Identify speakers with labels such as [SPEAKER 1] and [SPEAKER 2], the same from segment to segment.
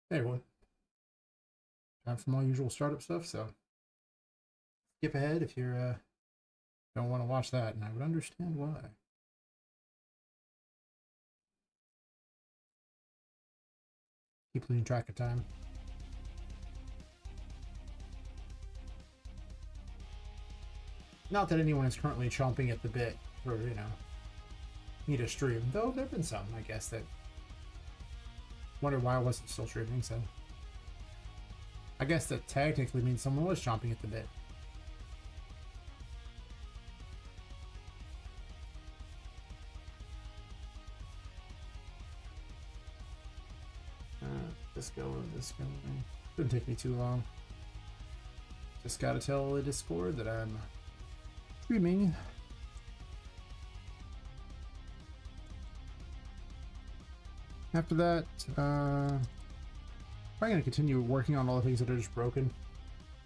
[SPEAKER 1] Hey everyone, time for my usual startup stuff, so skip ahead if you don't want to watch that, and I would understand why. Keep losing track of time. Not that anyone is currently chomping at the bit for, need a stream, though there have been some, I guess, that wonder why I wasn't still streaming, so I guess that technically means someone was chomping at the bit. This going, this going. Shouldn't take me too long. Just gotta tell the Discord that I'm streaming. After that, I'm going to continue working on all the things that are just broken,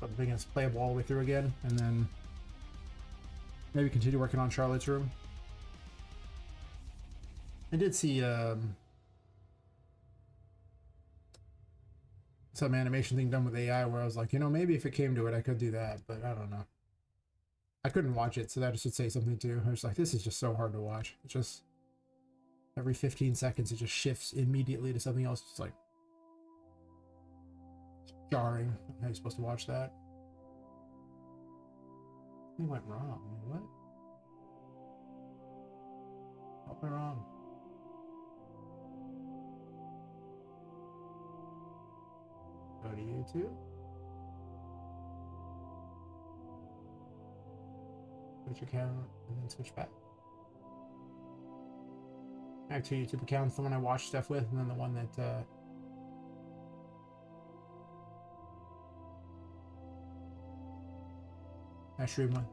[SPEAKER 1] but making us playable all the way through again, and then maybe continue working on Charlotte's room. I did see some animation thing done with AI where I was like, maybe if it came to it, I could do that, but I don't know. I couldn't watch it, so that should say something too. I was like, this is just so hard to watch. It just every 15 seconds, it just shifts immediately to something else. It's like jarring. How are you supposed to watch that? Something went wrong. What? What went wrong? Go to YouTube. Switch account and then switch back. I have two YouTube accounts, the one I watch stuff with, and then the one that I stream with.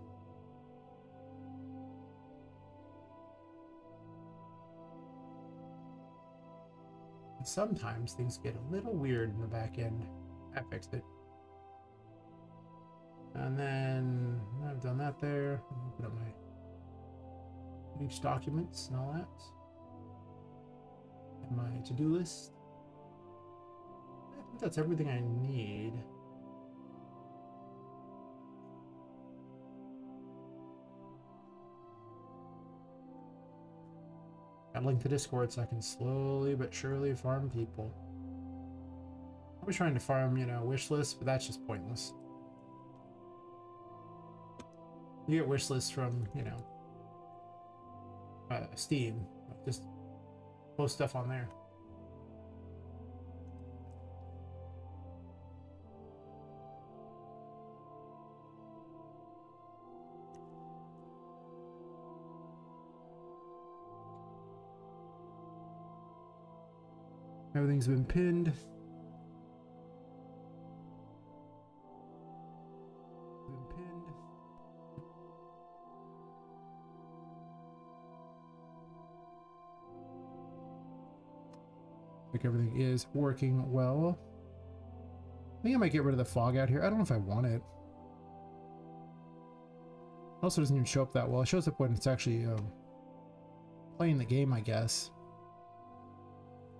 [SPEAKER 1] And sometimes things get a little weird in the back end. I fixed it. And then I've done that there. Open up my each documents and all that. And my to-do list. I think that's everything I need. Got a link to Discord so I can slowly but surely farm people. I was trying to farm, wish lists, but that's just pointless. You get wish lists from, Steam. Just post stuff on there. Everything's been pinned. Like everything is working well. I think I might get rid of the fog out here. I don't know if I want it. Also doesn't even show up that well. It shows up when it's actually playing the game, I guess.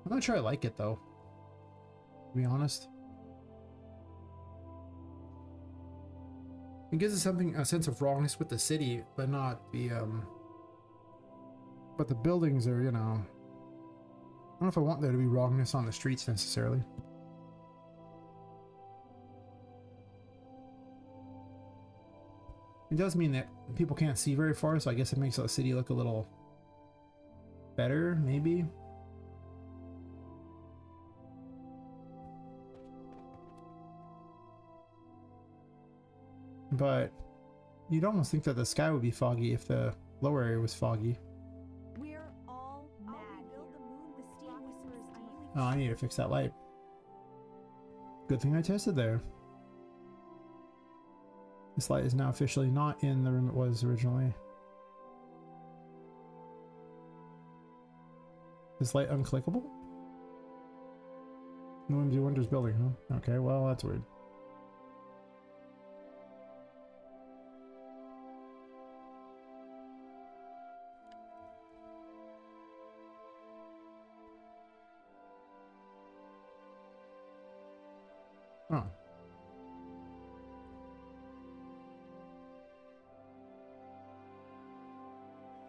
[SPEAKER 1] I'm not sure I like it though, to be honest. It gives us a sense of wrongness with the city, but not the but the buildings are, I don't know if I want there to be wrongness on the streets necessarily. It does mean that people can't see very far, so I guess it makes the city look a little better, maybe. But you'd almost think that the sky would be foggy if the lower area was foggy.
[SPEAKER 2] We're all mad here.
[SPEAKER 1] Oh, I need to fix that light. Good thing I tested there. This light is now officially not in the room it was originally. Is light unclickable? No Whimsy Wonders building, huh? Okay, well, that's weird.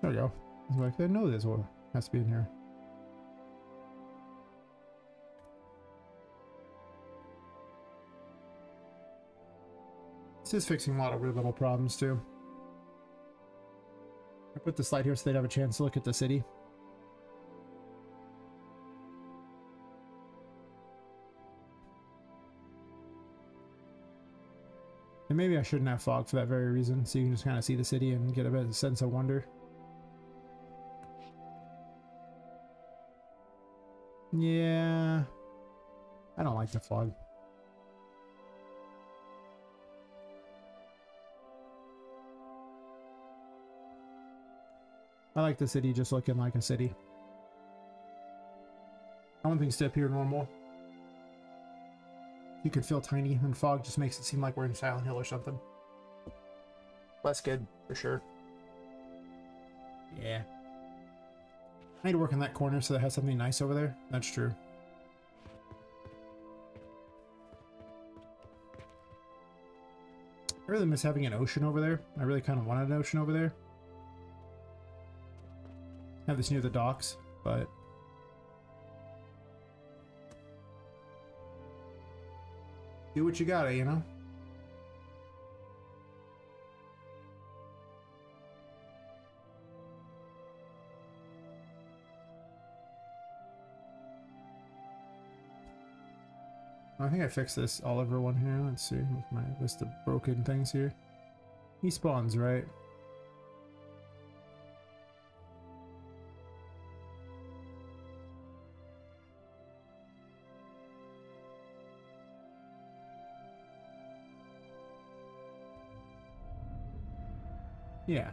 [SPEAKER 1] There we go. I was like, I know this one has to be in here. This is fixing a lot of weird little problems too. I put the slide here so they'd have a chance to look at the city. And maybe I shouldn't have fog for that very reason, so you can just kind of see the city and get a bit of a sense of wonder. Yeah, I don't like the fog. I like the city just looking like a city. I want things to appear normal. You could feel tiny, and fog just makes it seem like we're in Silent Hill or something. That's good, for sure. Yeah. I need to work on that corner so that it has something nice over there. That's true. I really miss having an ocean over there. I really kind of wanted an ocean over there. Have this near the docks, but do what you gotta, you know? I think I fixed this Oliver one here. Let's see with my list of broken things here. He spawns, right? Yeah.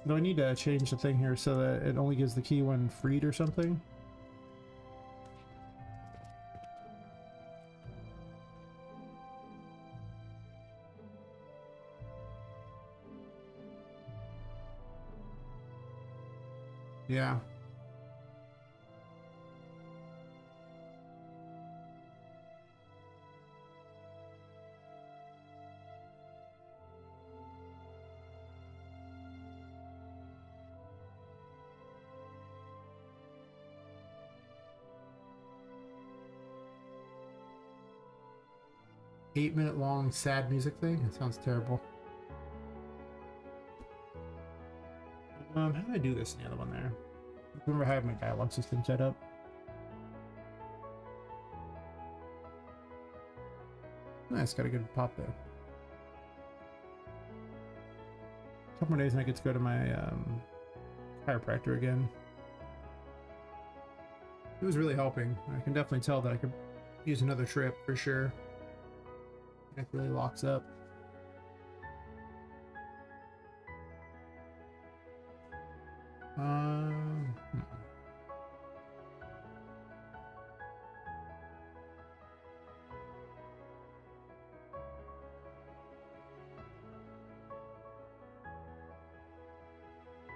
[SPEAKER 1] Do I need to change the thing here so that it only gives the key when freed or something? Yeah. Eight-minute long sad music thing? That sounds terrible. How do I do this in the other one there? Remember I have my dialogue system set up? Nice, got a good pop there. A couple more days and I get to go to my chiropractor again. It was really helping. I can definitely tell that I could use another trip for sure. It really locks up.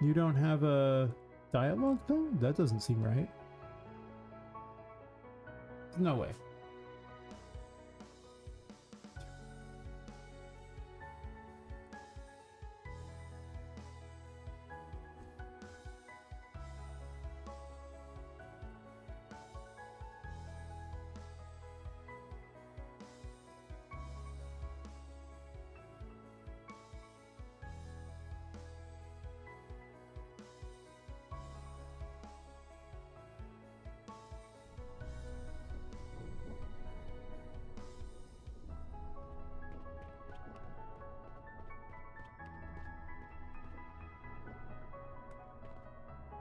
[SPEAKER 1] You don't have a dialogue thing? That doesn't seem right. No way.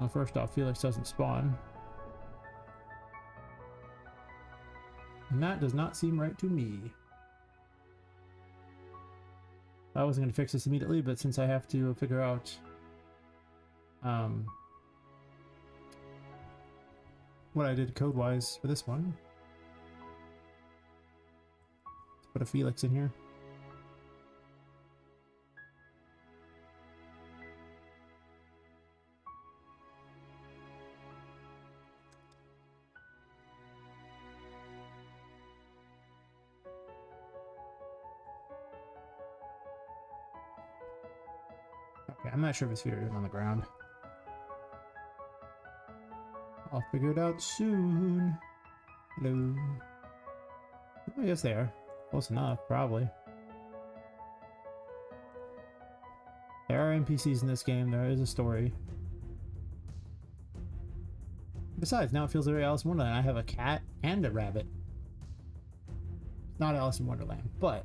[SPEAKER 1] Well, first off, Felix doesn't spawn. And that does not seem right to me. I wasn't going to fix this immediately, but since I have to figure out what I did code-wise for this one, let's put a Felix in here. I'm not sure if his feet are even on the ground. I'll figure it out soon. Hello. I guess they are. Close enough, probably. There are NPCs in this game. There is a story. Besides, now it feels very Alice in Wonderland. I have a cat and a rabbit. Not Alice in Wonderland, but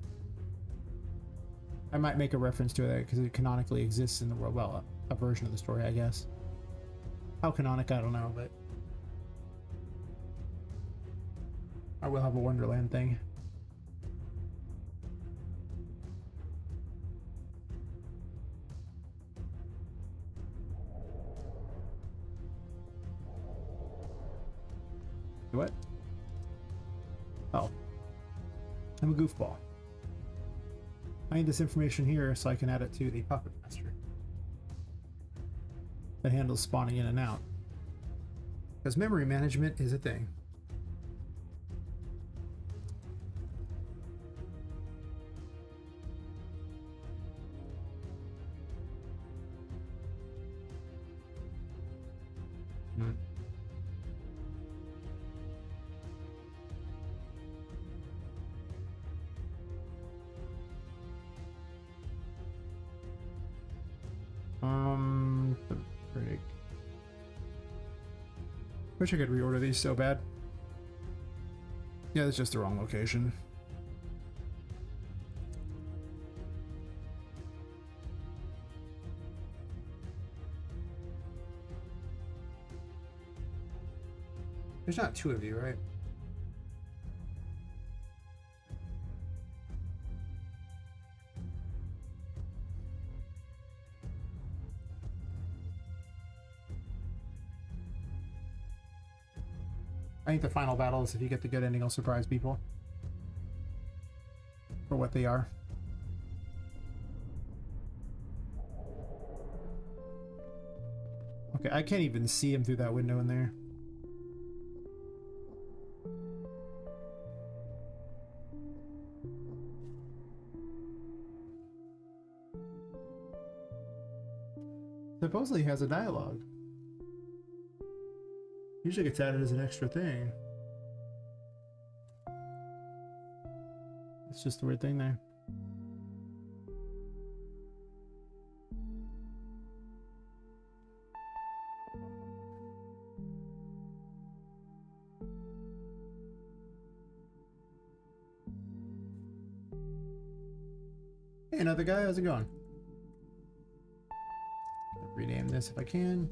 [SPEAKER 1] I might make a reference to it because it canonically exists in the world. Well, a version of the story, I guess. How canonic, I don't know, but I will have a Wonderland thing. What? Oh. I'm a goofball. I need this information here so I can add it to the Poppet Quest that handles spawning in and out. Because memory management is a thing. Hmm. The frig. Wish I could reorder these so bad. Yeah, that's just the wrong location. There's not two of you, right? I think the final battle is if you get the good ending, will surprise people for what they are. Okay, I can't even see him through that window in there. Supposedly he has a dialogue. Usually gets added as an extra thing. It's just a weird thing there. Hey, another guy, how's it going? Rename this if I can.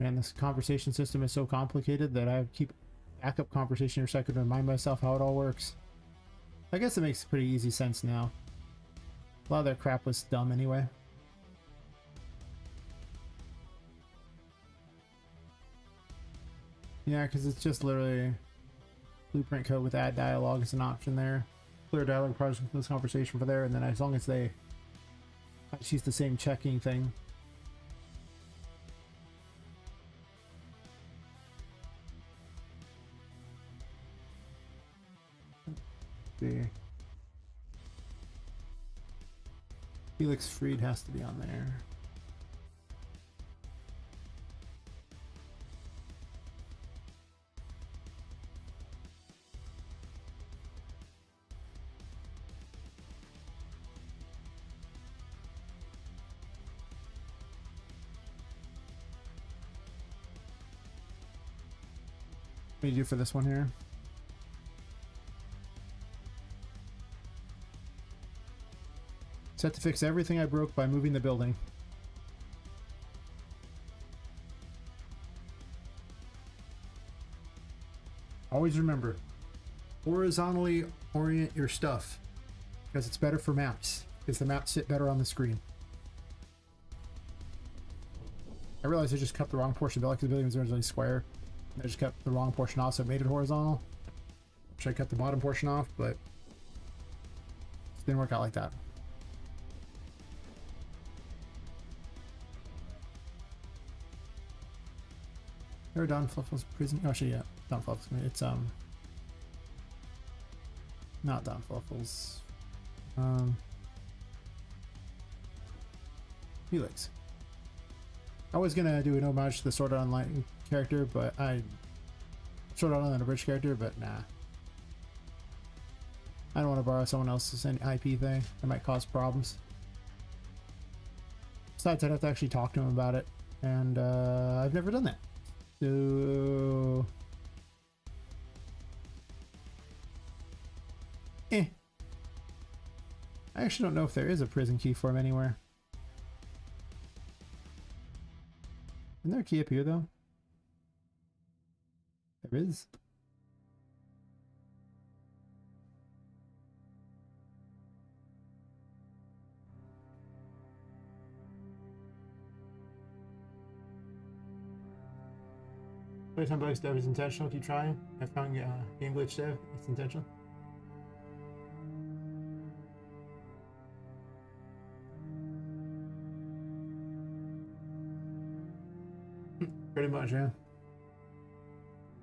[SPEAKER 1] Man, this conversation system is so complicated that I keep backup conversation here so I can remind myself how it all works. I guess it makes pretty easy sense now. A lot of their crap was dumb anyway. Yeah, because it's just literally blueprint code with add dialogue as an option there. Clear dialogue project with this conversation for there, and then as long as they use the same checking thing. See. Felix Freed has to be on there. What do you do for this one here? Set to fix everything I broke by moving the building. Always remember, horizontally orient your stuff because it's better for maps, because the maps sit better on the screen. I realized I just cut the wrong portion of the building because the building was originally square. I just cut the wrong portion off, so it made it horizontal. Should I cut the bottom portion off, but it didn't work out like that. Or Don Fluffle's prison. Oh, actually, yeah, Don Fluffle's. It's not Don Fluffle's. Felix. I was gonna do an homage to the Sword Art Online character, but Sword Art Online Abridged character, but nah. I don't want to borrow someone else's IP thing. That might cause problems. Besides, I'd have to actually talk to him about it, and I've never done that. So, I actually don't know if there is a prison key for him anywhere. Isn't there a key up here though? There is. Playtime bug dev is intentional. Keep trying. I found game glitch dev. It's intentional. Pretty much, yeah.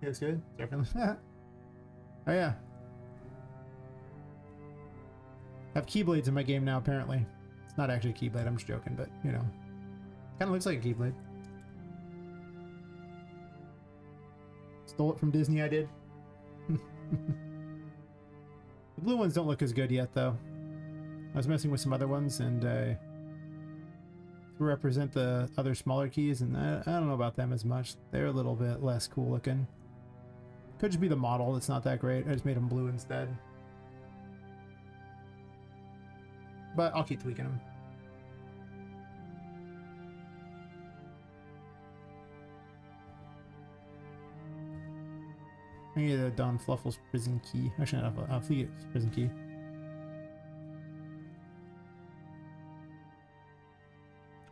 [SPEAKER 1] Yeah, it's good. Definitely. Oh yeah. I have keyblades in my game now. Apparently, it's not actually a keyblade. I'm just joking, but you know, kind of looks like a keyblade. Stole it from Disney, I did. The blue ones don't look as good yet, though. I was messing with some other ones, and to represent the other smaller keys, and I don't know about them as much. They're a little bit less cool looking. Could just be the model that's not that great. I just made them blue instead. But I'll keep tweaking them. I need a Don Fluffle's prison key. Actually, not Felix prison key.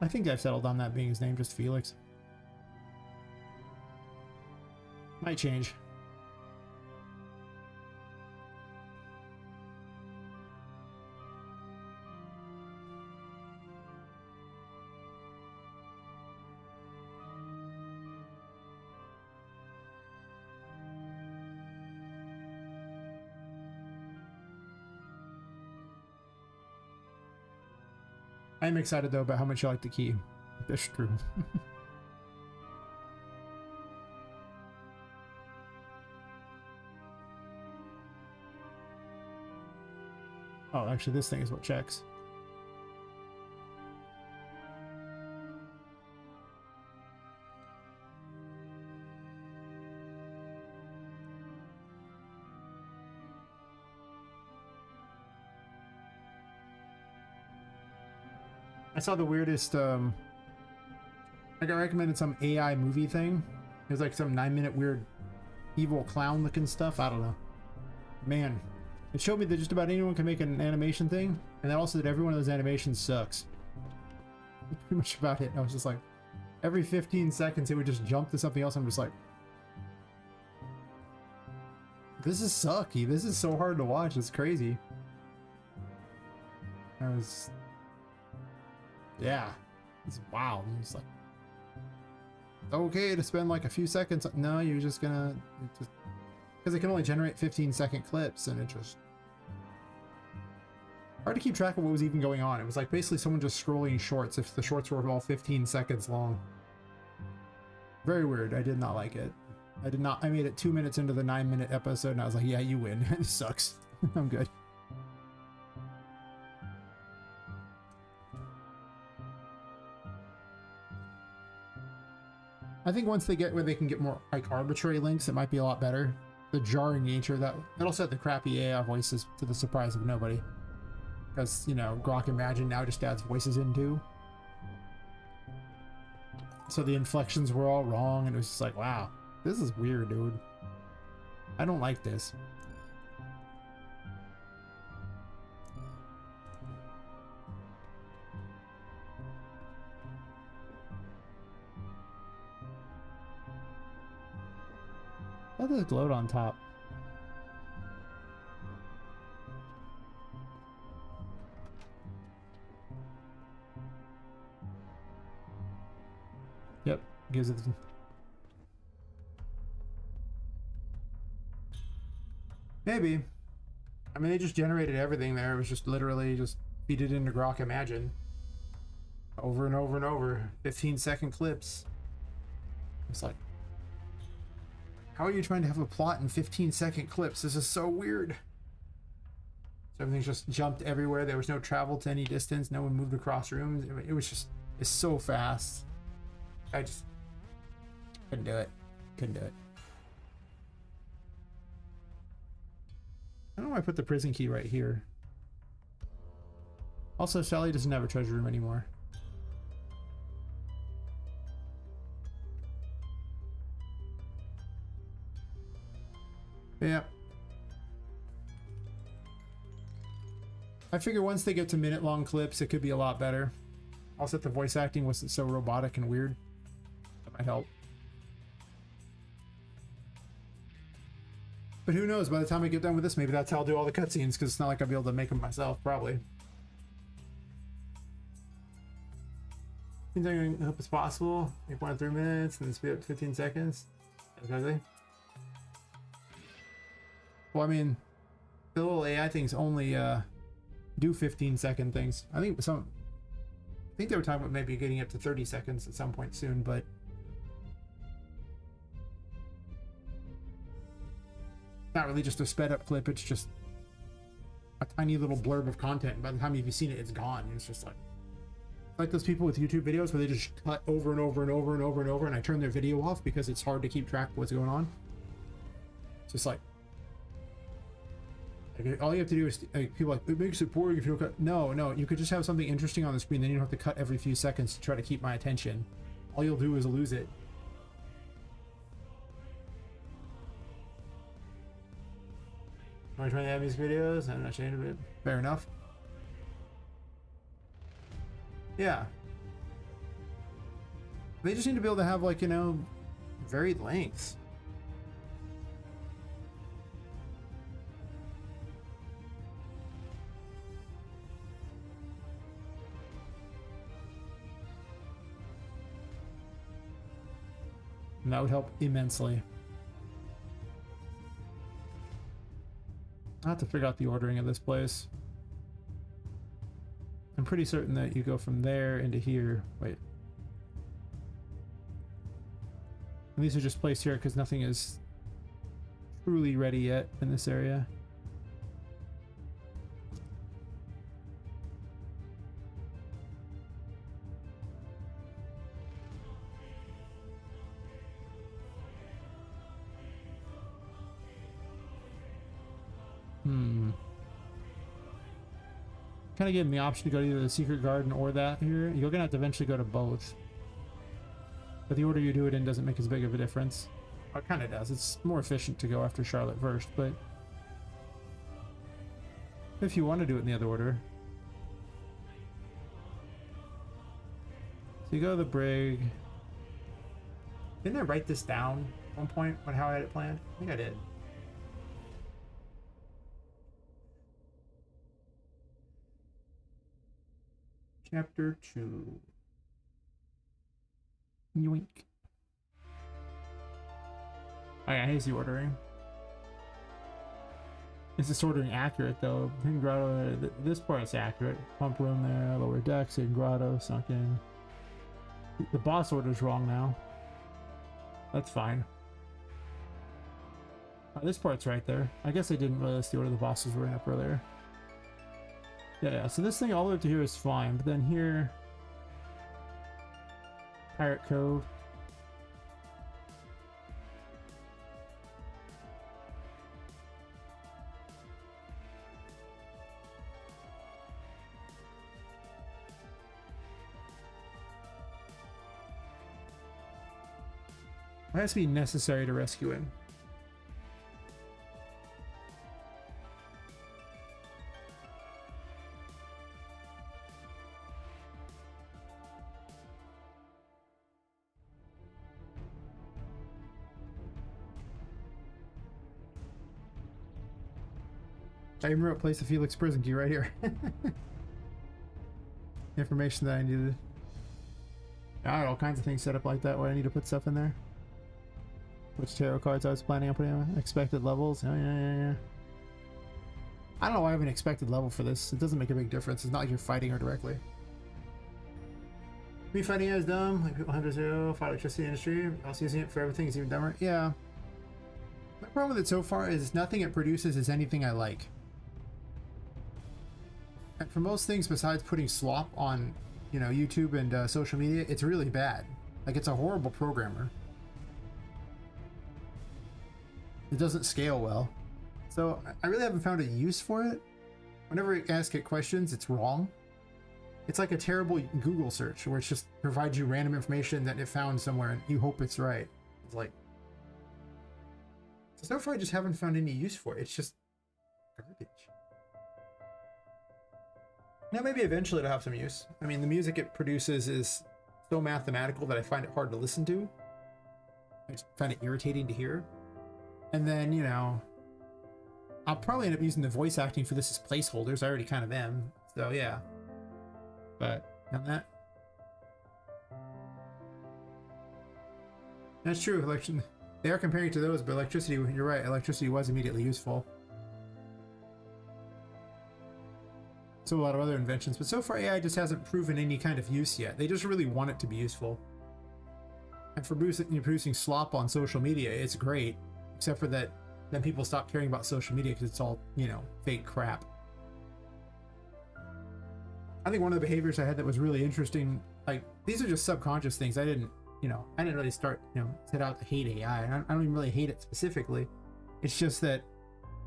[SPEAKER 1] I think I've settled on that being his name, just Felix. Might change. I'm excited though about how much you like the key. That's true. Oh, actually this thing is what checks. I saw the weirdest, I got recommended some AI movie thing. It was like some 9-minute weird evil clown looking stuff. I don't know. Man, it showed me that just about anyone can make an animation thing, and then also that every one of those animations sucks. That's pretty much about it. I was just like, every 15 seconds it would just jump to something else. I'm just like, this is sucky. This is so hard to watch. It's crazy. I was... Yeah, it's wow. It's like okay to spend like a few seconds. No, you're just gonna because it can only generate 15-second clips, and it just hard to keep track of what was even going on. It was like basically someone just scrolling shorts if the shorts were all 15 seconds long. Very weird. I did not like it. I did not. I made it 2 minutes into the 9-minute episode, and I was like, yeah, you win. It sucks. I'm good. I think once they get where they can get more like arbitrary links, it might be a lot better. The jarring nature that'll set the crappy AI voices to the surprise of nobody, because you know Grok Imagine now just adds voices in too. So the inflections were all wrong, and it was just like, wow, this is weird, dude. I don't like this. How does it gloat on top? Yep, gives it. Maybe. I mean, they just generated everything there. It was just literally just feed it into Grok Imagine. Over and over and over. 15-second clips. It's like, how are you trying to have a plot in 15-second clips? This is so weird. So everything's just jumped everywhere. There was no travel to any distance. No one moved across rooms. It was just, it's so fast. I just couldn't do it. Couldn't do it. I don't know why I put the prison key right here. Also, Sally doesn't have a treasure room anymore. Yeah. I figure once they get to minute-long clips, it could be a lot better. Also, if the voice acting wasn't so robotic and weird, that might help. But who knows? By the time I get done with this, maybe that's how I'll do all the cutscenes, because it's not like I'll be able to make them myself, probably. I hope it's possible. Make 1 to 3 minutes, and then speed up to 15 seconds. Exactly. Well, I mean, the little AI things only do 15-second things. I think they were talking about maybe getting up to 30 seconds at some point soon, but not really just a sped up clip. It's just a tiny little blurb of content. By the time you've seen it, it's gone. It's just like those people with YouTube videos where they just cut over and over and over and over and over, and I turn their video off because it's hard to keep track of what's going on. It's just like all you have to do is people are like, it makes it boring if you don't cut. No, you could just have something interesting on the screen, then you don't have to cut every few seconds to try to keep my attention. All you'll do is lose it. Am I trying to have these videos? I'm not changing a bit. Fair enough. Yeah. They just need to be able to have, like, you know, varied lengths. And that would help immensely. I have to figure out the ordering of this place. I'm pretty certain that you go from there into here. Wait. And these are just placed here because nothing is truly ready yet in this area. Kind of give them the option to go to either the secret garden or that here. You're gonna have to eventually go to both, but the order you do it in doesn't make as big of a difference. Well, it kind of does. It's more efficient to go after Charlotte first, but if you want to do it in the other order. So you go to the brig. Didn't I write this down at one point on how I had it planned? I think I did. Chapter 2. Yoink. Oh yeah, here's the ordering. Is this ordering accurate though? Hidden grotto, this part is accurate. Pump room there, lower decks, hidden grotto, sunken. The boss order's wrong now. That's fine. This part's right there. I guess I didn't realize the order the bosses were in up earlier. Yeah, so this thing all the way up to here is fine, but then here... Pirate Cove. It has to be necessary to rescue him. I even replaced the Felix prison key right here. Information that I needed. I had all kinds of things set up like that where I need to put stuff in there. Which tarot cards I was planning on putting on. Expected levels. Oh, yeah. I don't know why I have an expected level for this. It doesn't make a big difference. It's not like you're fighting her directly. Me fighting her is dumb. Like people 100 fight electricity industry. Also using it for everything is even dumber. Yeah. My problem with it so far is nothing it produces is anything I like. And for most things besides putting slop on, you know, YouTube and social media, it's really bad. Like, it's a horrible programmer. It doesn't scale well. So I really haven't found a use for it. Whenever I ask it questions, it's wrong. It's like a terrible Google search where it just provides you random information that it found somewhere and you hope it's right. It's like... So far I just haven't found any use for it. It's just garbage. Now maybe eventually it'll have some use. I mean, the music it produces is so mathematical that I find it hard to listen to. I just find it irritating to hear. And then, you know, I'll probably end up using the voice acting for this as placeholders. I already kind of am. So yeah. But on that. That's true. Election. They are comparing it to those, but electricity, you're right. Electricity was immediately useful. So a lot of other inventions, but so far AI just hasn't proven any kind of use yet. They just really want it to be useful. And for producing slop on social media, it's great, except for that then people stop caring about social media because it's all, you know, fake crap. I think one of the behaviors I had that was really interesting, like, these are just subconscious things. I didn't really start, set out to hate AI. I don't even really hate it specifically. It's just that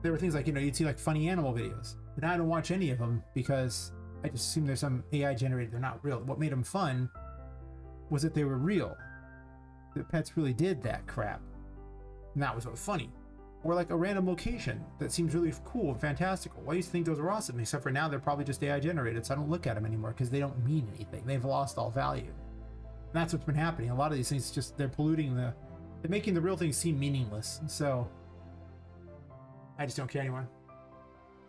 [SPEAKER 1] there were things like, you'd see like funny animal videos. And I don't watch any of them because I just assume there's some AI generated. They're not real. What made them fun was that they were real. The pets really did that crap. And that was what was funny. Or like a random location that seems really cool and fantastical. Well, I used to think those were awesome, except for now they're probably just AI generated, so I don't look at them anymore because they don't mean anything. They've lost all value. And that's what's been happening. A lot of these things just, they're making the real things seem meaningless. And so I just don't care anymore.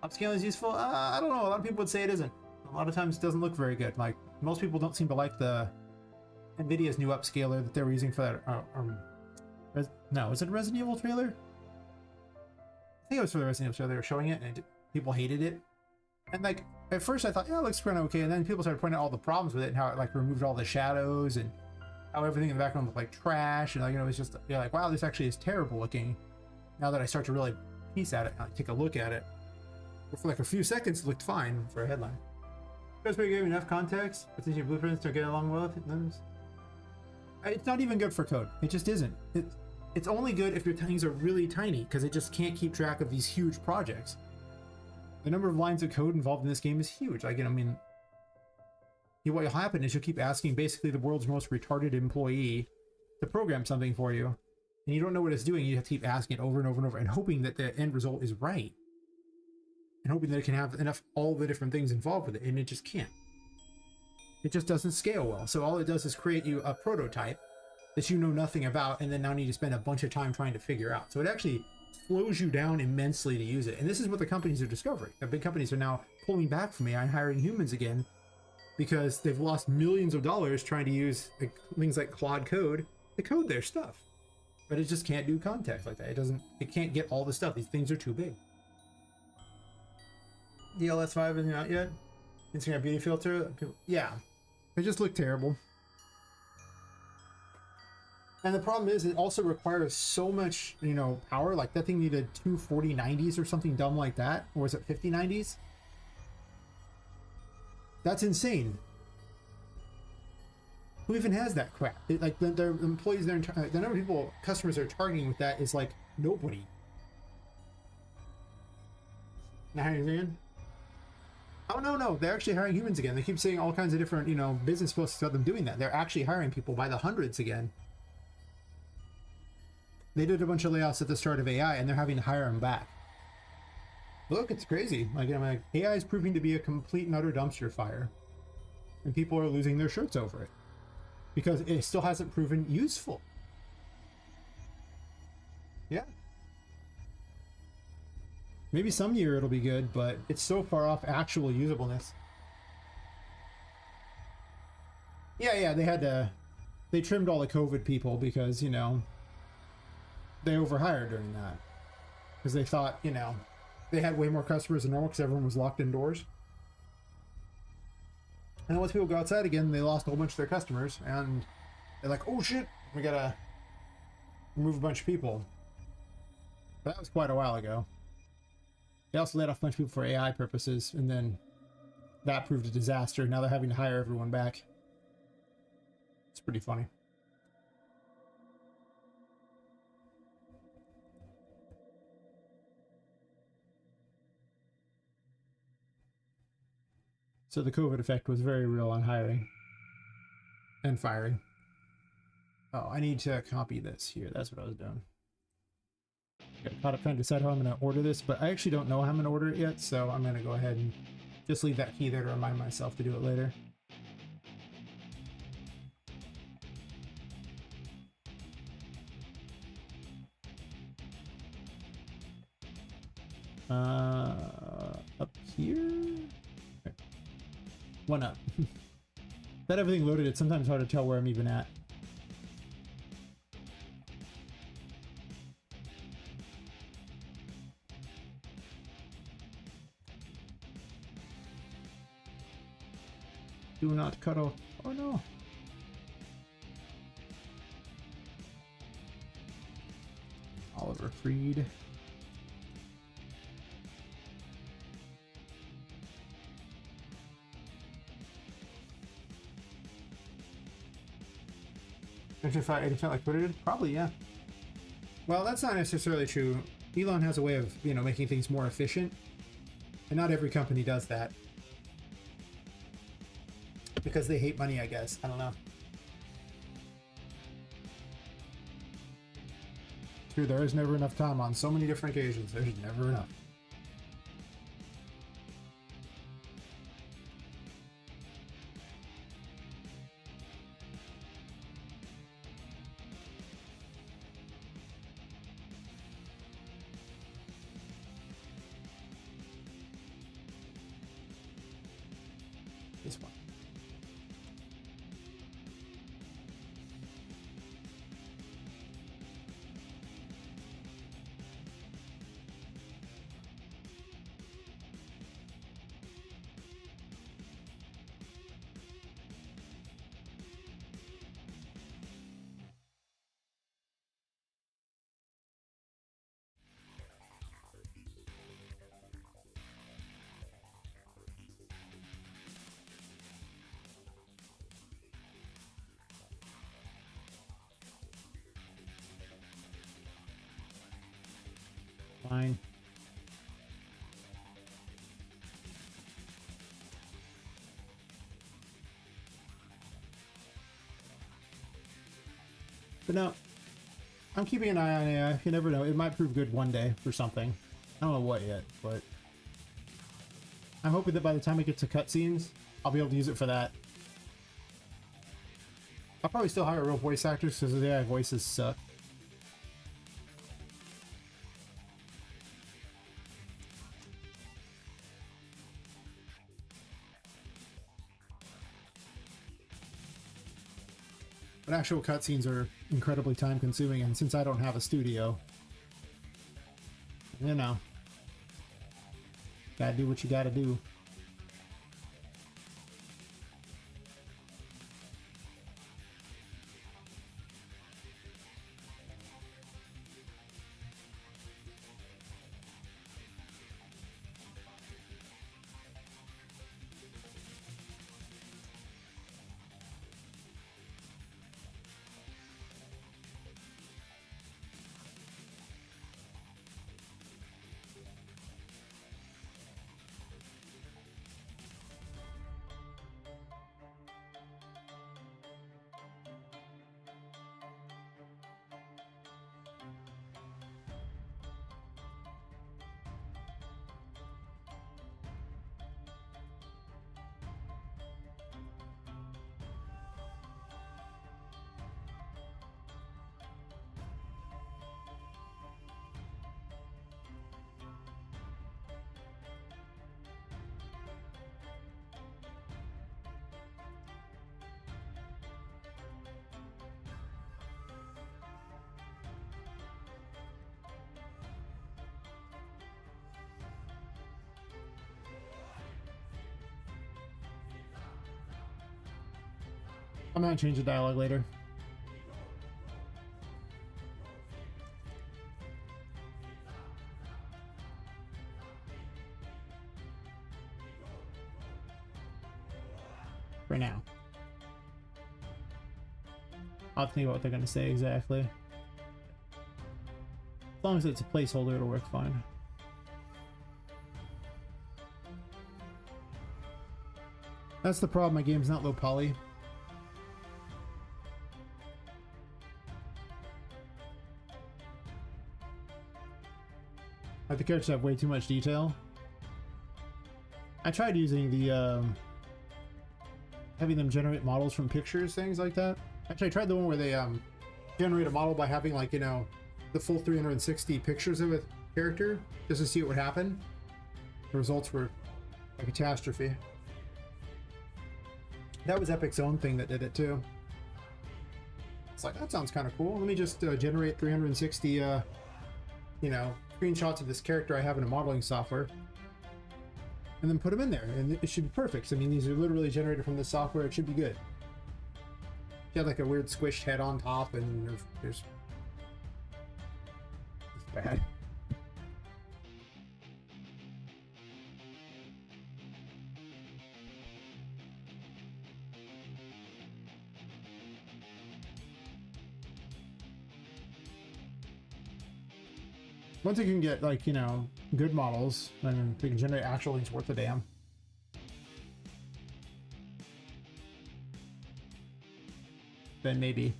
[SPEAKER 1] Upscaling is useful? I don't know. A lot of people would say it isn't. A lot of times it doesn't look very good. Like, most people don't seem to like the NVIDIA's new upscaler that they were using for that. No, was it a Resident Evil trailer? I think it was for the Resident Evil trailer. They were showing it, and people hated it. And like, at first I thought, yeah, it looks kind of okay. And then people started pointing out all the problems with it and how it like removed all the shadows and how everything in the background looked like trash. And like, it was just, like, wow, this actually is terrible looking. Now that I start to really piece at it, and take a look at it. But for like a few seconds, it looked fine for a headline. Because we gave enough context, potential blueprints to get along well with them. It's not even good for code. It just isn't. It's only good if your things are really tiny, because it just can't keep track of these huge projects. The number of lines of code involved in this game is huge. Like, what will happen is you'll keep asking basically the world's most retarded employee to program something for you, and you don't know what it's doing. You have to keep asking it over and over and over, and hoping that the end result is right. And hoping that it can have enough, all the different things involved with it, and it just can't. It just doesn't scale well. So all it does is create you a prototype that you know nothing about, and then now need to spend a bunch of time trying to figure out. So it actually slows you down immensely to use it. And this is what the companies are discovering. The big companies are now pulling back from AI and hiring humans again because they've lost millions of dollars trying to use things like Claude Code to code their stuff. But it just can't do context like that. It can't get all the stuff. These things are too big. DLS 5 isn't out yet. Instagram beauty filter. Yeah. It just looked terrible. And the problem is it also requires so much, power. Like that thing needed two 4090s or something dumb like that. Or was it 5090s? That's insane. Who even has that crap? Like their employees, the number of people, customers they're targeting with that is like nobody. Now hiring again? Oh no, they're actually hiring humans again. They keep saying all kinds of different, business posts about them doing that. They're actually hiring people by the hundreds again. They did a bunch of layoffs at the start of AI, and they're having to hire them back. Look, it's crazy. Like, I'm like, AI is proving to be a complete and utter dumpster fire, and people are losing their shirts over it because it still hasn't proven useful. Yeah. Maybe some year it'll be good, but it's so far off actual usableness. Yeah, they trimmed all the COVID people because, you know, they overhired during that. Because they thought, you know, they had way more customers than normal because everyone was locked indoors. And then once people go outside again, they lost a whole bunch of their customers. And they're like, oh shit, we gotta remove a bunch of people. But that was quite a while ago. They also laid off a bunch of people for AI purposes, and then that proved a disaster. Now they're having to hire everyone back. It's pretty funny. So the COVID effect was very real on hiring and firing. Oh, I need to copy this here. That's what I was doing. Got caught up trying to decide how I'm going to order this, but I actually don't know how I'm going to order it yet, so I'm going to go ahead and just leave that key there to remind myself to do it later. Up here? Okay. One up. That everything loaded, it's sometimes hard to tell where I'm even at. Do not cut off. Oh no. Oliver Freed. If 80% like Twitter did? Probably, yeah. Well, that's not necessarily true. Elon has a way of, you know, making things more efficient. And not every company does that. Because they hate money, I guess. I don't know. True, there is never enough time on so many different occasions. There's never enough. This one. Fine. But no, I'm keeping an eye on AI. You never know. It might prove good one day for something. I don't know what yet, but I'm hoping that by the time it gets to cutscenes, I'll be able to use it for that. I'll probably still hire real voice actors because the AI voices suck. But actual cutscenes are incredibly time consuming, and since I don't have a studio, you know, gotta do what you gotta do. I'm gonna change the dialogue later. For now. I'll think about what they're gonna say exactly. As long as it's a placeholder, it'll work fine. That's the problem, my game's not low poly. The characters have way too much detail. I tried using the having them generate models from pictures, things like that. Actually, I tried the one where they generate a model by having, like, you know, the full 360 pictures of a character just to see what would happen. The results were a catastrophe. That was Epic's own thing that did it too. It's like, that sounds kind of cool. Let me just generate 360, you know, screenshots of this character I have in a modeling software, and then put them in there, and it should be perfect. I mean, these are literally generated from this software. It should be good. You have like a weird squished head on top, and there's it's bad. Once you can get, like, you know, good models, and we can generate actual things worth a damn. Then maybe.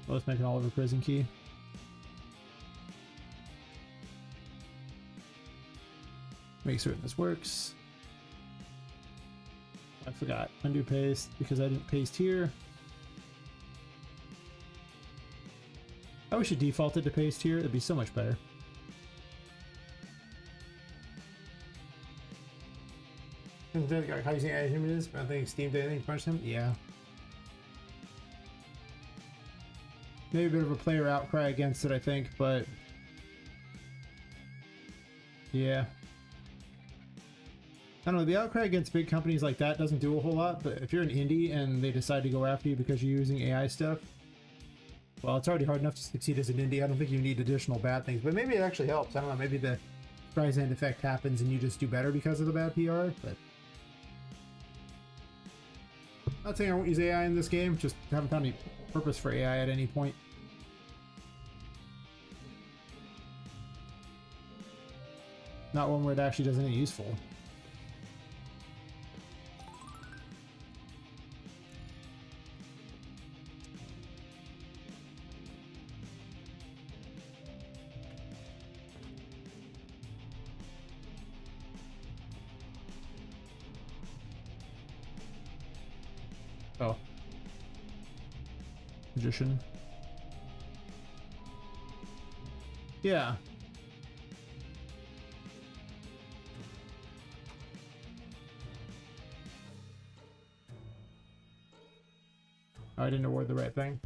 [SPEAKER 1] Let's make an Oliver prison key. Make certain this works. I forgot. Undo paste because I didn't paste here. I wish it defaulted to paste here. It'd be so much better. How you saying images? I think Steam did anything to punch him? Yeah. Maybe a bit of a player outcry against it, I think, but yeah. I don't know, the outcry against big companies like that doesn't do a whole lot, but if you're an indie and they decide to go after you because you're using AI stuff, well, it's already hard enough to succeed as an indie. I don't think you need additional bad things, but maybe it actually helps. I don't know, maybe the Streisand effect happens and you just do better because of the bad PR, but I'm not saying I won't use AI in this game, just haven't found any purpose for AI at any point. Not one where it actually does anything useful. Oh. Magician. Yeah. Oh, I didn't award the right thing.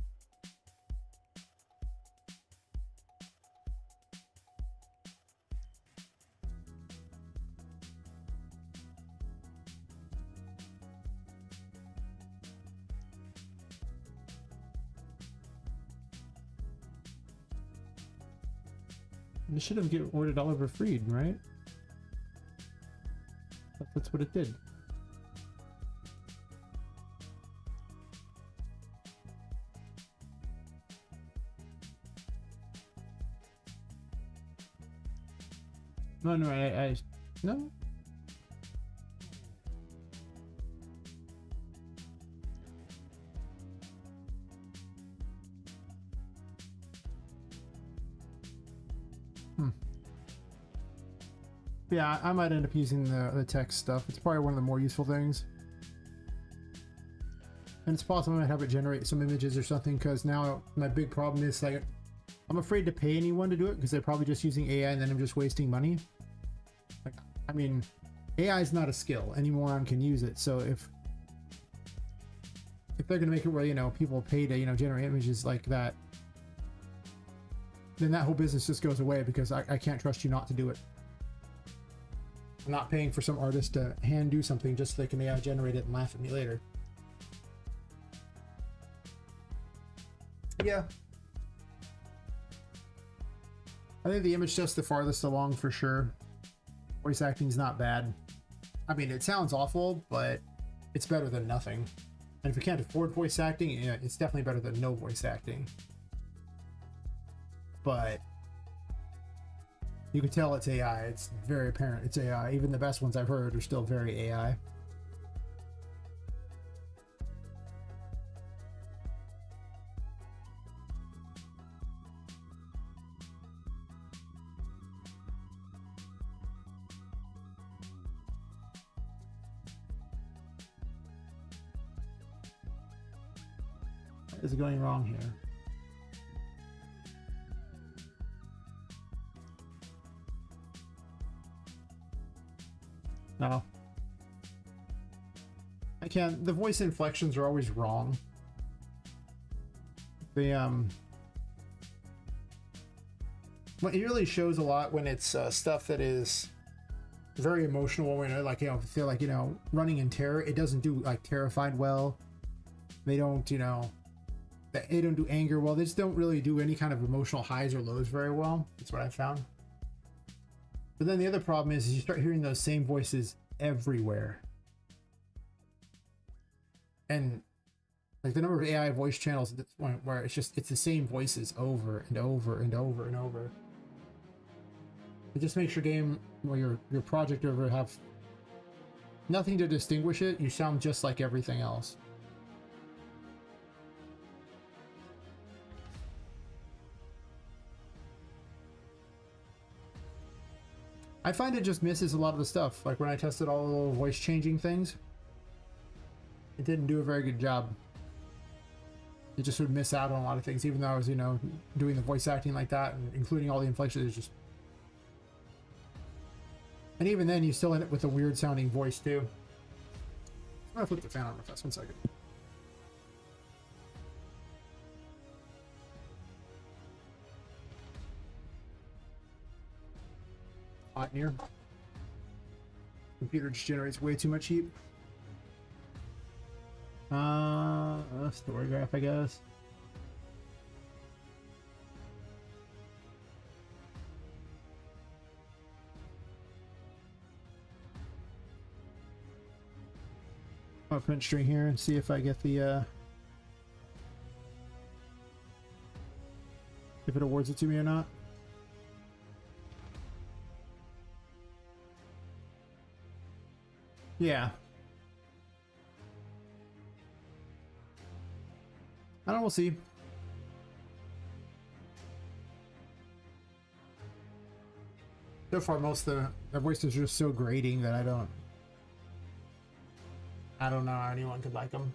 [SPEAKER 1] It should have get awarded Oliver Freed, right? That's what it did. No, no. Yeah, I might end up using the text stuff. It's probably one of the more useful things. And it's possible I might have it generate some images or something, because now my big problem is, like, I'm afraid to pay anyone to do it because they're probably just using AI and then I'm just wasting money. Like, I mean, AI is not a skill. Any moron can use it. So if they're going to make it where, you know, people pay to, you know, generate images like that, then that whole business just goes away because I can't trust you not to do it. I'm not paying for some artist to hand do something just so they can AI generate it and laugh at me later. Yeah. I think the image stuff's the farthest along for sure. Voice acting's not bad. I mean, it sounds awful, but it's better than nothing. And if you can't afford voice acting, yeah, it's definitely better than no voice acting. But you can tell it's AI. It's very apparent it's AI. Even the best ones I've heard are still very AI. What is going wrong here? No. I can't. The voice inflections are always wrong. They well, it really shows a lot when it's stuff that is very emotional. When like, you know, feel like, you know, running in terror. It doesn't do like terrified well. They don't, you know, they don't do anger well. They just don't really do any kind of emotional highs or lows very well. That's what I found. But then the other problem is you start hearing those same voices everywhere. And like the number of AI voice channels at this point where it's the same voices over and over and over and over. It just makes your game or your project over have nothing to distinguish it. You sound just like everything else. I find it just misses a lot of the stuff. Like when I tested all the little voice changing things, it didn't do a very good job. It just would miss out on a lot of things, even though I was, you know, doing the voice acting like that and including all the inflections. It's just, and even then, you still end up with a weird sounding voice too. I'm gonna flip the fan on real fast. 1 second. Hot in here. Computer just generates way too much heat. Story graph, I guess. I'll print string here and see if I get the if it awards it to me or not. Yeah. I don't know, we'll see. So far, most of the voices are just so grating that I don't know how anyone could like them.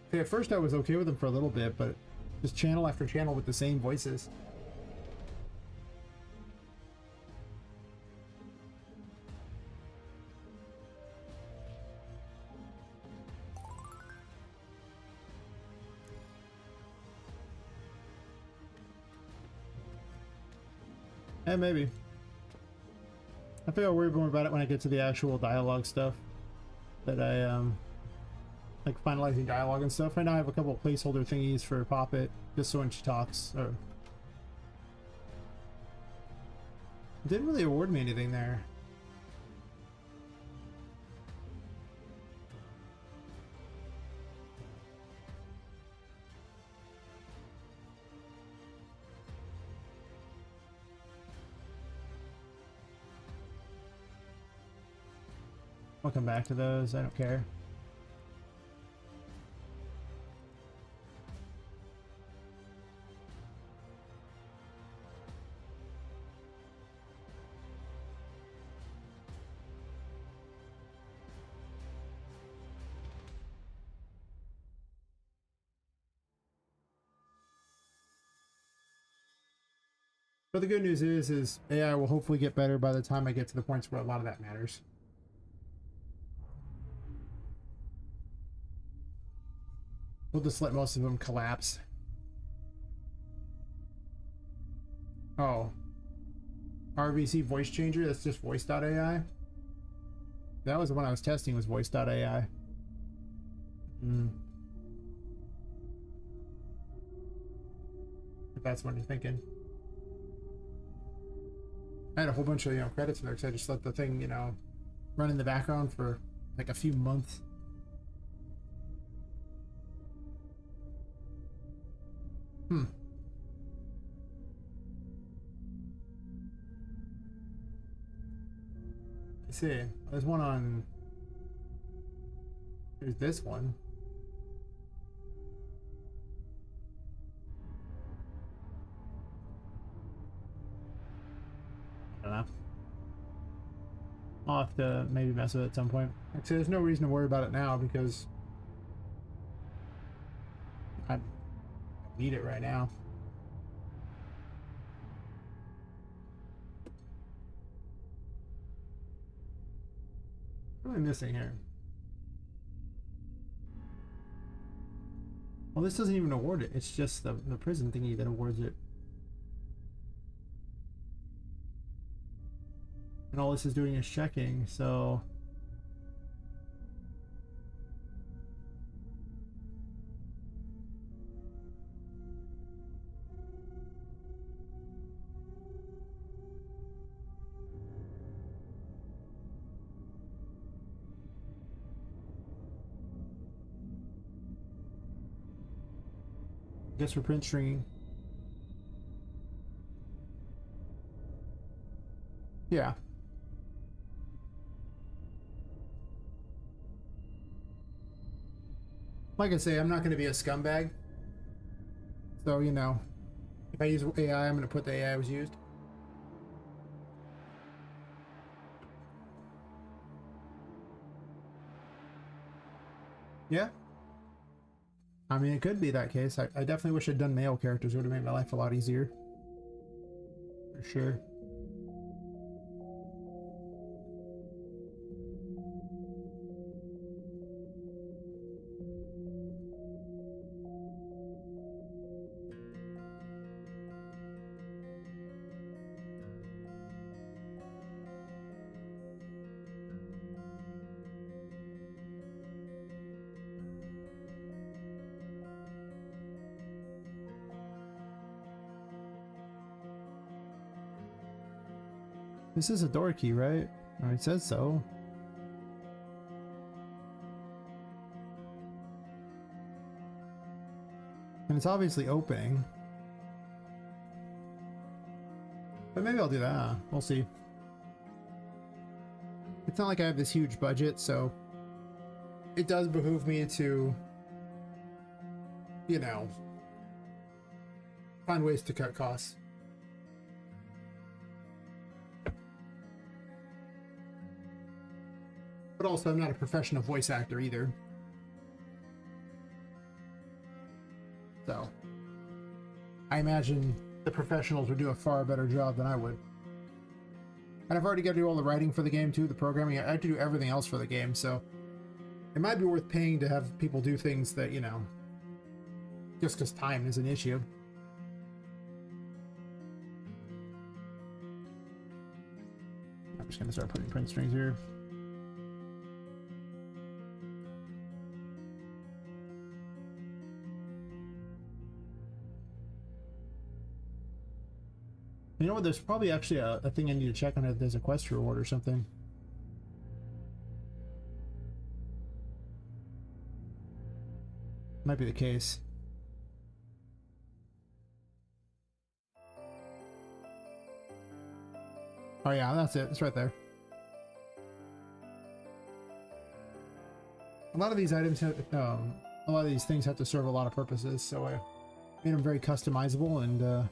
[SPEAKER 1] Okay, at first I was okay with them for a little bit, but just channel after channel with the same voices. Yeah, maybe. I think I'll worry more about it when I get to the actual dialogue stuff. That I, like finalizing dialogue and stuff. Right now I have a couple of placeholder thingies for Poppet, just so when she talks. Or... It didn't really award me anything there. I'll come back to those, I don't care. But the good news is AI will hopefully get better by the time I get to the points where a lot of that matters. We'll just let most of them collapse. Oh. RVC voice changer, that's just voice.ai? That was the one I was testing, was voice.ai. If that's what you're thinking. I had a whole bunch of, you know, credits in there because I just let the thing, you know, run in the background for like a few months. I see. There's one on... There's this one. I don't know. I'll have to maybe mess with it at some point. Actually, there's no reason to worry about it now because I need it right now. What am I missing here? Well, this doesn't even award it. It's just the prison thingy that awards it. And all this is doing is checking, so... I guess for print stringing. Yeah. Like I say, I'm not going to be a scumbag. So, you know, if I use AI, I'm going to put the AI was used. Yeah. I mean, it could be that case. I definitely wish I'd done male characters. It would have made my life a lot easier. For sure. This is a door key, right? Or it says so. And it's obviously opening. But maybe I'll do that. We'll see. It's not like I have this huge budget, so it does behoove me to, you know, find ways to cut costs. But also, I'm not a professional voice actor either. So, I imagine the professionals would do a far better job than I would. And I've already got to do all the writing for the game too, the programming. I have to do everything else for the game, so it might be worth paying to have people do things that, you know, just because time is an issue. I'm just going to start putting print strings here. You know what, there's probably actually a thing I need to check on if there's a quest reward or something. Might be the case. Oh yeah, that's it. It's right there. A lot of these items have, a lot of these things have to serve a lot of purposes, so I made them very customizable and,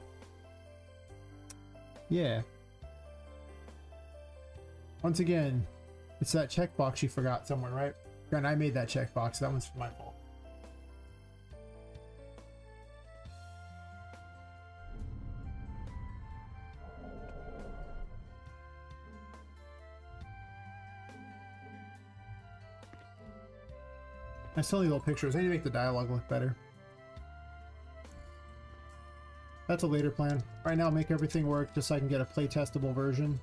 [SPEAKER 1] yeah. Once again, it's that checkbox you forgot somewhere, right? And I made that checkbox. That one's my fault. I still need little pictures. I need to make the dialogue look better. That's a later plan. Right now, make everything work just so I can get a play-testable version.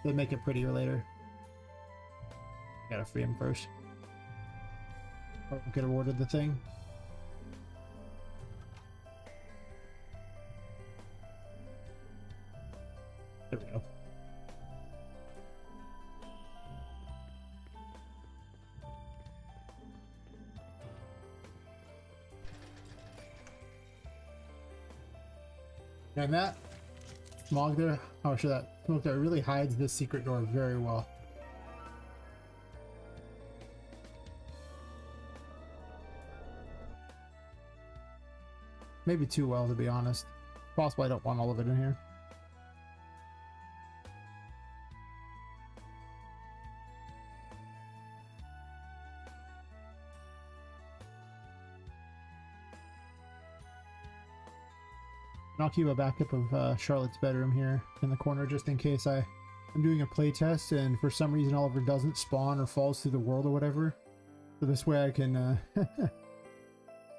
[SPEAKER 1] Then make it prettier later. Gotta free him first. Or get awarded the thing. There we go. And that smog there, oh sure, that smoke there really hides this secret door very well. Maybe too well, to be honest. Possibly I don't want all of it in here. And I'll keep a backup of Charlotte's bedroom here in the corner just in case I'm doing a playtest and for some reason Oliver doesn't spawn or falls through the world or whatever. So this way I can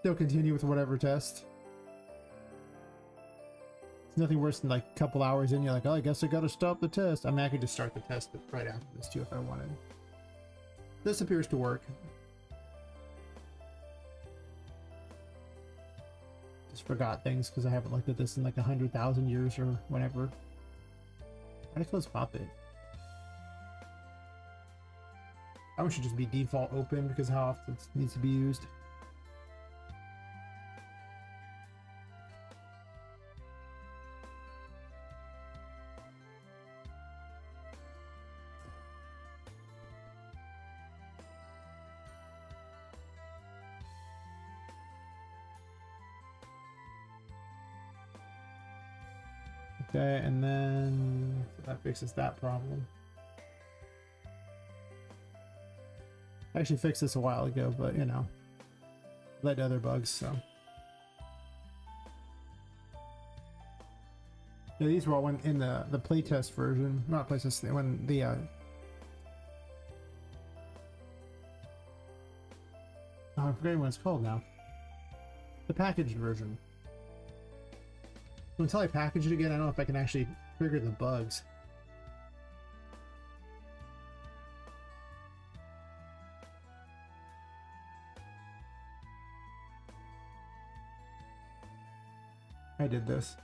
[SPEAKER 1] still continue with whatever test. It's nothing worse than like a couple hours in, you're like, oh, I guess I gotta stop the test. I mean, I could just start the test right after this too if I wanted. This appears to work. Just forgot things because I haven't looked at this in like 100,000 years or whenever. Why did I close Poppet? I wish it should just be default open because how often it needs to be used. Okay, and then that fixes that problem. I actually fixed this a while ago, but you know, led to other bugs, so. Yeah, these were all in the playtest version, not playtest, when the oh, I'm forgetting what it's called now. The packaged version. Until I package it again, I don't know if I can actually trigger the bugs. I did this.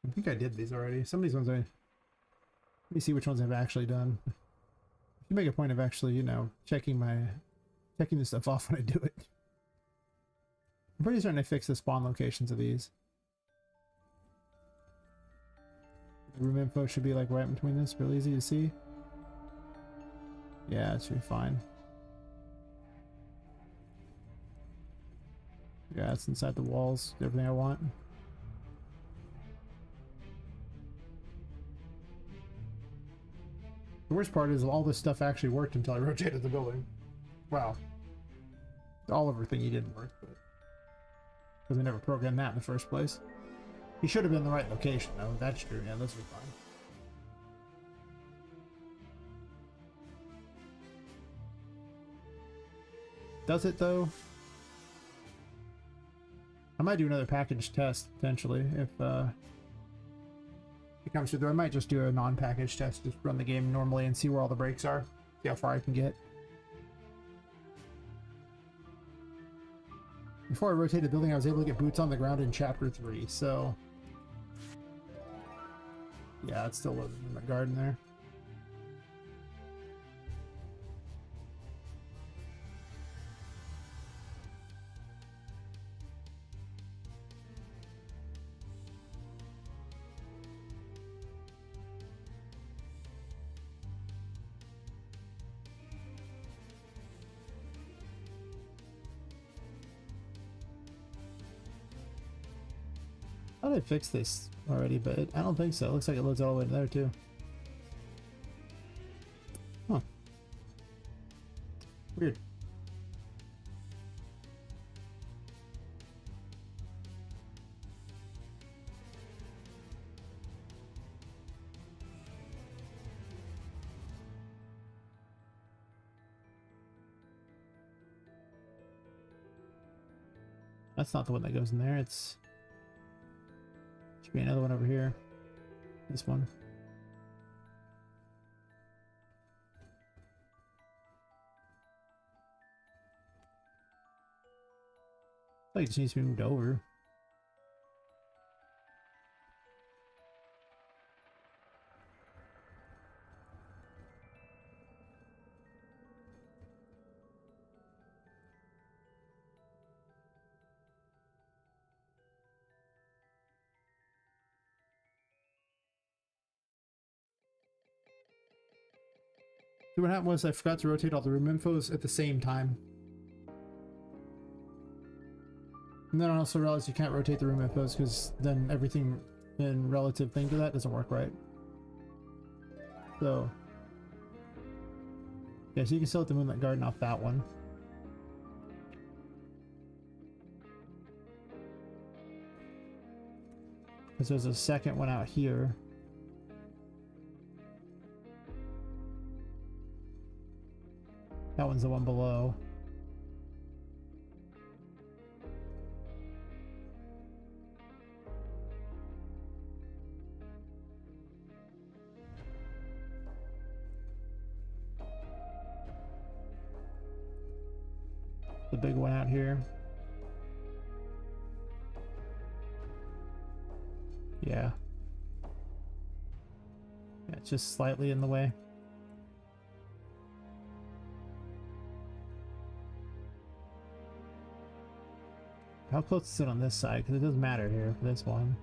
[SPEAKER 1] I think I did these already. Some of these ones let me see which ones I've actually done. I should make a point of actually, you know, checking this stuff off when I do it. I'm pretty certain I fixed the spawn locations of these. The room info should be like right between this, real easy to see. Yeah, it should be fine. Yeah, it's inside the walls, everything I want. The worst part is all this stuff actually worked until I rotated the building. Wow. The Oliver thingy didn't work, but because I never programmed that in the first place. He should have been in the right location, though. That's true. Yeah, this was fine. Does it, though? I might do another package test, potentially, if it comes through. I might just do a non-package test, just run the game normally and see where all the breaks are. See how far I can get. Before I rotated the building, I was able to get boots on the ground in Chapter 3, so... yeah, it's still living in the garden there. I thought I fixed this already, but I don't think so. It looks like it loads all the way to there too. Huh. Weird. That's not the one that goes in there. It's should be another one over here. This one. I think it just needs to be moved over. See, what happened was I forgot to rotate all the room infos at the same time. And then I also realized you can't rotate the room infos because then everything in relative thing to that doesn't work right. So, yeah, so you can still let the Moonlit Garden off that one. Because there's a second one out here. That one's the one below. The big one out here. Yeah. Yeah, it's just slightly in the way. How close is it on this side? Because it doesn't matter here for this one.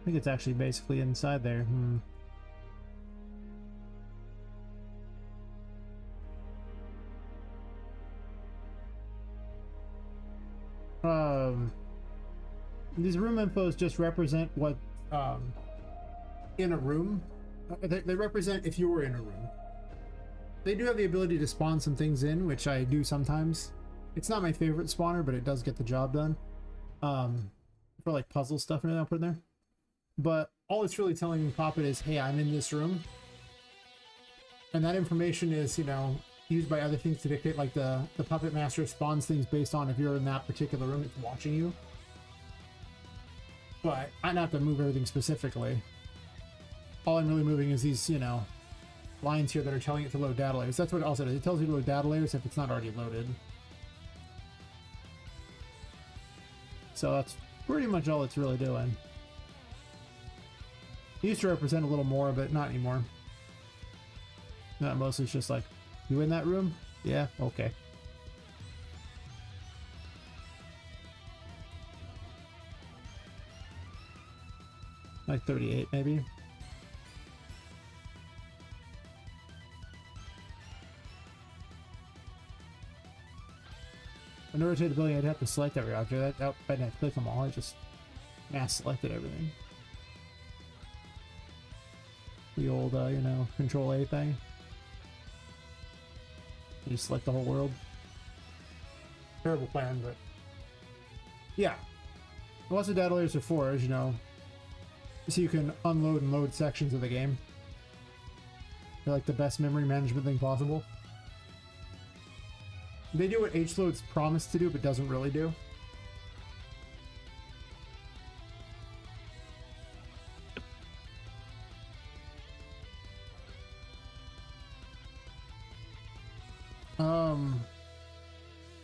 [SPEAKER 1] I think it's actually basically inside there. These room infos just represent what in a room. They represent if you were in a room. They do have the ability to spawn some things in, which I do sometimes. It's not my favorite spawner, but it does get the job done. For like puzzle stuff and everything I'll put in there. But all it's really telling Poppet is, hey, I'm in this room. And that information is, you know, used by other things to dictate, like the Puppet Master spawns things based on if you're in that particular room, it's watching you. But I don't have to move everything specifically. All I'm really moving is these, you know, lines here that are telling it to load data layers. That's what it also does. It tells you to load data layers if it's not already loaded. So that's pretty much all it's really doing. It used to represent a little more, but not anymore. Not mostly it's just like, you in that room? Yeah, okay. Like 38 maybe. When I rotate the building, I'd have to select every object. I didn't have to click them all, I just mass selected everything. The old, you know, Control A thing. You just select the whole world. Terrible plan, but yeah. What the data layers are for, as you know, so you can unload and load sections of the game. They're like the best memory management thing possible. They do what HLoad's promised to do, but doesn't really do.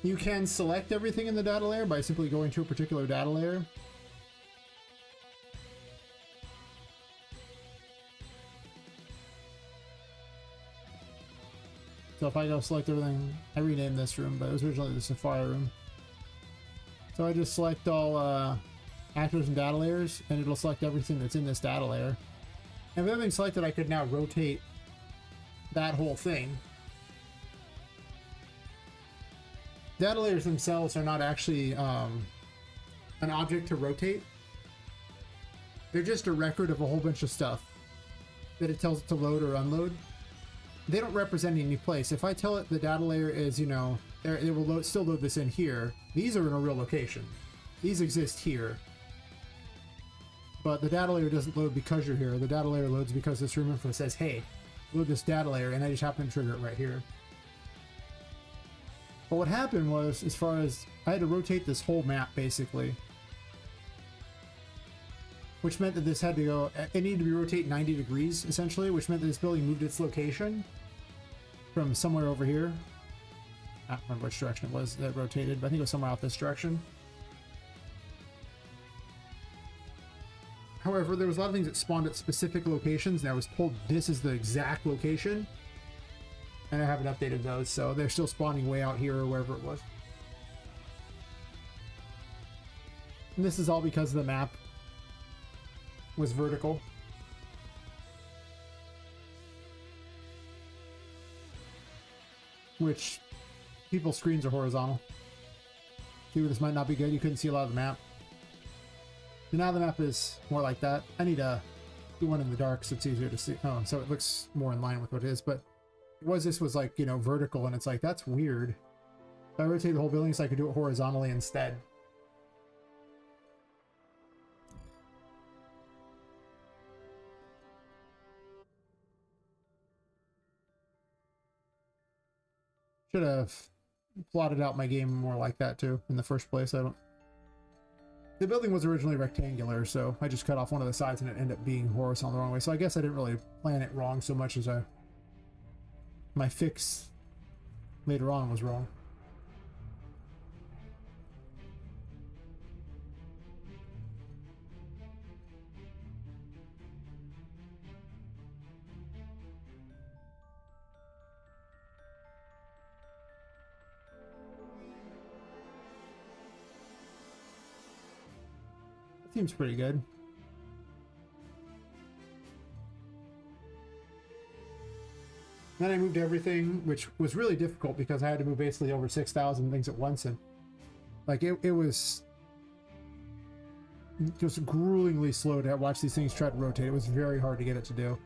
[SPEAKER 1] You can select everything in the data layer by simply going to a particular data layer. So if I go select everything, I renamed this room, but it was originally the Safari room. So I just select all actors and data layers, and it'll select everything that's in this data layer. And with everything selected, I could now rotate that whole thing. Data layers themselves are not actually an object to rotate. They're just a record of a whole bunch of stuff that it tells it to load or unload. They don't represent any place. If I tell it the data layer is, you know, it will still load this in here. These are in a real location. These exist here. But the data layer doesn't load because you're here. The data layer loads because this room info says, hey, load this data layer, and I just happen to trigger it right here. But what happened was, as far as I had to rotate this whole map basically, which meant that this had to go, it needed to be rotate 90 degrees essentially, which meant that this building moved its location from somewhere over here. I don't remember which direction it was that rotated, but I think it was somewhere out this direction. However, there was a lot of things that spawned at specific locations, and I was told this is the exact location, and I haven't updated those, so they're still spawning way out here or wherever it was. And this is all because the map was vertical. Which people's screens are horizontal. See, this might not be good. You couldn't see a lot of the map. So now the map is more like that. I need to do one in the dark so it's easier to see. Oh, so it looks more in line with what it is. But this was like, you know, vertical, and it's like, that's weird. If I rotate the whole building so I could do it horizontally instead. Should have plotted out my game more like that too in the first place. The building was originally rectangular, so I just cut off one of the sides and it ended up being horizontal the wrong way. So I guess I didn't really plan it wrong so much as my fix later on was wrong. Seems pretty good. Then I moved everything, which was really difficult because I had to move basically over 6,000 things at once, and like it was just gruelingly slow to watch these things try to rotate. It was very hard to get it to do.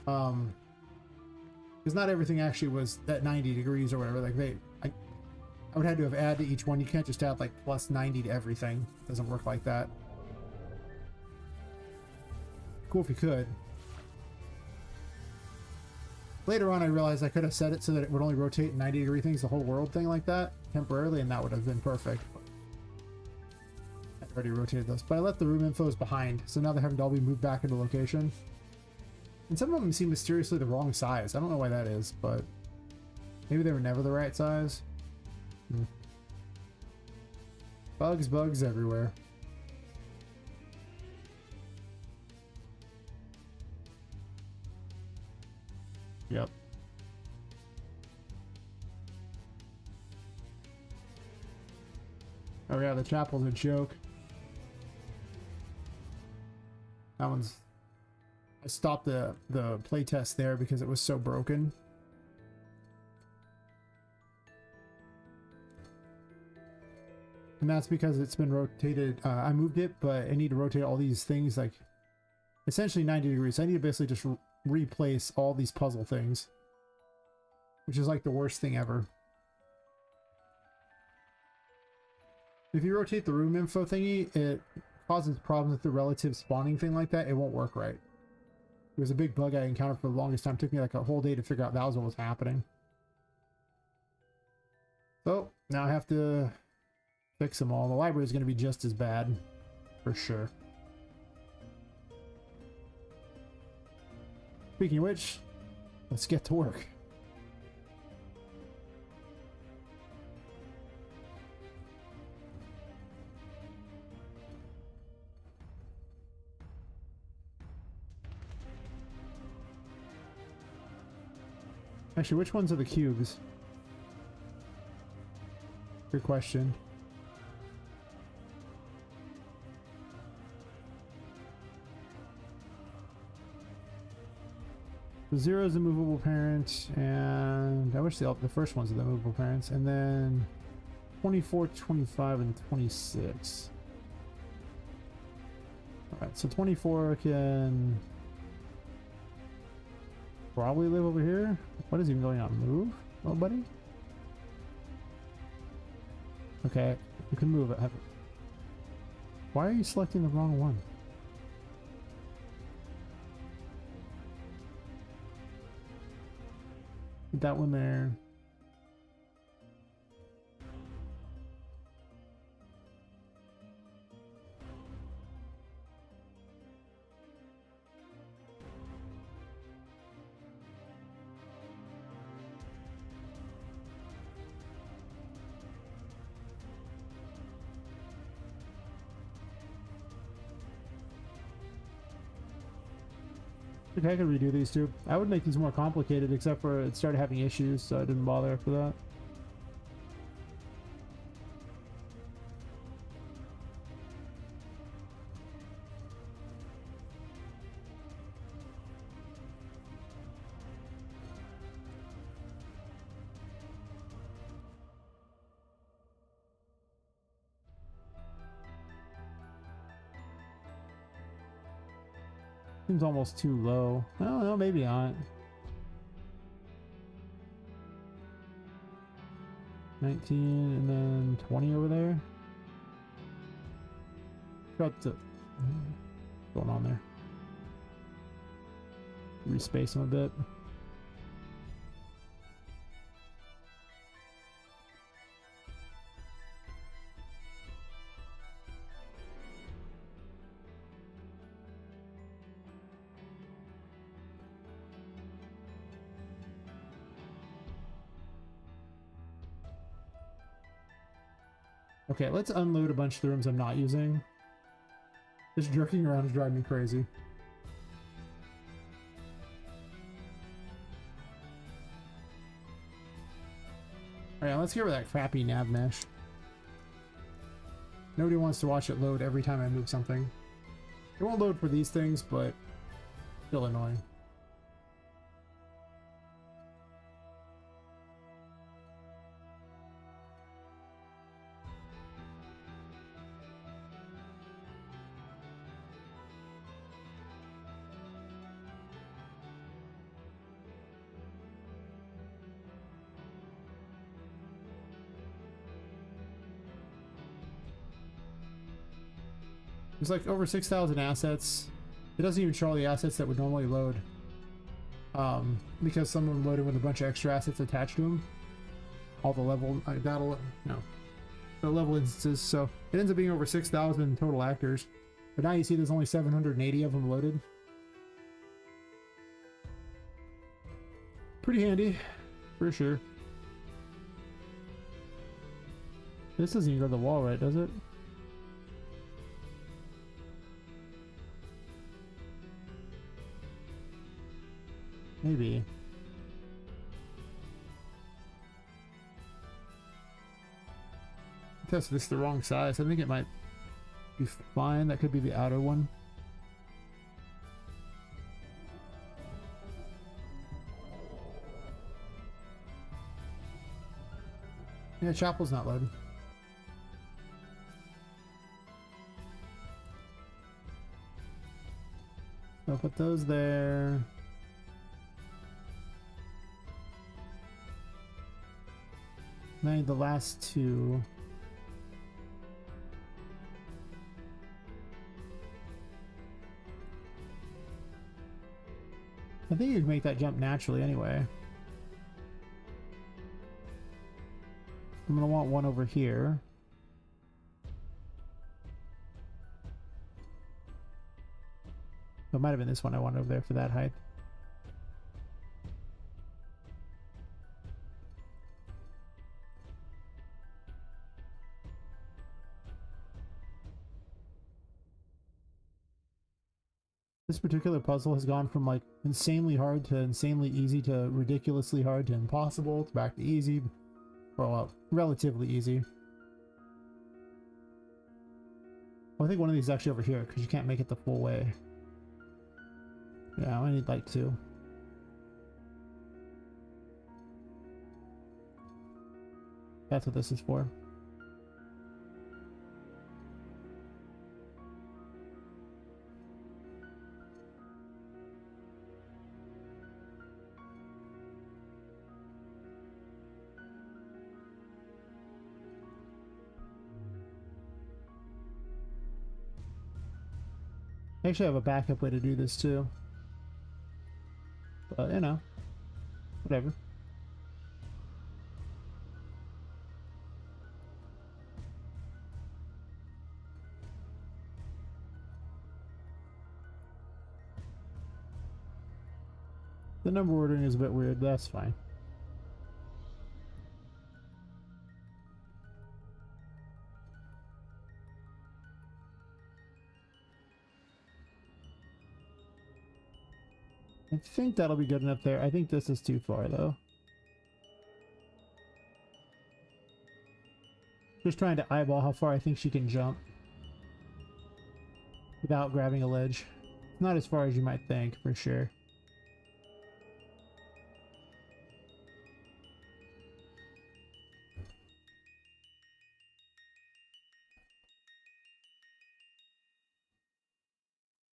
[SPEAKER 1] Because not everything actually was at 90 degrees or whatever. Like I would have to have added to each one. You can't just add like plus 90 to everything. It doesn't work like that. Cool if you could. Later on I realized I could have set it so that it would only rotate 90 degree things, the whole world thing like that, temporarily, and that would have been perfect. I already rotated those. But I left the room infos behind, so now they're having to all be moved back into location. And some of them seem mysteriously the wrong size. I don't know why that is, but maybe they were never the right size. Bugs everywhere. Yep. Oh yeah, the chapel's a joke. That one's... I stopped the playtest there because it was so broken. And that's because it's been rotated. I moved it, but I need to rotate all these things like essentially 90 degrees. I need to basically just replace all these puzzle things, which is like the worst thing ever. If you rotate the room info thingy, it causes problems with the relative spawning thing like that. It won't work right. It was a big bug I encountered for the longest time. It took me like a whole day to figure out that was what was happening. So now I have to fix them all. The library is going to be just as bad, for sure. Speaking of which, let's get to work. Actually, which ones are the cubes? Good question. The 0 is the movable parent, and I wish the first ones are the movable parents, and then 24, 25, and 26. Alright, so 24 can probably live over here. What is even going on? Move? Oh, buddy? Okay, you can move it. Why are you selecting the wrong one? That one there. Okay, I could redo these two. I would make these more complicated, except for it started having issues, so I didn't bother after that. Seems almost too low. I don't know, maybe not. 19 and then 20 over there. What's going on there? Respace them a bit. Okay, let's unload a bunch of the rooms I'm not using. Just jerking around is driving me crazy. Alright, let's get rid of that crappy nav mesh. Nobody wants to watch it load every time I move something. It won't load for these things, but still annoying. There's like over 6,000 assets. It doesn't even show all the assets that would normally load. Because some of them loaded with a bunch of extra assets attached to them. All the level, the level instances. So it ends up being over 6,000 total actors. But now you see there's only 780 of them loaded. Pretty handy, for sure. This doesn't even go to the wall, right, does it? Maybe. I tested this the wrong size. I think it might be fine. That could be the outer one. Yeah, chapel's not loaded. So I'll put those there. I need the last two. I think you can make that jump naturally anyway. I'm gonna want one over here. It might have been this one I wanted over there for that height. This particular puzzle has gone from like insanely hard to insanely easy to ridiculously hard to impossible to back to easy. Well, relatively easy. Well, I think one of these is actually over here because you can't make it the full way. Yeah, I need like two. That's what this is for. I actually have a backup way to do this too. But, you know, whatever. The number ordering is a bit weird, but that's fine.
[SPEAKER 3] I think that'll be good enough there. I think this is too far though. Just trying to eyeball how far I think she can jump without grabbing a ledge. Not as far as you might think, for sure.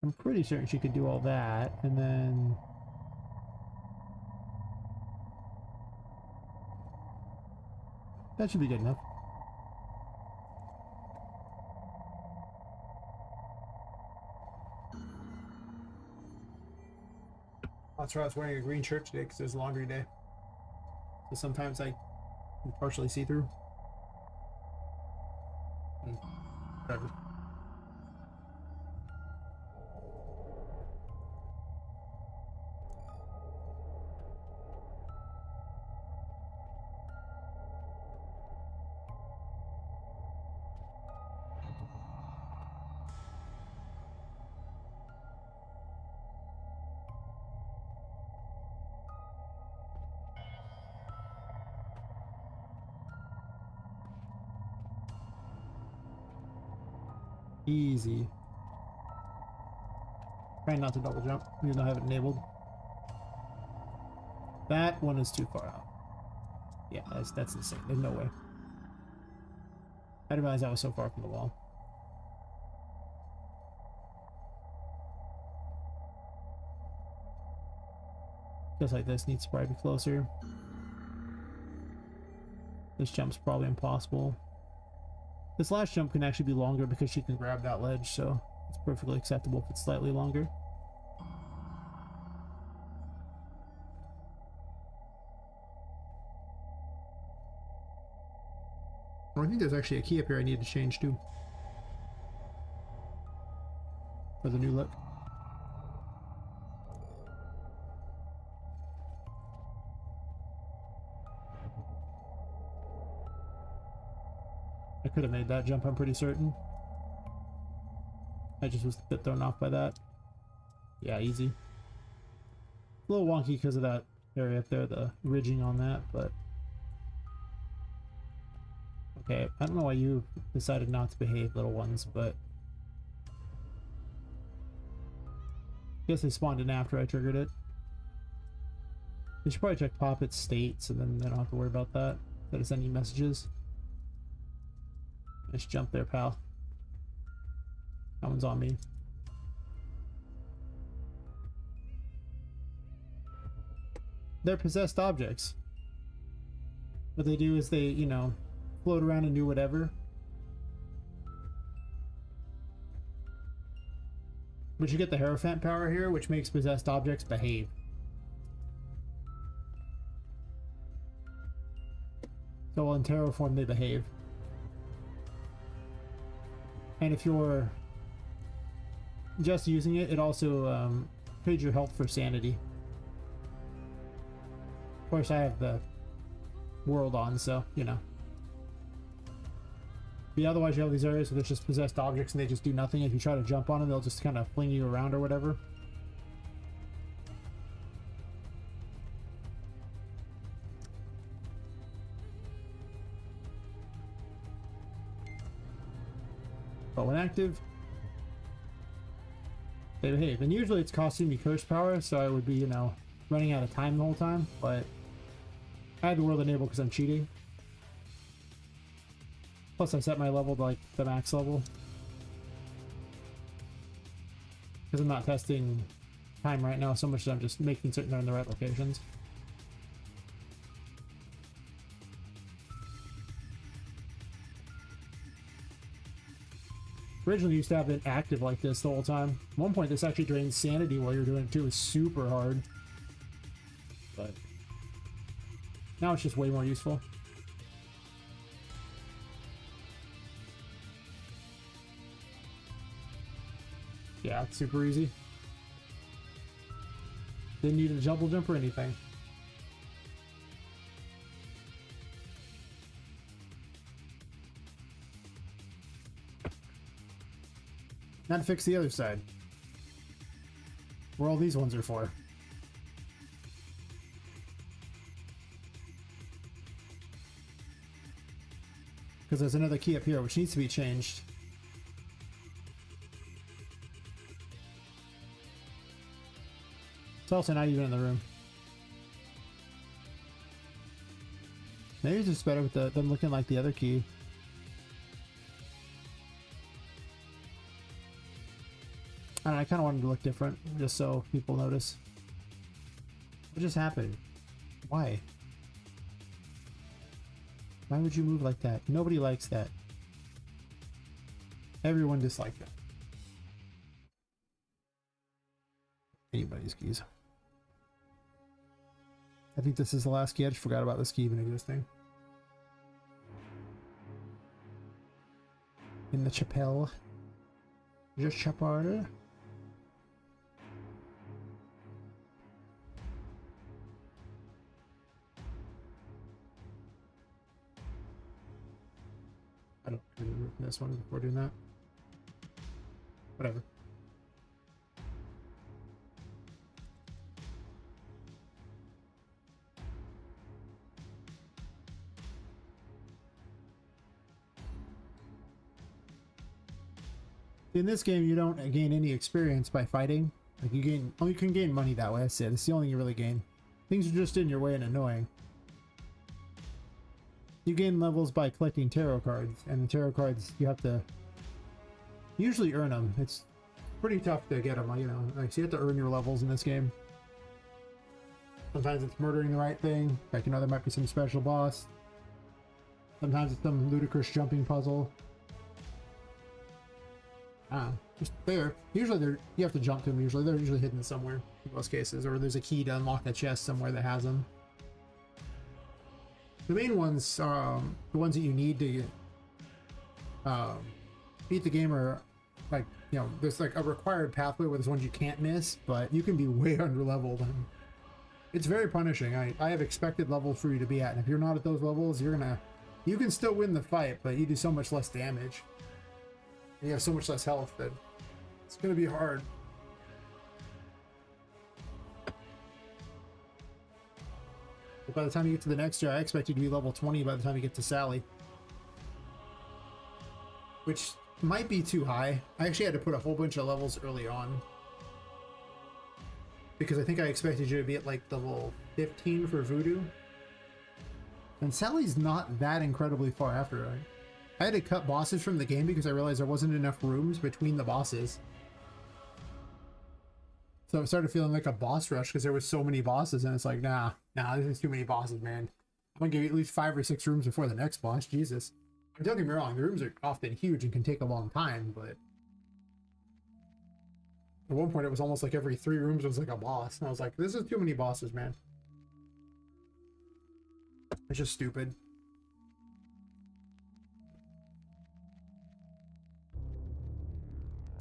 [SPEAKER 3] I'm pretty certain she could do all that, and then... that should be good enough.
[SPEAKER 1] That's why I was wearing a green shirt today, because it was a laundry day. So sometimes I can partially see through. Whatever.
[SPEAKER 3] Easy. Trying not to double jump, even though I have it enabled. That one is too far out. Yeah, that's insane. There's no way. I didn't realize I was so far from the wall. Just like this needs to probably be closer. This jump's probably impossible. This last jump can actually be longer because she can grab that ledge, so it's perfectly acceptable if it's slightly longer.
[SPEAKER 1] Well, I think there's actually a key up here I need to change too.
[SPEAKER 3] For the new look. I could have made that jump, I'm pretty certain. I just was a bit thrown off by that. Yeah, easy. A little wonky because of that area up there, the ridging on that, but... okay, I don't know why you decided not to behave, little ones, but... I guess they spawned in after I triggered it. We should probably check Poppet's states, and then they don't have to worry about that. Instead of sending messages. Just jump there, pal. That one's on me. They're possessed objects. What they do is they, you know, float around and do whatever. But you get the Hierophant power here, which makes possessed objects behave. So in Terror form, they behave. And if you're just using it, it also trades your health for sanity. Of course, I have the world on, so, you know. But otherwise, you have these areas where there's just possessed objects and they just do nothing. If you try to jump on them, they'll just kind of fling you around or whatever. But when active, they behave. And usually it's costing me curse power, so I would be, you know, running out of time the whole time. But I had the world enabled because I'm cheating. Plus I set my level to like the max level. Because I'm not testing time right now so much that I'm just making certain they're in the right locations. Originally used to have it active like this the whole time. At one point this actually drains sanity while you're doing it too. It was super hard. But now it's just way more useful. Yeah, it's super easy. Didn't need a double jump or anything. Now to fix the other side. Where all these ones are for. Because there's another key up here which needs to be changed. It's also not even in the room. Maybe it's just better with them looking like the other key. I don't know, I kind of wanted to look different, just so people notice. What just happened? Why? Why would you move like that? Nobody likes that. Everyone dislikes that. Anybody's keys. I think this is the last key. I just forgot about this key even existing. In the chapel. The chapel. I don't remember this one before doing that. Whatever. In this game, you don't gain any experience by fighting. Like you can gain money that way. That's it. It's the only thing you really gain. Things are just in your way and annoying. You gain levels by collecting tarot cards, and the tarot cards you have to usually earn them. It's pretty tough to get them, you know. Like, so you have to earn your levels in this game. Sometimes it's murdering the right thing. Like, you know, there might be some special boss. Sometimes it's some ludicrous jumping puzzle. Just there. Usually you have to jump to them. Usually they're usually hidden somewhere in most cases, or there's a key to unlock a chest somewhere that has them. The main ones, the ones that you need to beat the game are like, you know, there's like a required pathway where there's ones you can't miss, but you can be way under leveled, and it's very punishing. I have expected levels for you to be at, and if you're not at those levels, you can still win the fight, but you do so much less damage. And you have so much less health that it's gonna be hard. But by the time you get to the next year, I expect you to be level 20 by the time you get to Sally. Which might be too high. I actually had to put a whole bunch of levels early on. Because I think I expected you to be at like level 15 for Voodoo. And Sally's not that incredibly far after, right? I had to cut bosses from the game because I realized there wasn't enough rooms between the bosses. So it started feeling like a boss rush because there was so many bosses, and it's like, nah, this is too many bosses, man. I'm gonna give you at least 5 or 6 rooms before the next boss, Jesus. And don't get me wrong, the rooms are often huge and can take a long time, but at one point it was almost like every 3 rooms was like a boss, and I was like, this is too many bosses, man. It's just stupid.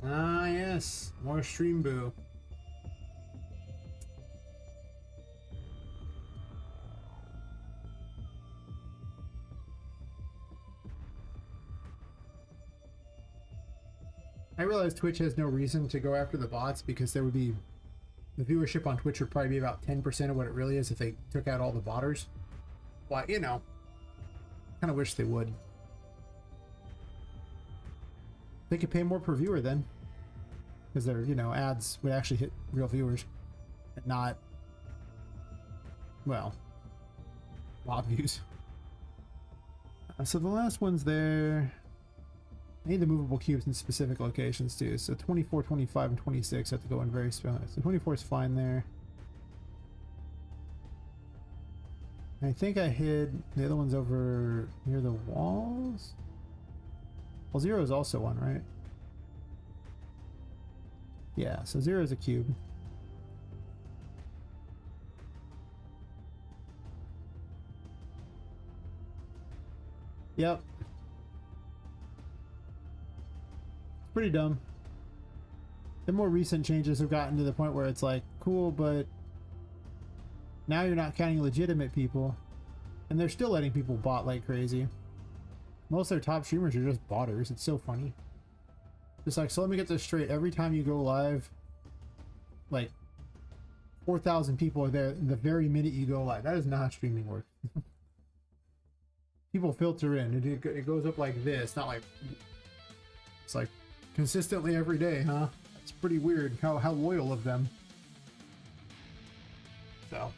[SPEAKER 3] Ah, yes. More stream boo. I realize Twitch has no reason to go after the bots because there would be... the viewership on Twitch would probably be about 10% of what it really is if they took out all the botters. But, you know, kind of wish they would. They could pay more per viewer then. Because their, you know, ads would actually hit real viewers. And not, well, bot views. So the last one's there. I need the movable cubes in specific locations too. So 24, 25, and 26 have to go in very specific. So 24 is fine there. I think I hid the other ones over near the walls. Well, 0 is also one, right? Yeah, so 0 is a cube. Yep. It's pretty dumb. The more recent changes have gotten to the point where it's like, cool, but now you're not counting legitimate people. And they're still letting people bot like crazy. Most of their top streamers are just botters. It's so funny. Just like, so let me get this straight. Every time you go live, like 4,000 people are there the very minute you go live. That is not how streaming works. people filter in. It goes up like this, not like it's like consistently every day, huh? It's pretty weird how loyal of them. So,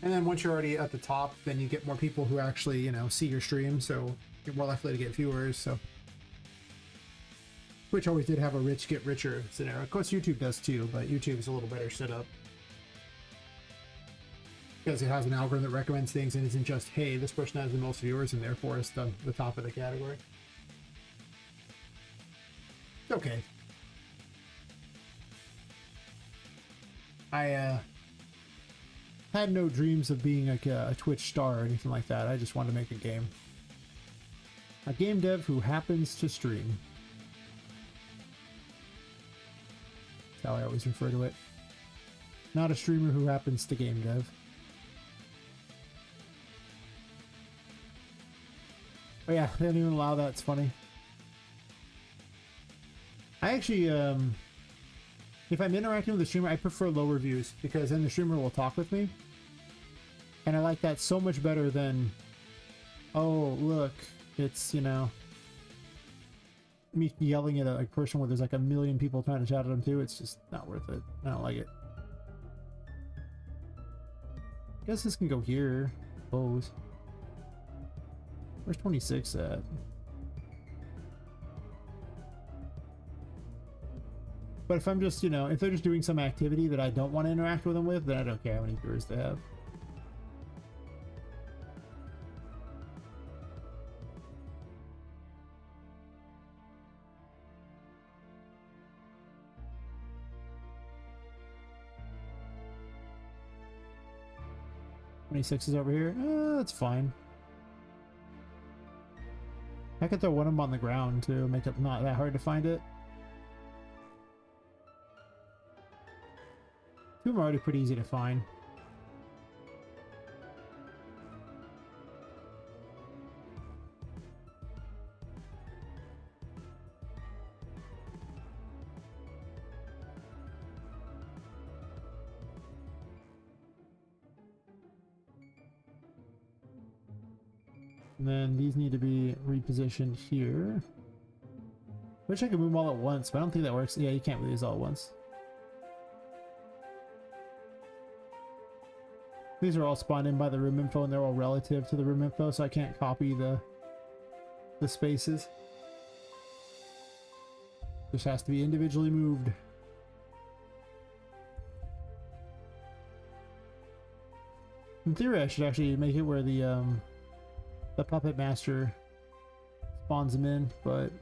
[SPEAKER 3] and then once you're already at the top, then you get more people who actually, you know, see your stream, so you're more likely to get viewers. So Twitch always did have a rich get richer scenario. Of course YouTube does too, but YouTube is a little better set up because it has an algorithm that recommends things and isn't just, hey, this person has the most viewers and therefore it's the top of the category. It's okay. I had no dreams of being like a Twitch star or anything like that. I just wanted to make a game. A game dev who happens to stream. That's how I always refer to it. Not a streamer who happens to game dev. Oh yeah, they don't even allow that. It's funny. I actually, if I'm interacting with the streamer, I prefer low reviews because then the streamer will talk with me. And I like that so much better than, oh, look, it's, you know, me yelling at a person where there's like a million people trying to chat at them too. It's just not worth it. I don't like it. I guess this can go here. Suppose. Where's 26 at? But if I'm just, you know, if they're just doing some activity that I don't want to interact with them with, then I don't care how many viewers they have. "26 is over here." That's fine. I could throw one of them on the ground to make it not that hard to find it. Two of them are already pretty easy to find. And then these need to be repositioned here. Wish I could move them all at once, but I don't think that works. Yeah, you can't move these all at once. These are all spawned in by the room info and they're all relative to the room info, so I can't copy the spaces. This has to be individually moved. In theory, I should actually make it where the Puppet Master spawns them in, but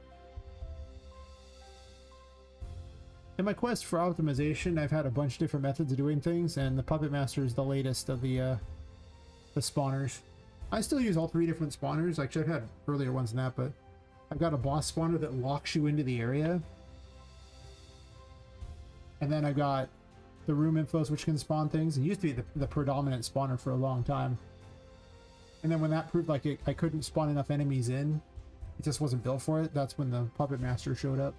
[SPEAKER 3] in my quest for optimization, I've had a bunch of different methods of doing things, and the Puppet Master is the latest of the spawners. I still use all three different spawners. Actually, I've had earlier ones than that, but I've got a boss spawner that locks you into the area, and then I've got the room infos, which can spawn things. It used to be the predominant spawner for a long time. And then when that proved like I couldn't spawn enough enemies in, it just wasn't built for it, that's when the Puppet Master showed up.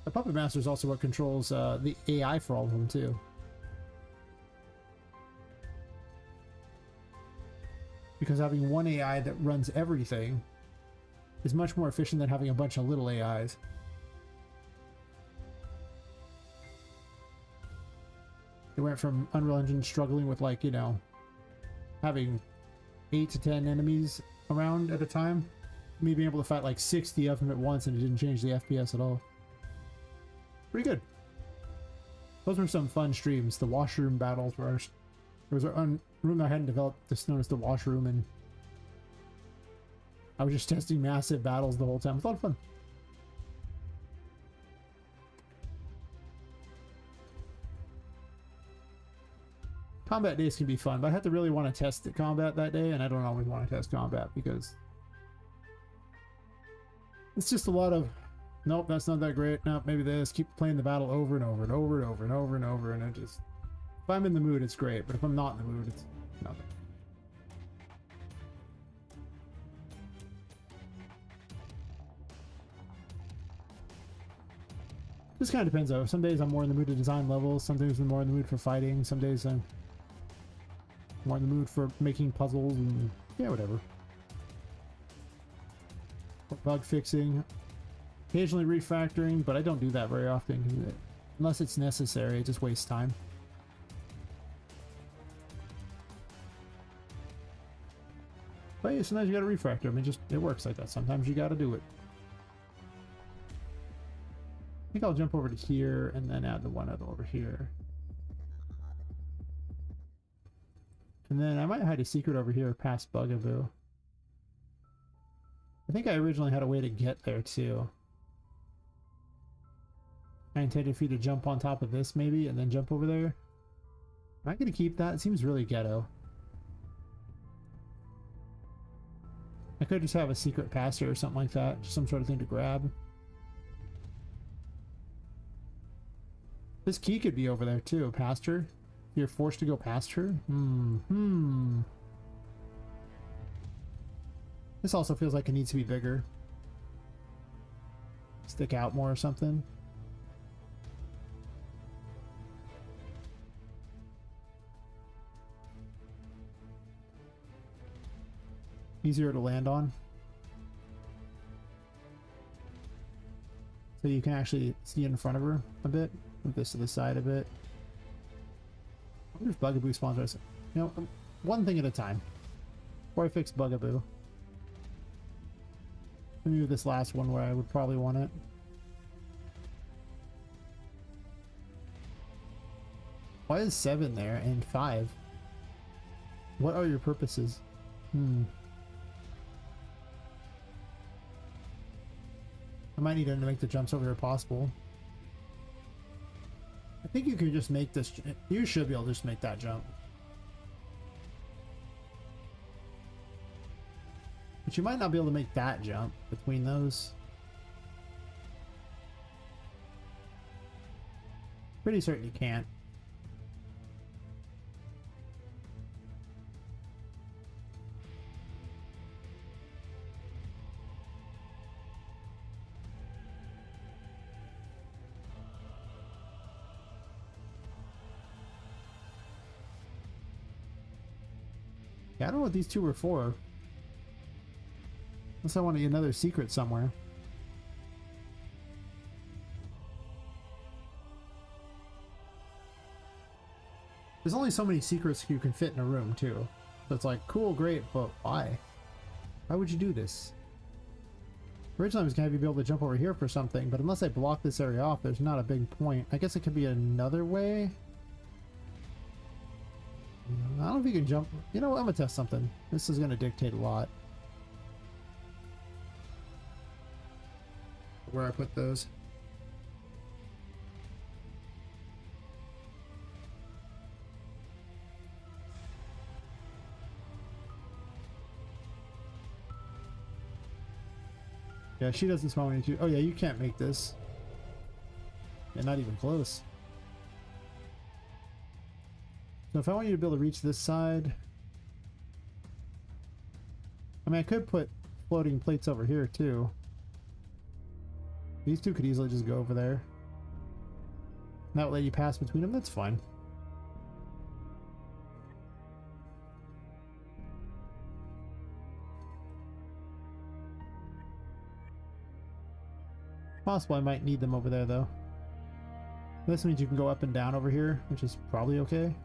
[SPEAKER 3] The Puppet Master is also what controls the AI for all of them too. Because having one AI that runs everything is much more efficient than having a bunch of little AIs. It went from Unreal Engine struggling with, like, you know, having 8 to 10 enemies around at a time, me being able to fight like 60 of them at once, and it didn't change the FPS at all. Pretty good. Those were some fun streams. The washroom battles were... There was a room that I hadn't developed that's known as the washroom, and I was just testing massive battles the whole time. It was a lot of fun. Combat days can be fun, but I have to really want to test the combat that day, and I don't always want to test combat because it's just a lot of, nope, that's not that great. Nope, maybe this. Keep playing the battle over and over and over and over and over and over, and it just, if I'm in the mood, it's great, but if I'm not in the mood, it's nothing. This kind of depends though. Some days I'm more in the mood to design levels, some days I'm more in the mood for fighting, some days I'm More in the mood for making puzzles and yeah, whatever. Or bug fixing. Occasionally refactoring, but I don't do that very often. Unless it's necessary, it just wastes time. But yeah, sometimes you gotta refactor. I mean, just it works like that. Sometimes you gotta do it. I think I'll jump over to here and then add the one other over here. And then I might hide a secret over here past Bugaboo. I think I originally had a way to get there too. I intended for you to jump on top of this maybe and then jump over there. Am I gonna keep that? It seems really ghetto. I could just have a secret pass here or something like that. Just some sort of thing to grab. This key could be over there too, past her. You're forced to go past her? This also feels like it needs to be bigger. Stick out more or something. Easier to land on. So you can actually see in front of her a bit. Move this to the side a bit. I wonder if Bugaboo spawns us. You know, one thing at a time. Before I fix Bugaboo. Let me move this last one where I would probably want it. Why is 7 there and 5? What are your purposes? I might need to make the jumps over here possible. I think you can just make this. You should be able to just make that jump. But you might not be able to make that jump between those. Pretty certain you can't. Yeah, I don't know what these two were for. Unless I want to get another secret somewhere. There's only so many secrets you can fit in a room, too. So it's like, cool, great, but why? Why would you do this? Originally I was going to have you be able to jump over here for something, but unless I block this area off, there's not a big point. I guess it could be another way. I don't know if you can jump. You know what? I'm gonna test something. This is gonna dictate a lot. Where I put those. Yeah, she doesn't spawn me too. Oh yeah, you can't make this. Yeah, not even close. So if I want you to be able to reach this side, I mean, I could put floating plates over here too. These two could easily just go over there. That would let you pass between them. That's fine. Possible I might need them over there though. This means you can go up and down over here, which is probably okay.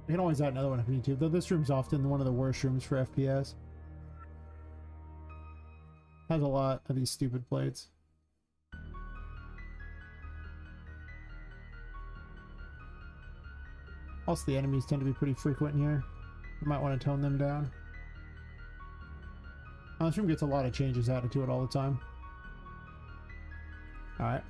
[SPEAKER 3] You can always add another one if you need to, though this room's often one of the worst rooms for FPS. Has a lot of these stupid plates. Also, the enemies tend to be pretty frequent in here. You might want to tone them down. This room gets a lot of changes added to it all the time. Alright.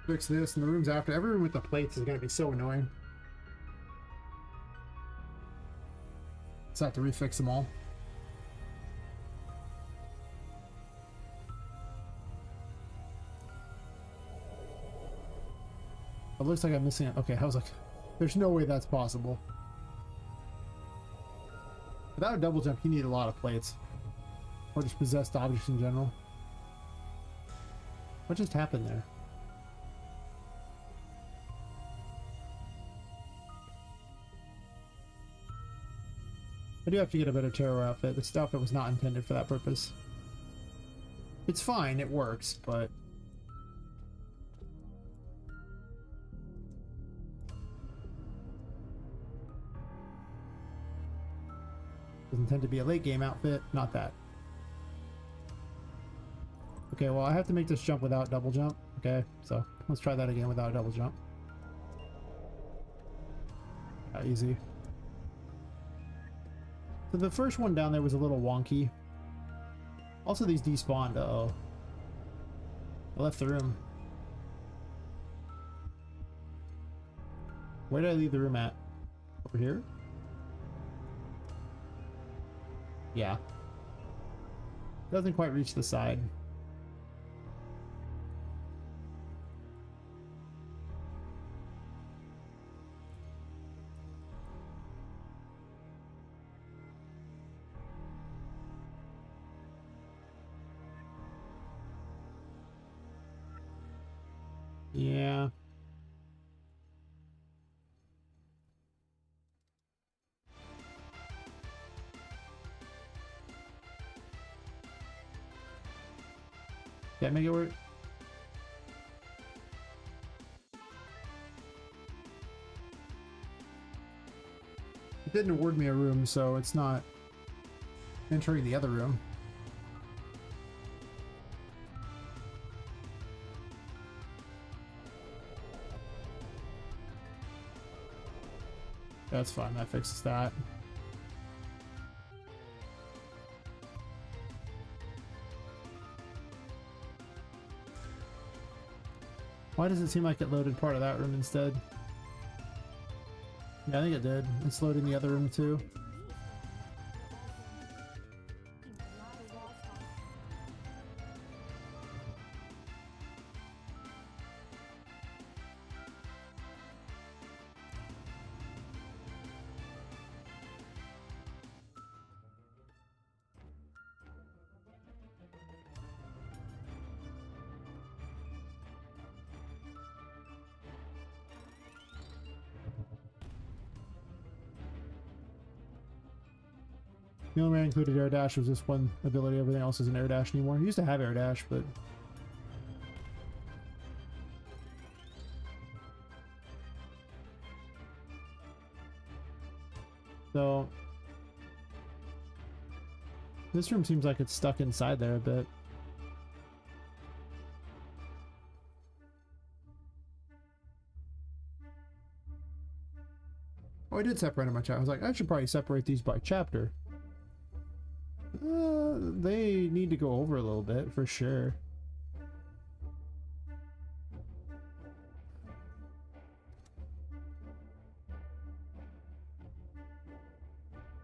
[SPEAKER 3] Fix this, and the rooms after. Every room with the plates is going to be so annoying.
[SPEAKER 1] So I have to refix them all. It looks like I'm missing it. Okay, I was like, there's no way that's possible. Without a double jump, you need a lot of plates. Or just possessed objects in general. What just happened there? I do have to get a better tarot outfit. This outfit was not intended for that purpose. It's fine, it works, but... It's intended to be a late game outfit, not that. Okay, well I have to make this jump without double jump. Okay, so let's try that again without a double jump. Easy. So the first one down there was a little wonky. Also these despawned, uh-oh. I left the room. Where did I leave the room at? Over here? Yeah. Doesn't quite reach the side. Yeah. Can't make it work. It didn't award me a room, so it's not entering the other room. That's fine, that fixes that. Why does it seem like it loaded part of that room instead? Yeah, I think it did. It's loading the other room too. The only way I included air dash was this one ability. Everything else isn't air dash anymore. I used to have air dash, but so this room seems like it's stuck inside there a bit. Oh, I did separate them by chapter. I was like, I should probably separate these by chapter. They need to go over a little bit for sure.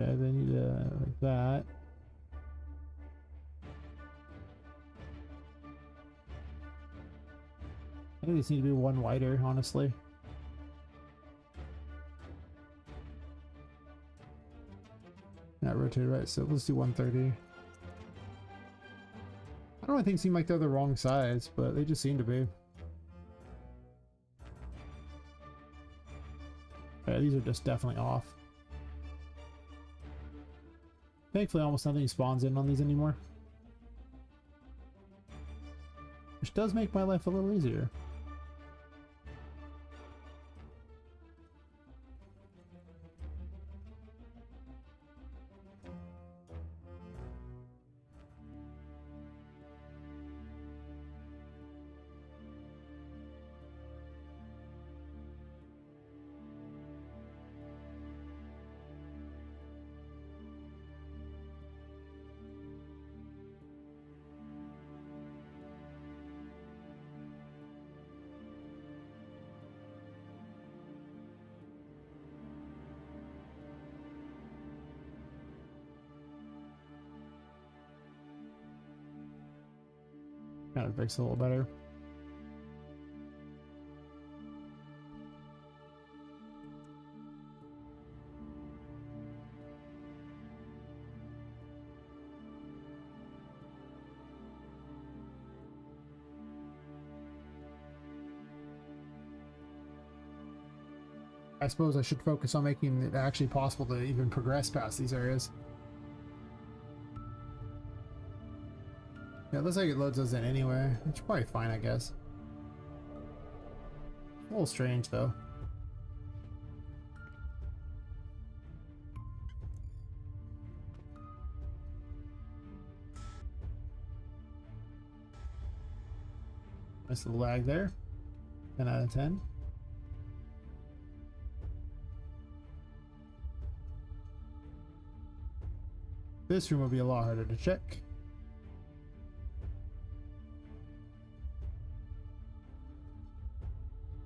[SPEAKER 1] Okay, they need to like that. I think these need to be one wider, honestly. Not rotate right, so let's do 130. I don't think seem like they're the wrong size, but they just seem to be. Yeah, these are just definitely off. Thankfully, almost nothing spawns in on these anymore. Which does make my life a little easier.
[SPEAKER 3] trying to fix it a little better. I suppose I should focus on making it actually possible to even progress past these areas. Yeah, it looks like it loads us in anywhere. It's probably fine, I guess. A little strange, though. Nice little lag there. 10 out of 10. This room will be a lot harder to check.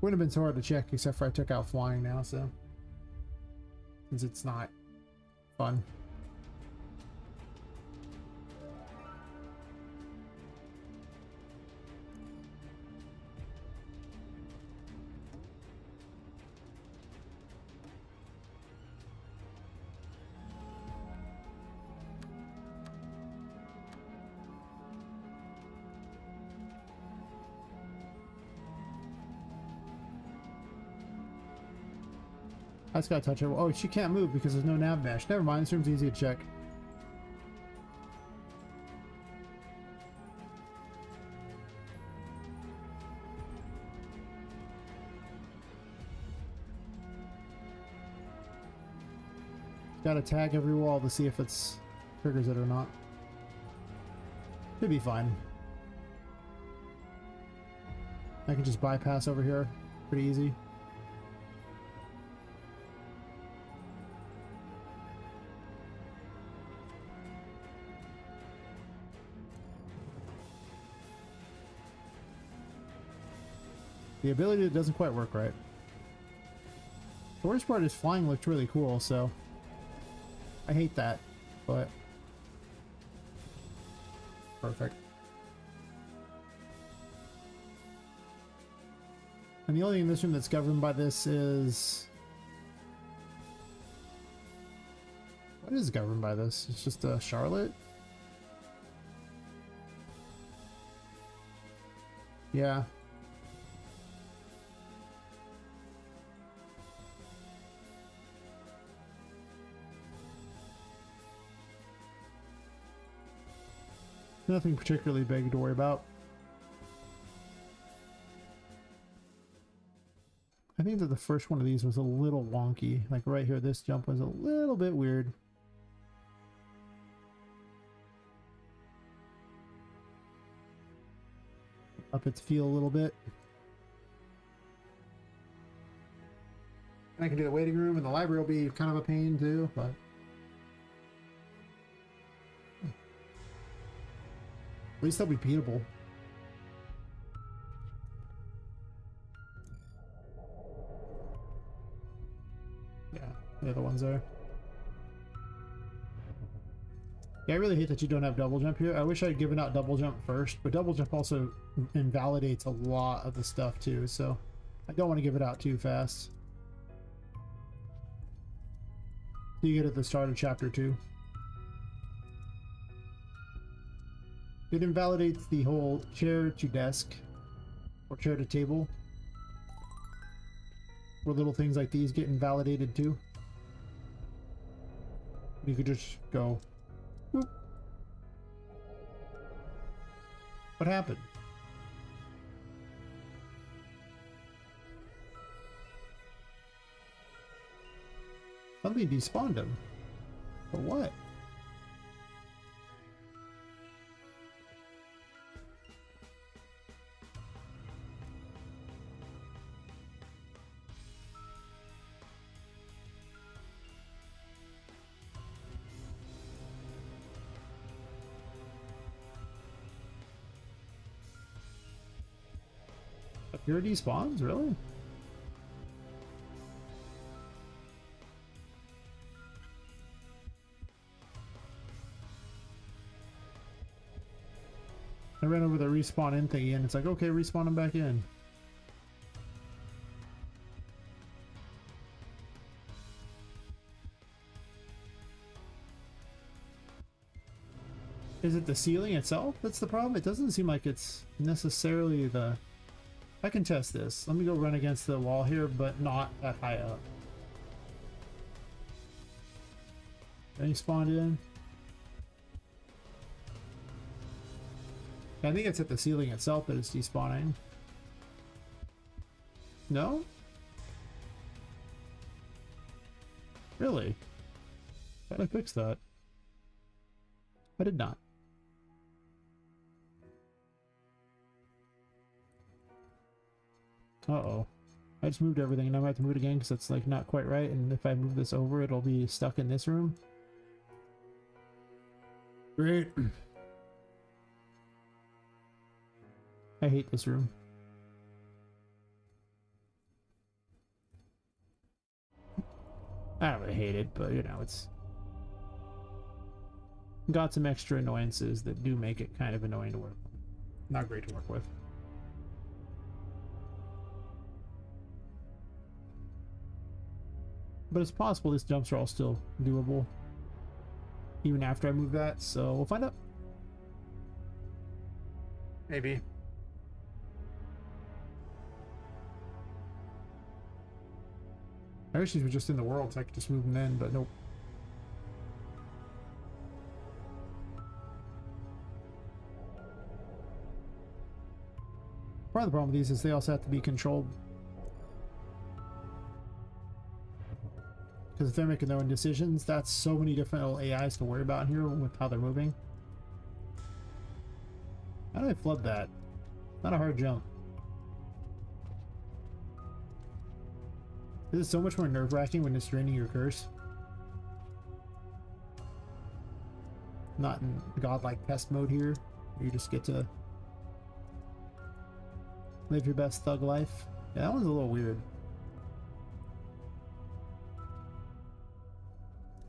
[SPEAKER 3] Wouldn't have been so hard to check except for I took out flying now, so since it's not fun. I just gotta touch her. Oh, she can't move because there's no nav mesh. Never mind, this room's easy to check. Gotta tag every wall to see if it's triggers it or not. Should be fine. I can just bypass over here. Pretty easy. The ability that doesn't quite work right. The worst part is flying looked really cool, so I hate that, but perfect. And the only thing in this room that's governed by this is... What is governed by this? It's just a Charlotte? Yeah. Nothing particularly big to worry about. I think that the first one of these was a little wonky. Like right here, this jump was a little bit weird. Up its feel a little bit. And I can do the waiting room, and the library will be kind of a pain too, but at least they'll be beatable. Yeah, the other ones are. Yeah, I really hate that you don't have double jump here. I wish I'd given out double jump first, but double jump also invalidates a lot of the stuff too, so I don't want to give it out too fast. So you get at the start of chapter 2. It invalidates the whole chair to desk or chair to table, where little things like these get invalidated too. You could just go, whoop. What happened? Somebody despawned him. For what? Purity spawns? Really? I ran over the respawn in thingy and it's like, okay, respawn them back in. Is it the ceiling itself that's the problem? It doesn't seem like it's necessarily the... I can test this. Let me go run against the wall here, but not that high up. Any spawned in? I think it's at the ceiling itself that it's despawning. No? Really? How did I fix that? I did not. Uh-oh. I just moved everything and I might have to move it again because it's like not quite right, and if I move this over it'll be stuck in this room. Great. I hate this room. I don't really hate it, but you know, it's got some extra annoyances that do make it kind of annoying to work with. Not great to work with. But it's possible this jumps are all still doable even after I move that, so we'll find out. Maybe. I wish these were just in the world so I could just move them in, but nope. Part of the problem with these is they also have to be controlled. Because if they're making their own decisions, that's so many different little AIs to worry about in here with how they're moving. How do I flood that? Not a hard jump. This is so much more nerve-wracking when it's draining your curse. Not in godlike pest mode here. You just get to live your best thug life. Yeah, that one's a little weird.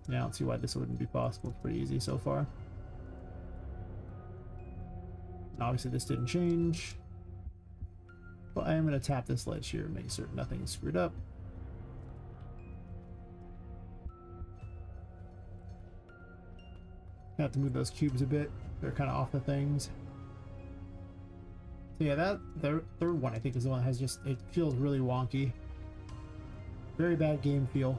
[SPEAKER 3] Yeah, I don't see why this wouldn't be possible. It's pretty easy so far. And obviously this didn't change. But I am going to tap this ledge here and make certain nothing is screwed up. I have to move those cubes a bit. They're kind of off the things. So yeah, the third one I think is the one that has just, it feels really wonky. Very bad game feel.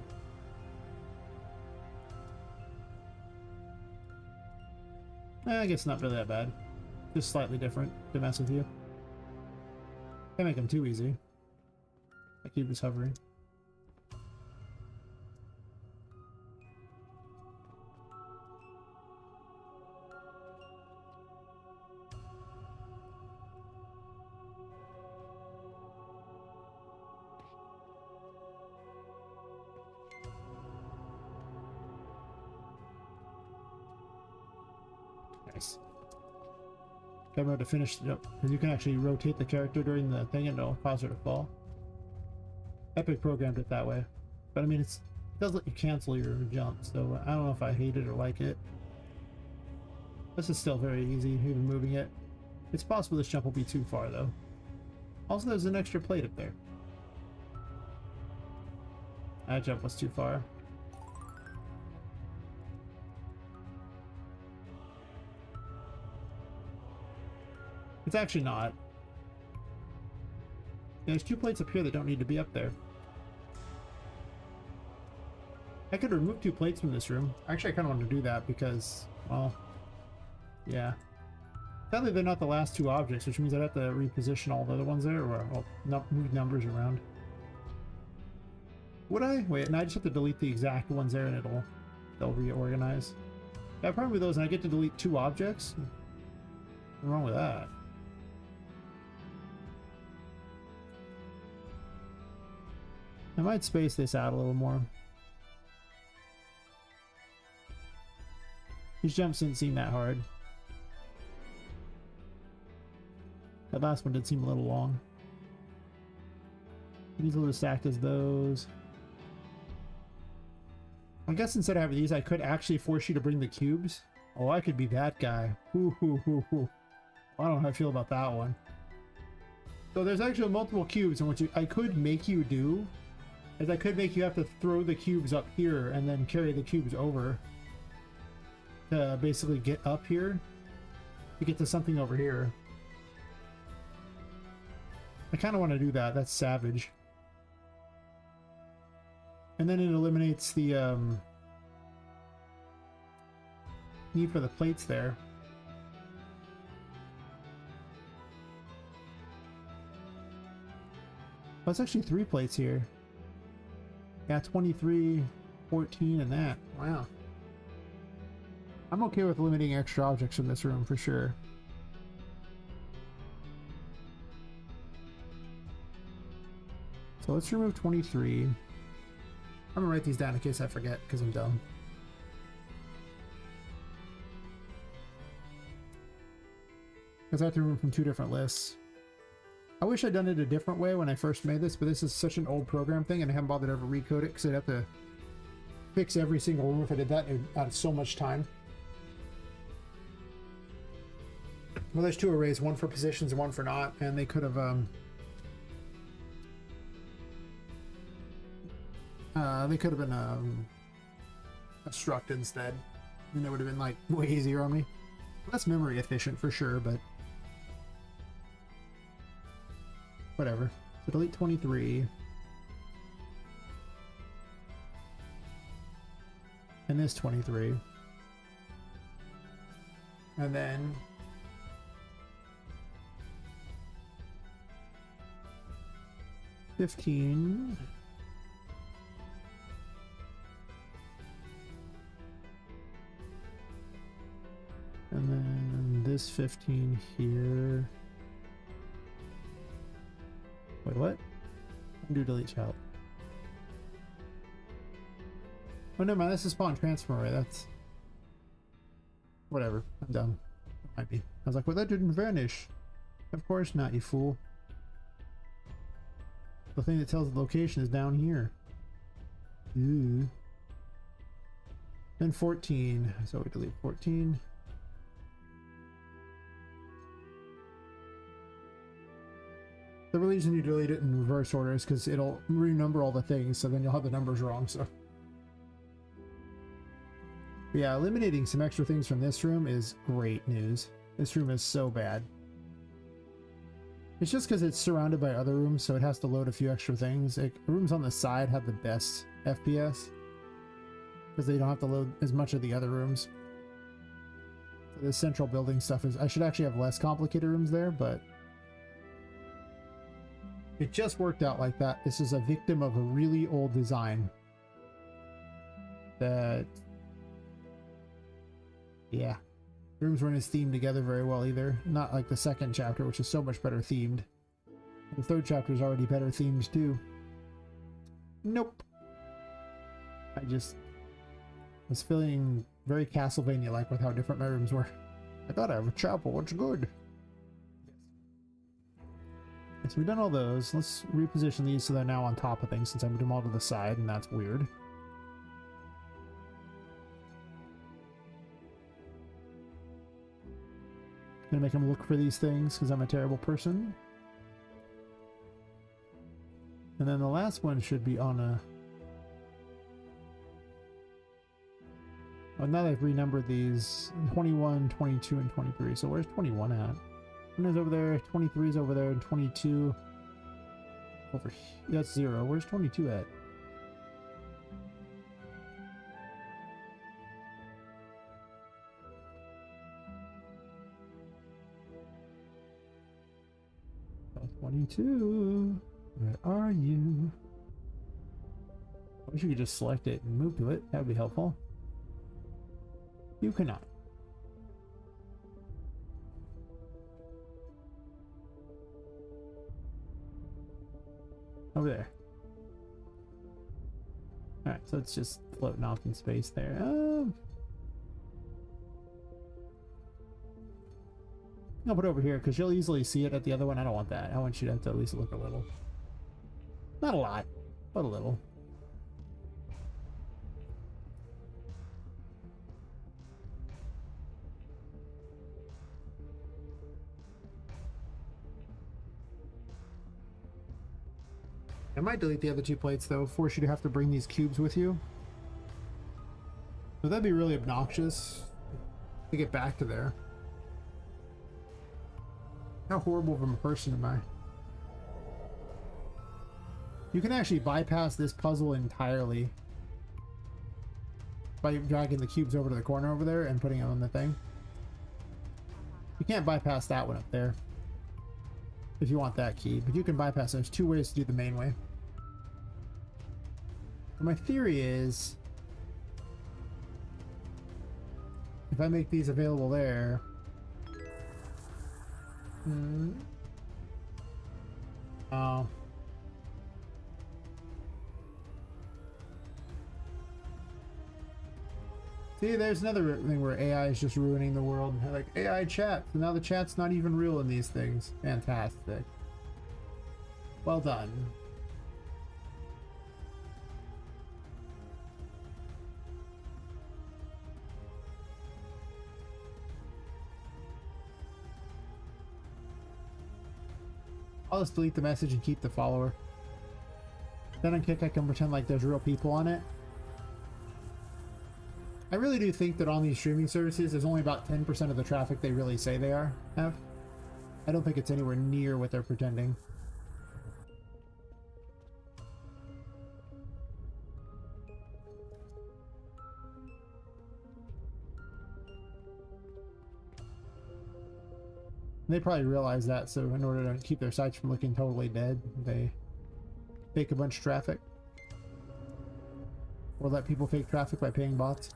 [SPEAKER 3] I guess not really that bad. Just slightly different to mess with you. Can't make them too easy. I keep just hovering. Nice. Remember to finish it up, because you can actually rotate the character during the thing and it'll cause her to fall. Epic programmed it that way. But I mean, it does let you cancel your jump, so I don't know if I hate it or like it. This is still very easy, even moving it. It's possible this jump will be too far though. Also, there's an extra plate up there. That jump was too far. It's actually not. There's two plates up here that don't need to be up there. I could remove two plates from this room. Actually, I kind of want to do that because, well, yeah. Sadly, they're not the last two objects, which means I'd have to reposition all the other ones there, or well, move numbers around. Would I? Wait, and I just have to delete the exact ones there and they'll reorganize. Yeah, probably those, and I get to delete two objects? What's wrong with that? I might space this out a little more. These jumps didn't seem that hard. That last one did seem a little long. These will just act as those. I guess instead of having these, I could actually force you to bring the cubes. Oh, I could be that guy. Ooh, ooh, ooh, ooh. I don't know how I feel about that one. So there's actually multiple cubes, and what I could make you do is I could make you have to throw the cubes up here and then carry the cubes over to basically get up here to get to something over here. I kind of want to do that. That's savage. And then it eliminates the need for the plates there. Oh, it's actually 3 plates here. Yeah, 23, 14, and that. Wow. I'm okay with limiting extra objects in this room for sure. So let's remove 23. I'm gonna write these down in case I forget because I'm dumb. Because I have to remove from 2 different lists. I wish I'd done it a different way when I first made this, but this is such an old program thing and I haven't bothered to ever recode it because I'd have to fix every single room. If I did that, it would add so much time. Well, there's 2 arrays, one for positions and one for not, and they could have been a struct instead, and that would have been like way easier on me. Less memory efficient for sure, but whatever. So delete 23. And this 23. And then $15. And then this 15 here. Wait, what? Undo delete child. Oh, never mind. That's a spawn transfer array. That's whatever. I'm dumb. It might be. I was like, well, that didn't vanish. Of course not, you fool. The thing that tells the location is down here. Ooh. Then 14. So we delete 14. The reason you delete it in reverse order is because it'll renumber all the things, so then you'll have the numbers wrong, so. But yeah, eliminating some extra things from this room is great news. This room is so bad. It's just because it's surrounded by other rooms, so it has to load a few extra things. Like, rooms on the side have the best FPS, because they don't have to load as much of the other rooms. So the central building stuff is... I should actually have less complicated rooms there, but... it just worked out like that. This is a victim of a really old design. That... yeah. Rooms weren't as themed together very well either. Not like the second chapter, which is so much better themed. The third chapter is already better themed too. Nope. I just was feeling very Castlevania-like with how different my rooms were. I thought I have a chapel, what's good? So we've done all those. Let's reposition these so they're now on top of things since I moved them all to the side, and that's weird. Gonna make them look for these things because I'm a terrible person. And then the last one should be on a... oh, now that I've renumbered these, 21, 22, and 23. So where's 21 at? 1 is over there, 23 is over there, and 22 over here. That's 0. Where's 22 at? Oh, 22. Where are you? I wish you could just select it and move to it. That would be helpful. You cannot. Over there. Alright, so it's just floating off in space there. I'll put it over here because you'll easily see it at the other one. I don't want that. I want you to have to at least look a little. Not a lot, but a little. I might delete the other 2 plates though, force you to have to bring these cubes with you. But that'd be really obnoxious to get back to there. How horrible of a person am I? You can actually bypass this puzzle entirely by dragging the cubes over to the corner over there and putting it on the thing. You can't bypass that one up there if you want that key, but you can bypass. There's 2 ways to do the main way. And my theory is, if I make these available there, oh. See, there's another thing where AI is just ruining the world. Like, AI chat, so now the chat's not even real in these things. Fantastic. Well done. I'll just delete the message and keep the follower. Then on Kick I can pretend like there's real people on it. I really do think that on these streaming services, there's only about 10% of the traffic they really say they have. I don't think it's anywhere near what they're pretending. They probably realize that, so in order to keep their sites from looking totally dead, they fake a bunch of traffic. Or let people fake traffic by paying bots.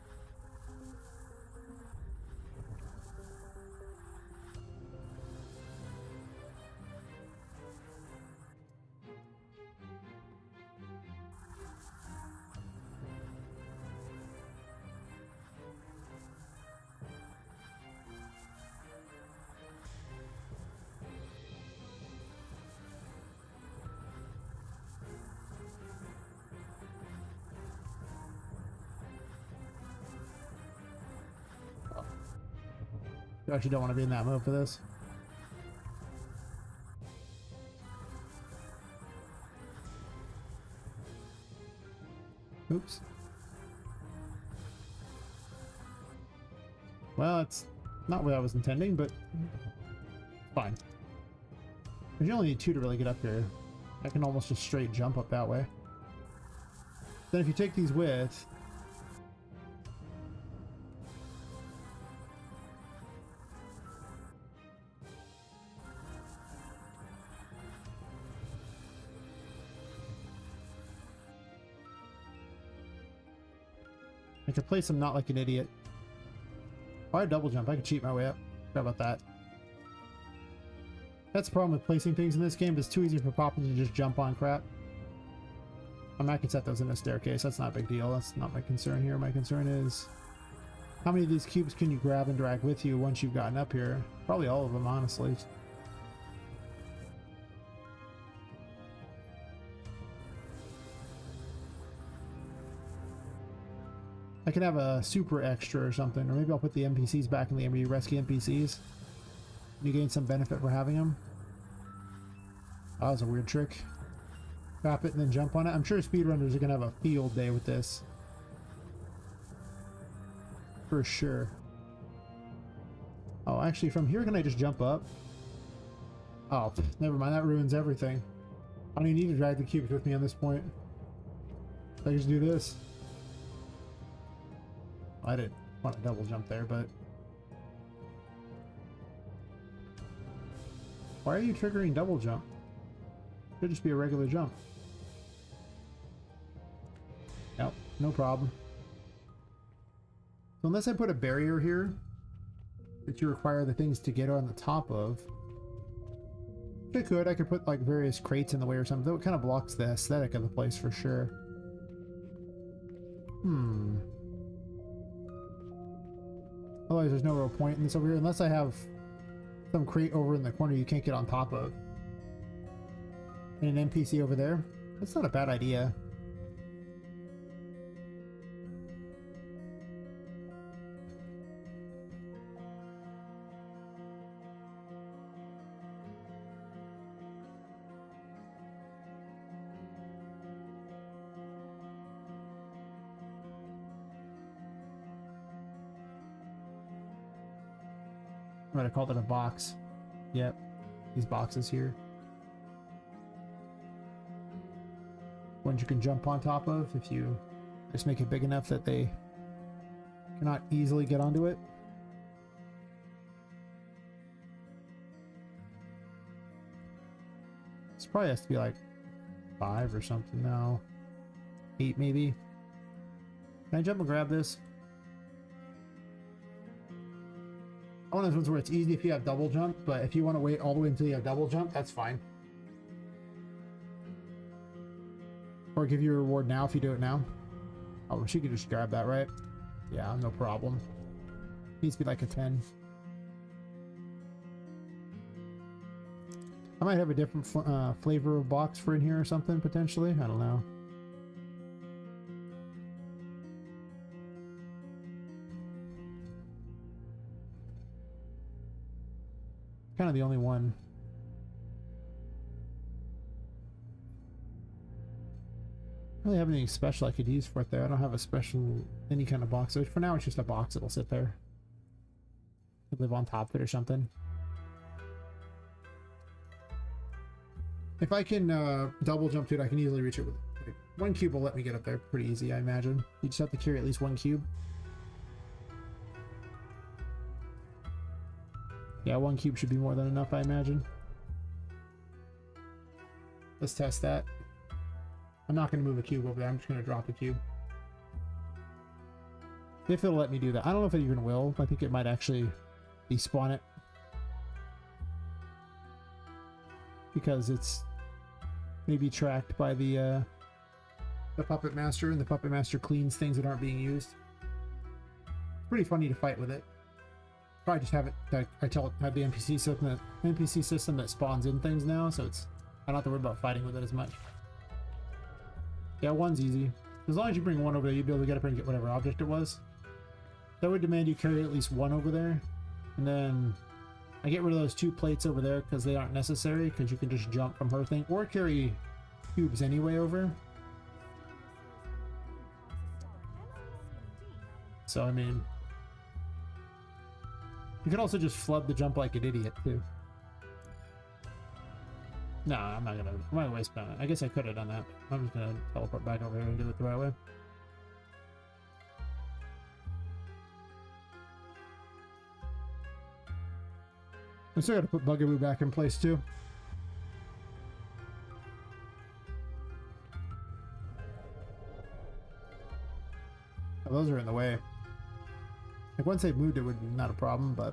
[SPEAKER 3] You actually don't want to be in that mode for this. Oops. Well, it's not what I was intending, but fine. You only need 2 to really get up here. I can almost just straight jump up that way. Then if you take these with... I could place them not like an idiot. If I double jump, I could cheat my way up. How about that? That's the problem with placing things in this game. It's too easy for Poppet to just jump on crap. I mean, I can set those in a staircase. That's not a big deal. That's not my concern here. My concern is how many of these cubes can you grab and drag with you once you've gotten up here? Probably all of them, honestly. I could have a super extra or something, or maybe I'll put the NPCs back in the game where you rescue NPCs. You gain some benefit for having them. Oh, that was a weird trick. Drop it and then jump on it. I'm sure speedrunners are going to have a field day with this. For sure. Oh, actually from here can I just jump up? Oh, never mind. That ruins everything. I don't even need to drag the cubes with me on this point. I just do this. I didn't want to double jump there, but... Why are you triggering double jump? It should just be a regular jump. Yep, no problem. So unless I put a barrier here that you require the things to get on the top of, if I could put like various crates in the way or something. That kind of blocks the aesthetic of the place for sure. Otherwise there's no real point in this over here unless I have some crate over in the corner you can't get on top of. And an NPC over there. That's not a bad idea. I might have called it a box. Yep. These boxes here. Ones you can jump on top of if you just make it big enough that they cannot easily get onto it. This probably has to be like 5 or something now. 8 maybe. Can I jump and grab this? One of those ones where it's easy if you have double jump, but if you want to wait all the way until you have double jump, that's fine. Or give you a reward now if you do it now. Oh, she could just grab that, right? Yeah, no problem. Needs to be like a 10. I might have a different flavor of box for in here or something, potentially. I don't know. Kind of the only one. I don't really have anything special I could use for it there. I don't have a special, any kind of box. So for now, it's just a box that'll sit there. Could live on top of it or something. If I can double jump to it, I can easily reach it with one cube will let me get up there pretty easy, I imagine. You just have to carry at least one cube. Yeah, one cube should be more than enough, I imagine. Let's test that. I'm not going to move a cube over there. I'm just going to drop a cube. If it'll let me do that. I don't know if it even will. I think it might actually despawn it. Because it's maybe tracked by the Puppet Master, and the Puppet Master cleans things that aren't being used. It's pretty funny to fight with it. Probably just have it, like I have the NPC system that spawns in things now, so it's I don't have to worry about fighting with it as much. Yeah, one's easy. As long as you bring one over there, you'd be able to get up and get whatever object it was. That would demand you carry at least one over there. And then I get rid of those 2 plates over there because they aren't necessary, because you can just jump from her thing or carry cubes anyway over. So I mean, you could also just flub the jump like an idiot too. No, I'm not gonna waste it. I guess I could have done that. I'm just gonna teleport back over here and do it the right way. I still gotta put Bugaboo back in place too. Oh, those are in the way. Like once they've moved, it would be not a problem, but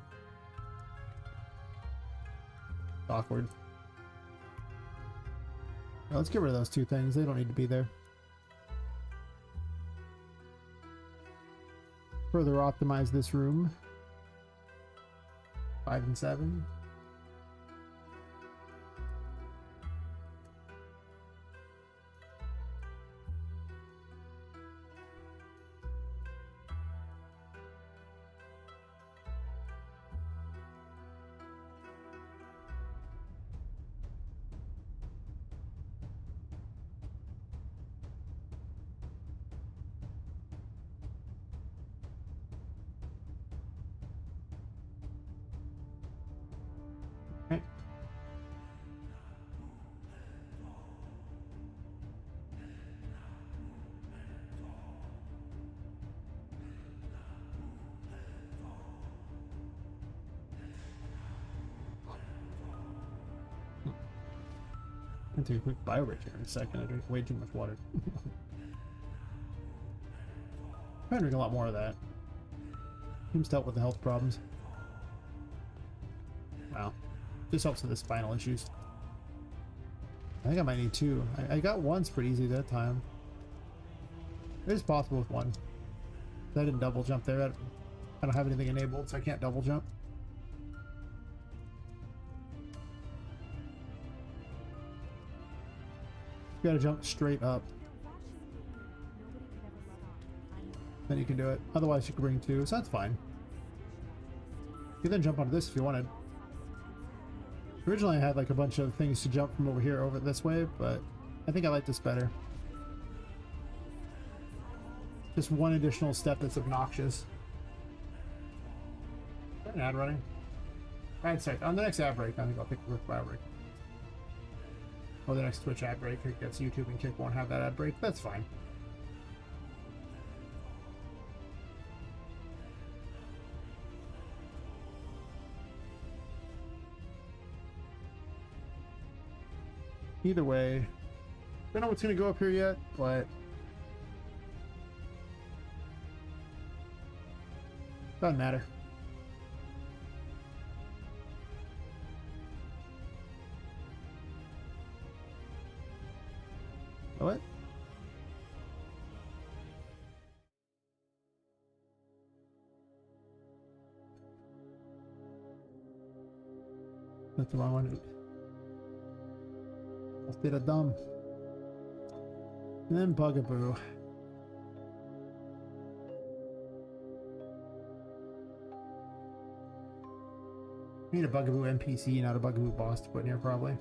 [SPEAKER 3] it's awkward. Now, let's get rid of those 2 things. They don't need to be there. Further optimize this room. 5 and 7. Okay. I'll take a quick bio break here in a second. I drink way too much water. I drink a lot more of that. Seems to help with the health problems. Wow. This helps with the spinal issues. I think I might need 2. I got one's pretty easy that time. It is possible with 1. I didn't double jump there. I don't have anything enabled, so I can't double jump. You gotta jump straight up. Then you can do it. Otherwise you can bring 2, so that's fine. You can then jump onto this if you wanted. Originally I had like a bunch of things to jump from over here over this way, but I think I like this better. Just one additional step that's obnoxious. Is that an ad running?
[SPEAKER 1] Right, sorry. On the next ad break, I think I'll pick the ad break. Or the next Twitch ad break. I guess YouTube and Kick won't have that ad break. That's fine. Either way, don't know what's gonna go up here yet, but doesn't matter. What? That's the wrong one. I did a dumb. And then Bugaboo. Need a Bugaboo NPC, not a Bugaboo boss to put in here, probably.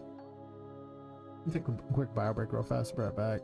[SPEAKER 1] I'll take a quick bio break real fast, be right back.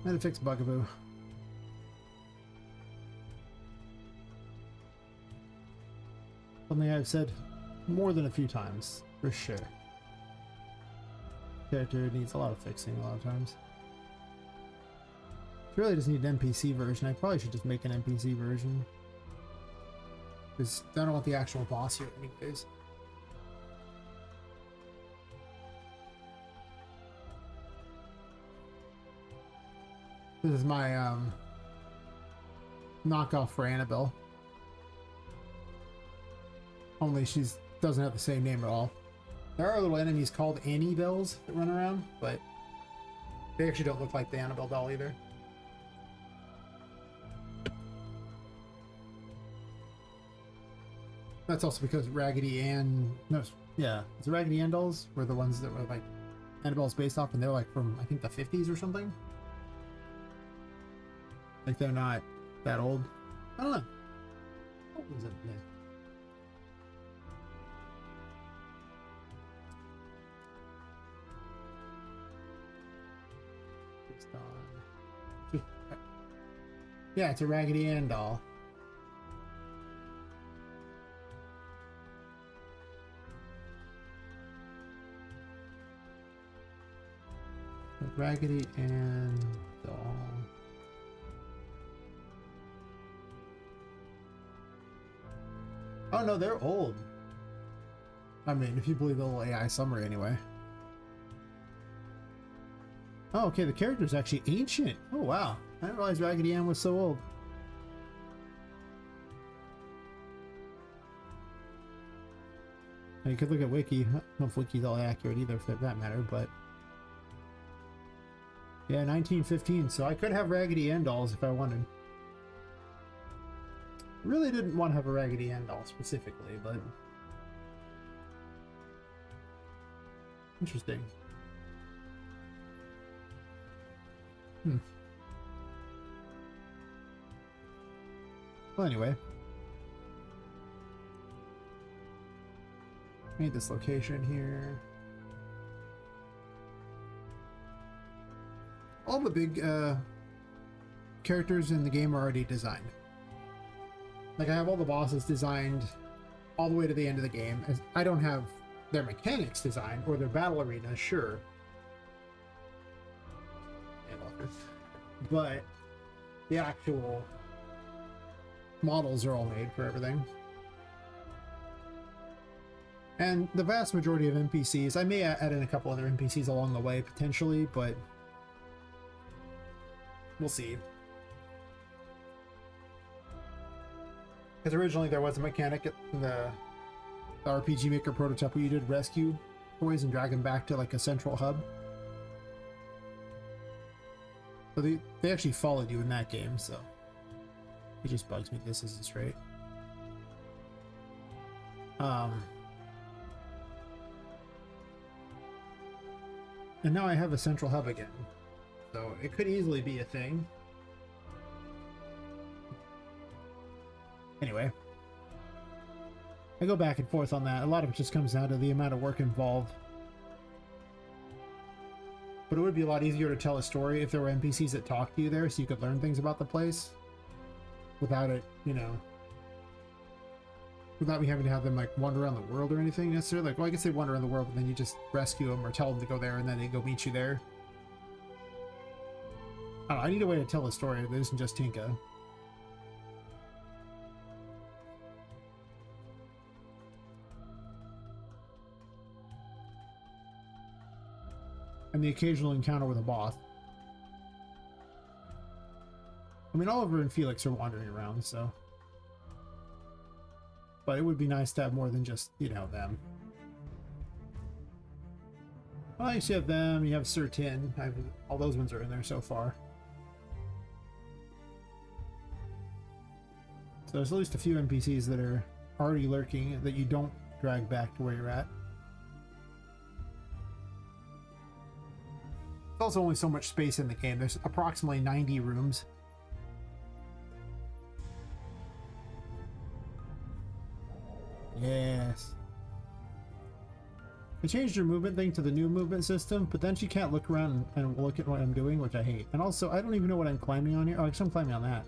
[SPEAKER 3] And fix Bugaboo. Something I've said more than a few times, for sure. Character needs a lot of fixing a lot of times. It really just need an NPC version. I probably should just make an NPC version. Because I don't want the actual boss here anyways. This is my knockoff for Annabelle. Only she doesn't have the same name at all. There are little enemies called Annie Bells that run around, but they actually don't look like the Annabelle doll either. That's also because Raggedy Ann... No, yeah, the Raggedy Ann dolls were the ones that were like Annabelle's based off, and they're like from, I think, the 50s or something. Like, they're not that old. I don't know. What was it? Yeah. Yeah, it's a Raggedy Ann doll. A Raggedy Ann doll. Oh no, they're old. I mean, if you believe the little AI summary anyway. Oh, okay, the character's actually ancient. Oh, wow. I didn't realize Raggedy Ann was so old. Now, you could look at Wiki. I don't know if Wiki's all accurate either, for that matter, but... Yeah, 1915, so I could have Raggedy Ann dolls if I wanted. Really didn't want to have a Raggedy Ann doll specifically, but... Interesting. Well, anyway. Made this location here. All the big characters in the game are already designed. Like, I have all the bosses designed all the way to the end of the game. I don't have their mechanics designed or their battle arenas, sure. But the actual models are all made for everything. And the vast majority of NPCs, I may add in a couple other NPCs along the way, potentially, but we'll see. Because originally there was a mechanic in the RPG Maker prototype where you did rescue toys and drag them back to like a central hub. So they actually followed you in that game, so it just bugs me this isn't straight. And now I have a central hub again, so it could easily be a thing. Anyway, I go back and forth on that. A lot of it just comes down to the amount of work involved. But it would be a lot easier to tell a story if there were NPCs that talked to you there, so you could learn things about the place without it, you know, without me having to have them like wander around the world or anything necessarily. Like, well, I guess they wander around the world, but then you just rescue them or tell them to go there, and then they go meet you there. I don't know, I need a way to tell a story that isn't just Tinka. And the occasional encounter with a boss. I mean, Oliver and Felix are wandering around, so... But it would be nice to have more than just, you know, them. Well, I guess you have them, you have Sir Tin. All those ones are in there so far. So there's at least a few NPCs that are already lurking that you don't drag back to where you're at. There's also only so much space in the game. There's approximately 90 rooms. Yes. They changed her movement thing to the new movement system, but then she can't look around and look at what I'm doing, which I hate. And also, I don't even know what I'm climbing on here. Oh, I guess I'm climbing on that.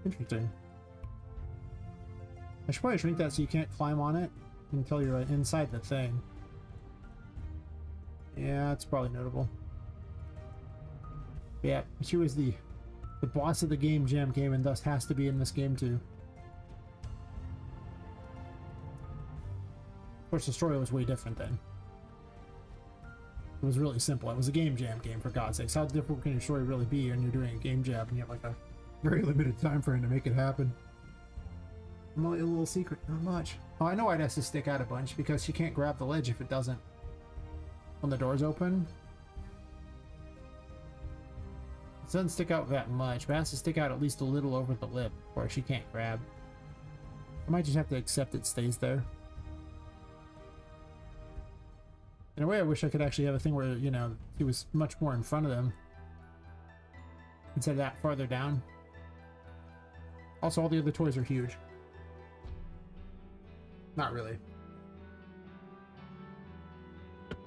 [SPEAKER 3] Interesting. I should probably shrink that so you can't climb on it until you're inside the thing. Yeah, that's probably notable. Yeah, she was the boss of the Game Jam game and thus has to be in this game too. Of course, the story was way different then. It was really simple. It was a Game Jam game, for God's sakes. How difficult can your story really be when you're doing a Game Jam and you have like a very limited time frame to make it happen? A little secret, not much. Oh, I know why it has to stick out a bunch, because she can't grab the ledge if it doesn't. When the door's open, it doesn't stick out that much, but it has to stick out at least a little over the lip, or she can't grab. I might just have to accept it stays there. In a way, I wish I could actually have a thing where, you know, he was much more in front of them instead of that farther down. Also, all the other toys are huge. Not really.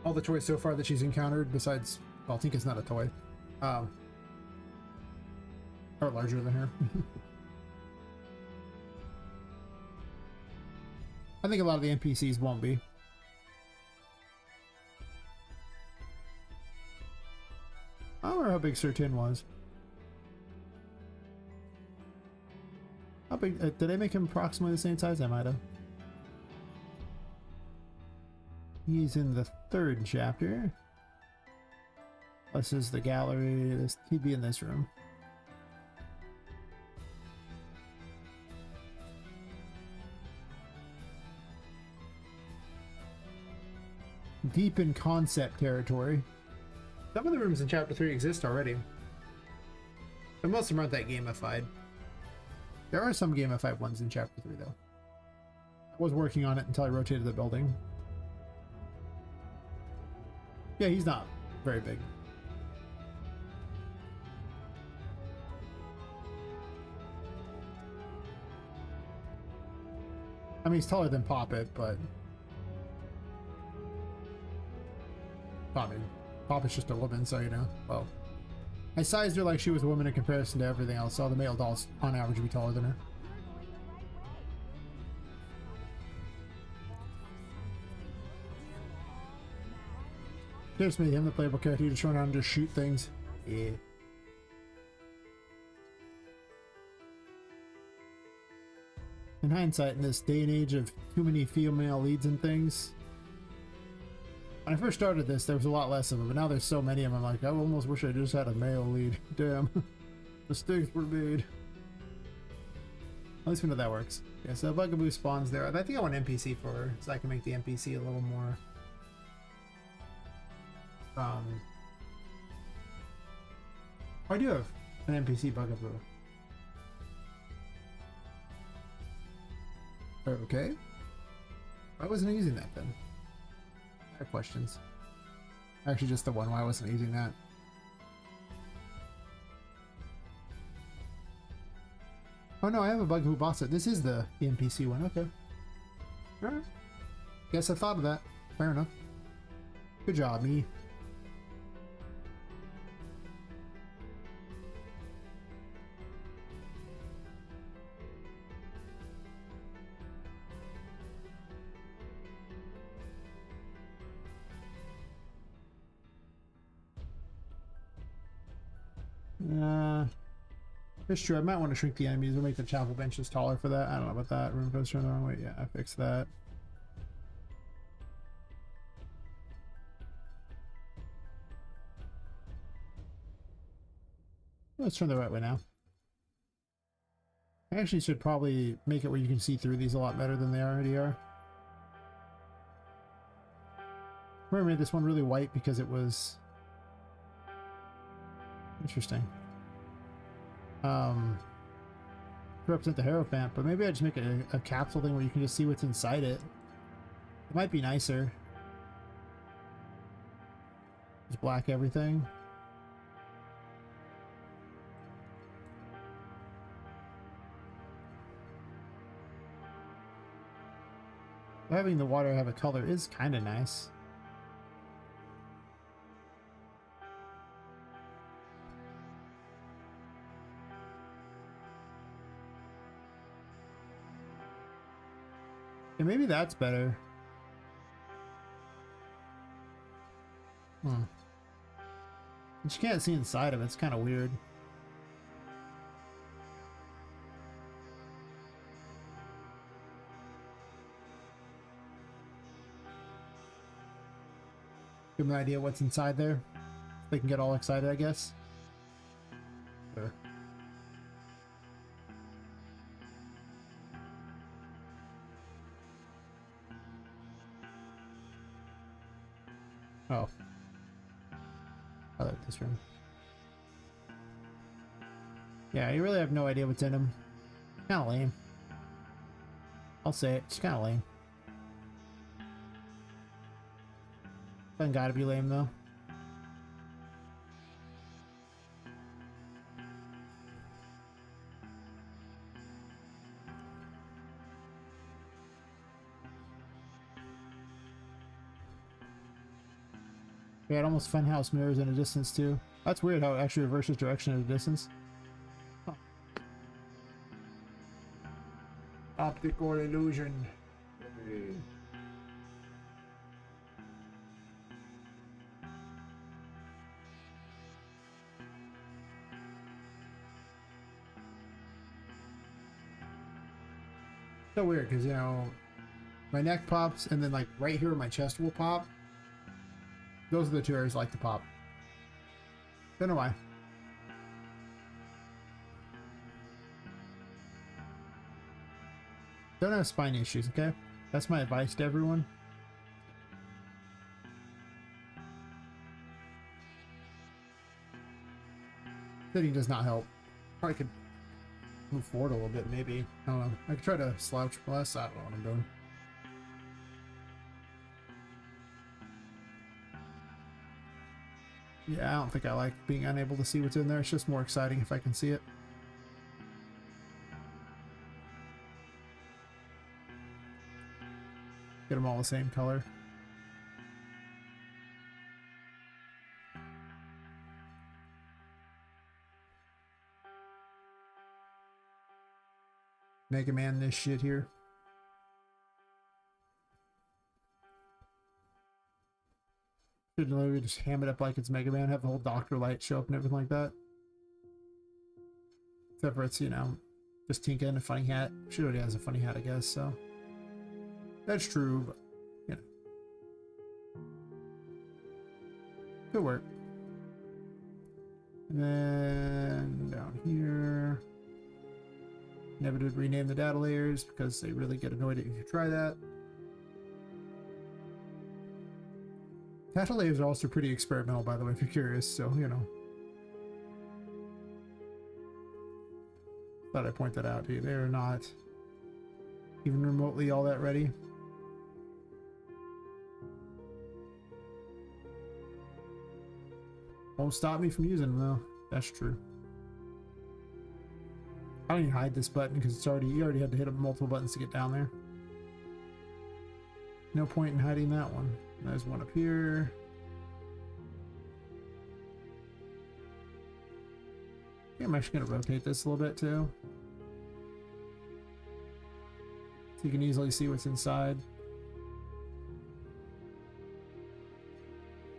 [SPEAKER 3] All the toys so far that she's encountered, besides, well, Tinka's not a toy, are larger than her. I think a lot of the NPCs won't be. I don't know how big Sir Tin was. How big? Did I make him approximately the same size? I might have. He's in the 3rd chapter. This is the gallery. He'd be in this room. Deep in concept territory. Some of the rooms in chapter 3 exist already, but most of them aren't that gamified. There are some gamified ones in chapter 3 though. I was working on it until I rotated the building. Yeah, he's not very big. I mean, he's taller than Poppet, but I mean, Poppet's just a woman, so you know. Well, I sized her like she was a woman in comparison to everything else. All the male dolls, on average, would be taller than her. Just made him the playable character. You just run around and just shoot things. Yeah. In hindsight, in this day and age of too many female leads and things, when I first started this, there was a lot less of them, but now there's so many of them. I'm like, I almost wish I just had a male lead. Damn. Mistakes were made. At least we know that works. Yeah, so Bugaboo spawns there. I think I want NPC for her, so I can make the NPC a little more I do have an NPC Bugaboo. Okay. Why wasn't I using that then? I have questions. Actually, just the one. Why wasn't I using that? Oh no, I have a Bugaboo boss. This is the NPC one. Okay. Alright. Guess I thought of that. Fair enough. Good job, me. It's true. I might want to shrink the enemies or make the chapel benches taller for that. I don't know about that. Room goes turned the wrong way. Yeah, I fixed that. Let's turn the right way now. I actually should probably make it where you can see through these a lot better than they already are. I made this one really white because it was interesting. To represent the Hierophant, but maybe I just make it a capsule thing where you can just see what's inside it. It might be nicer. Just black everything. Having the water have a color is kind of nice. Yeah, maybe that's better. Hmm. But you can't see inside of it. It's kind of weird. Give them an idea what's inside there. They can get all excited, I guess. Sure. Oh. I like this room. Yeah, you really have no idea what's in them. Kind of lame. I'll say it. It's kind of lame. Doesn't gotta be lame though. Yeah, it almost funhouse mirrors in a distance too. That's weird how it actually reverses direction at a distance. Huh.
[SPEAKER 1] Optical illusion. So weird because, you know, my neck pops and then like right here my chest will pop. Those are the two areas I like to pop. Don't know why. Don't have spine issues, okay? That's my advice to everyone. Sitting does not help. Probably could move forward a little bit, maybe. I don't know. I could try to slouch less. I don't know what I'm doing. Yeah, I don't think I like being unable to see what's in there. It's just more exciting if I can see it. Get them all the same color. Mega Man this shit here. Should literally just ham it up like it's Mega Man, have the whole Doctor Light show up and everything like that. Except for it's, you know, just Tinka in a funny hat. She already has a funny hat, I guess, so. That's true, but, you know. Could work. And then down here. Never did rename the data layers because they really get annoyed if you try that. Data layers are also pretty experimental, by the way, if you're curious, so, you know. Thought I'd point that out to you. They're not even remotely all that ready. Won't stop me from using them, though. That's true. I don't even hide this button because it's already, you already had to hit multiple buttons to get down there. No point in hiding that one. There's one up here. I think I'm actually going to rotate this a little bit too. So you can easily see what's inside.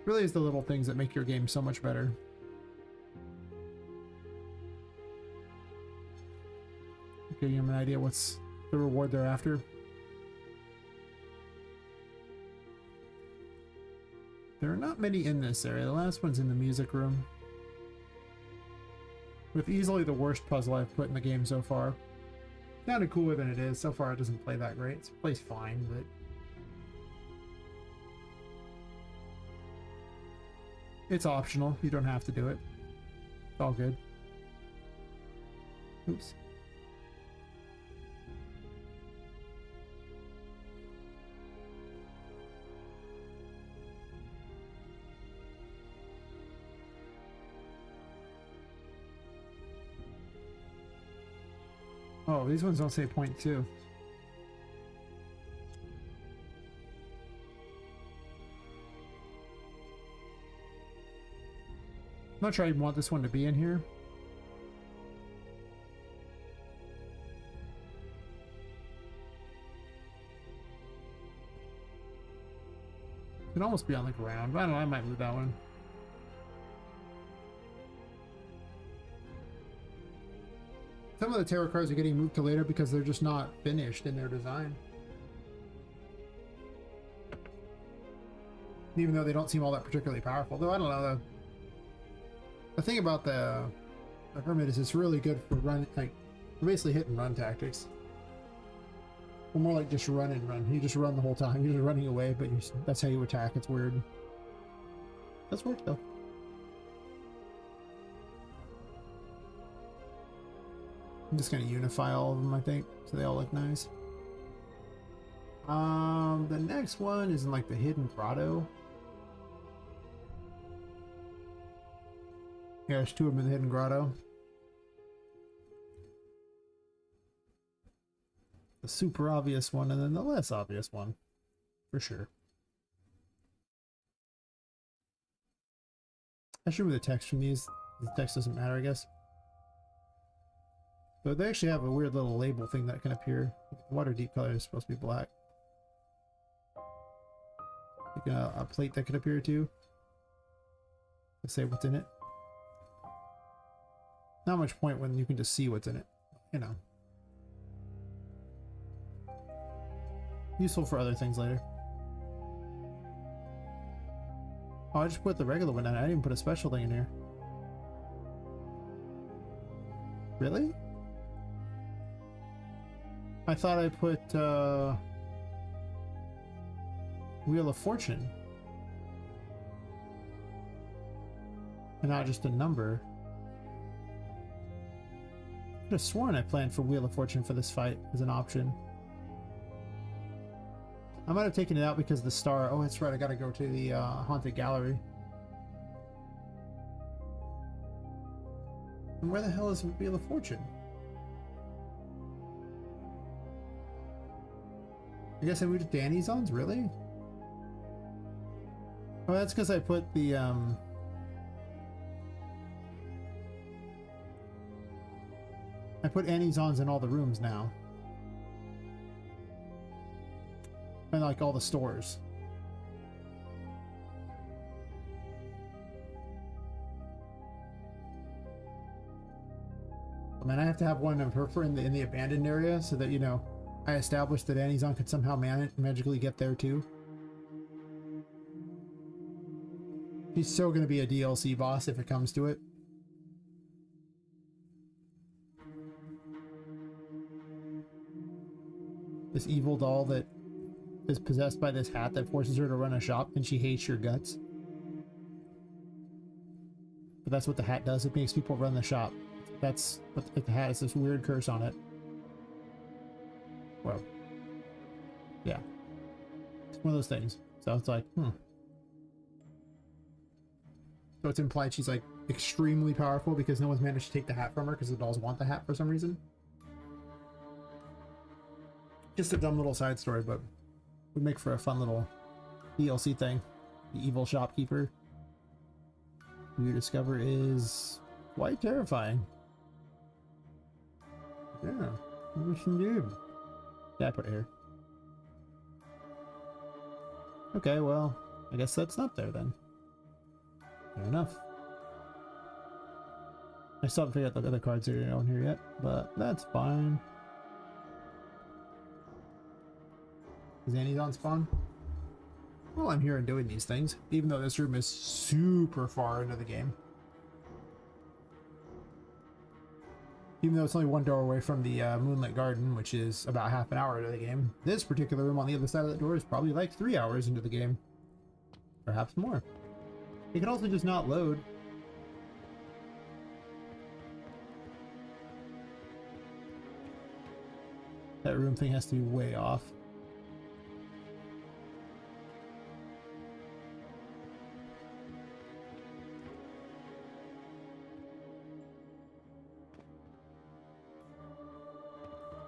[SPEAKER 1] Really is the little things that make your game so much better. Giving them an idea what's the reward they're after. There are not many in this area. The last one's in the music room. With easily the worst puzzle I've put in the game so far. Sounded cooler than it is. So far it doesn't play that great. It plays fine, but... it's optional. You don't have to do it. It's all good. Oops. Oh, these ones don't say 0.2.
[SPEAKER 3] not sure I want this one to be in here. It could almost be on the ground, but I don't know, I might move that one. Some of the tarot cards are getting moved to later because they're just not finished in their design. Even though they don't seem all that particularly powerful. Though, I don't know, the thing about the Hermit is it's really good for run, like, for basically hit and run tactics. Or more like just run and run. You just run the whole time. You're just running away, but that's how you attack. It's weird. Does work though. I'm just gonna unify all of them, I think, so they all look nice. The next one is in like the hidden grotto. Yeah, there's two of them in the hidden grotto. The super obvious one and then the less obvious one, for sure. I should remove the text from these. The text doesn't matter, I guess. But they actually have a weird little label thing that can appear. Water deep color is supposed to be black. Like a plate that could appear too. Let's say what's in it. Not much point when you can just see what's in it, you know. Useful for other things later. Oh, I just put the regular one in. I didn't even put a special thing in here. Really? I thought I put Wheel of Fortune. And not just a number. I could have sworn I planned for Wheel of Fortune for this fight as an option. I might have taken it out because the star... Oh, that's right, I gotta go to the Haunted Gallery. And where the hell is Wheel of Fortune? I guess I moved to Danny's zones, really? Oh, that's because I put the, I put Annie's ons in all the rooms now. And like all the stores. I mean, I have to have one of her for in the abandoned area so that, you know, I established that Annie's on could somehow magically get there too. She's still going to be a DLC boss if it comes to it. This evil doll that is possessed by this hat that forces her to run a shop, and she hates your guts. But that's what the hat does. It makes people run the shop. That's what the hat is. This weird curse on it. Well, yeah. It's one of those things. So it's like, So it's implied she's like extremely powerful because no one's managed to take the hat from her because the dolls want the hat for some reason. Just a dumb little side story, but would make for a fun little DLC thing. The evil shopkeeper, who you discover is quite terrifying. Yeah, yes indeed. Yeah, I put it here. Okay, well, I guess that's not there then. Fair enough. I still haven't figured out the other cards that are on here yet, but that's fine. Is Annie's on spawn? Well, I'm here and doing these things, even though this room is super far into the game. Even though it's only one door away from the Moonlit Garden, which is about half an hour into the game. This particular room on the other side of the door is probably like 3 hours into the game. Perhaps more. It can also just not load. That room thing has to be way off.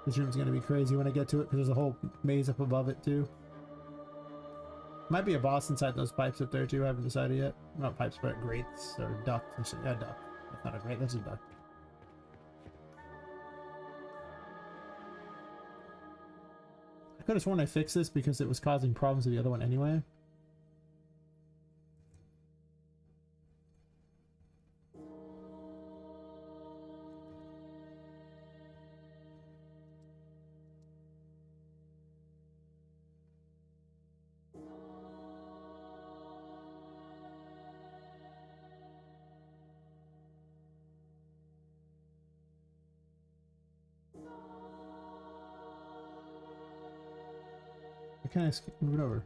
[SPEAKER 3] This room's gonna be crazy when I get to it because there's a whole maze up above it too. Might be a boss inside those pipes up there too. I haven't decided yet. Not pipes, but grates or ducts. Yeah, duct. That's not a grate. That's a duct. I could have sworn I fixed this because it was causing problems with the other one anyway. I kind of move it over.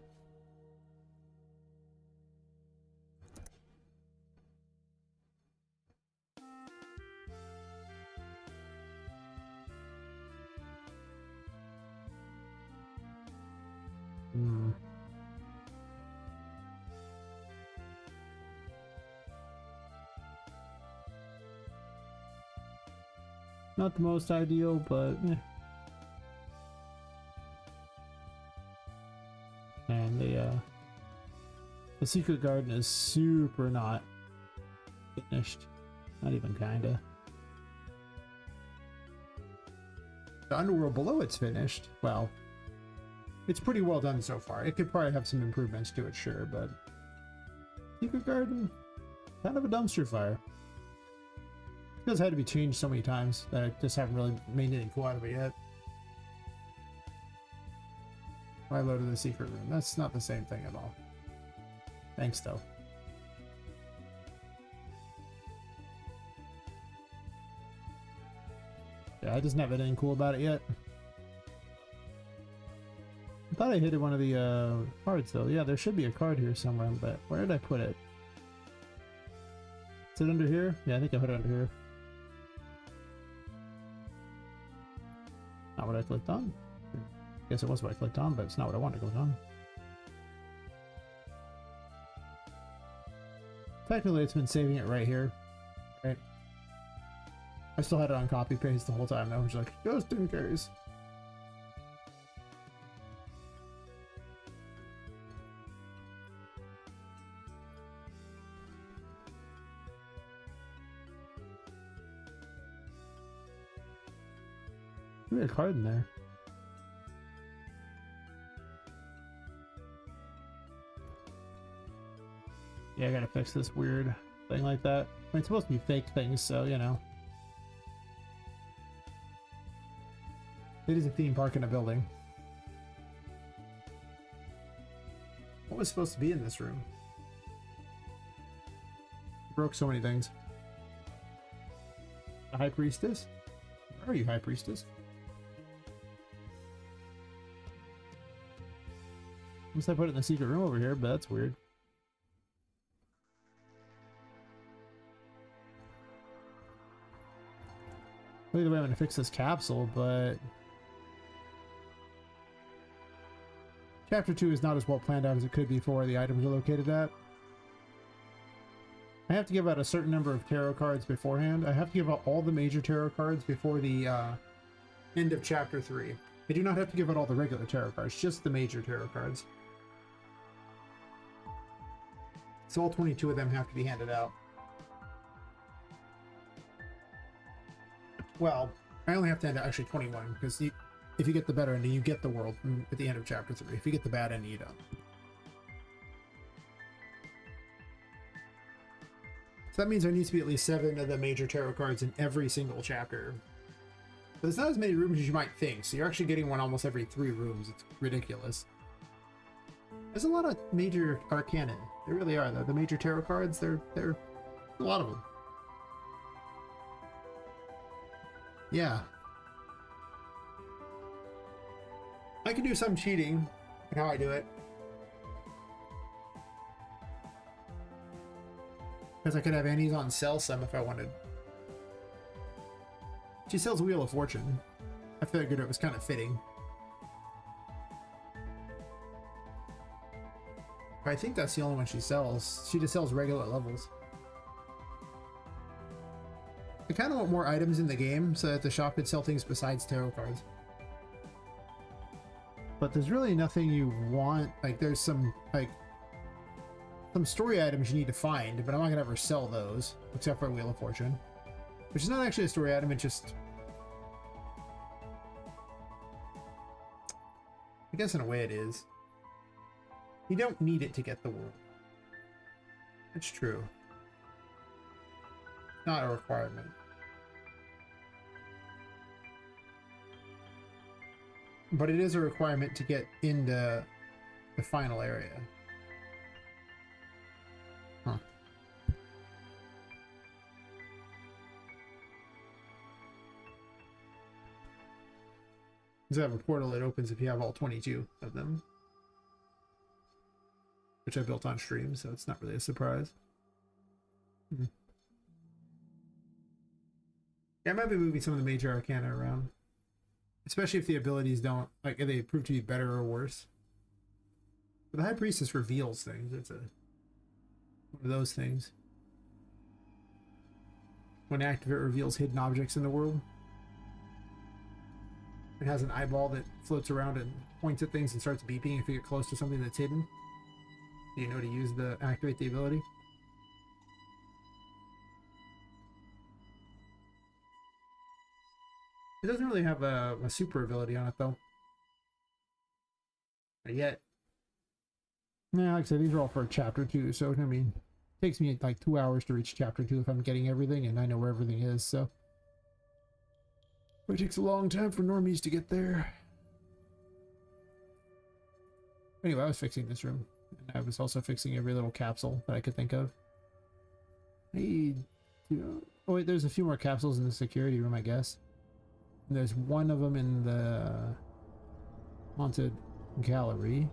[SPEAKER 3] Hmm. Not the most ideal, but eh. And the secret garden is super not finished. Not even kinda. The underworld below it's finished. Well, it's pretty well done so far. It could probably have some improvements to it, sure, but secret garden, kind of a dumpster fire. It has had to be changed so many times that I just haven't really made anything cool out of it yet. I loaded the secret room. That's not the same thing at all. Thanks, though. Yeah, I just haven't anything cool about it yet. I thought I hit one of the cards, though. Yeah, there should be a card here somewhere, but where did I put it? Is it under here? Yeah, I think I put it under here. Not what I clicked on. Guess it was what I clicked on, but it's not what I wanted to click on. Technically, it's been saving it right here. Right. I still had it on copy paste the whole time. I was like, just in case. Maybe a card in there. Yeah, I gotta fix this weird thing like that. I mean, it's supposed to be fake things, so, you know. It is a theme park in a building. What was supposed to be in this room? Broke so many things. A high priestess? Where are you, high priestess? Unless I put it in the secret room over here, but that's weird. Either way, I'm going to fix this capsule, but Chapter 2 is not as well planned out as it could be for where the items are located at. I have to give out a certain number of tarot cards beforehand. I have to give out all the major tarot cards before the end of Chapter 3. I do not have to give out all the regular tarot cards, just the major tarot cards. So all 22 of them have to be handed out. Well, I only have to hand out actually 21, because if you get the better ending, you get the world at the end of Chapter 3. If you get the bad ending, you don't. So that means there needs to be at least 7 of the major tarot cards in every single chapter. But there's not as many rooms as you might think, so you're actually getting one almost every 3 rooms. It's ridiculous. There's a lot of major arcana. There really are, though. The major tarot cards, they're a lot of them. Yeah. I can do some cheating in how I do it. Because I could have Annie's on sell some if I wanted. She sells Wheel of Fortune. I figured it was kind of fitting. But I think that's the only one she sells. She just sells regular levels. I kind of want more items in the game so that the shop could sell things besides tarot cards. but there's really nothing you want. Like, there's some story items you need to find, but I'm not gonna ever sell those, except for Wheel of Fortune, which is not actually a story item. It's just, I guess in a way it is. You don't need it to get the world. It's true. Not a requirement. But it is a requirement to get into the final area. Huh. Does have a portal that opens if you have all 22 of them, which I built on stream, so it's not really a surprise. Yeah, I might be moving some of the major arcana around, especially if the abilities don't, like, if they prove to be better or worse. But the High Priestess reveals things. It's one of those things. When active, it reveals hidden objects in the world. It has an eyeball that floats around and points at things and starts beeping if you get close to something that's hidden. You know to use activate the ability. It doesn't really have a super ability on it though. Not yet. Yeah, like I said, these are all for chapter 2, so I mean, it takes me like 2 hours to reach chapter 2 if I'm getting everything and I know where everything is, so. It takes a long time for normies to get there. Anyway, I was fixing this room. And I was also fixing every little capsule that I could think of. Hey, oh wait, there's a few more capsules in the security room, I guess. And there's one of them in the haunted gallery.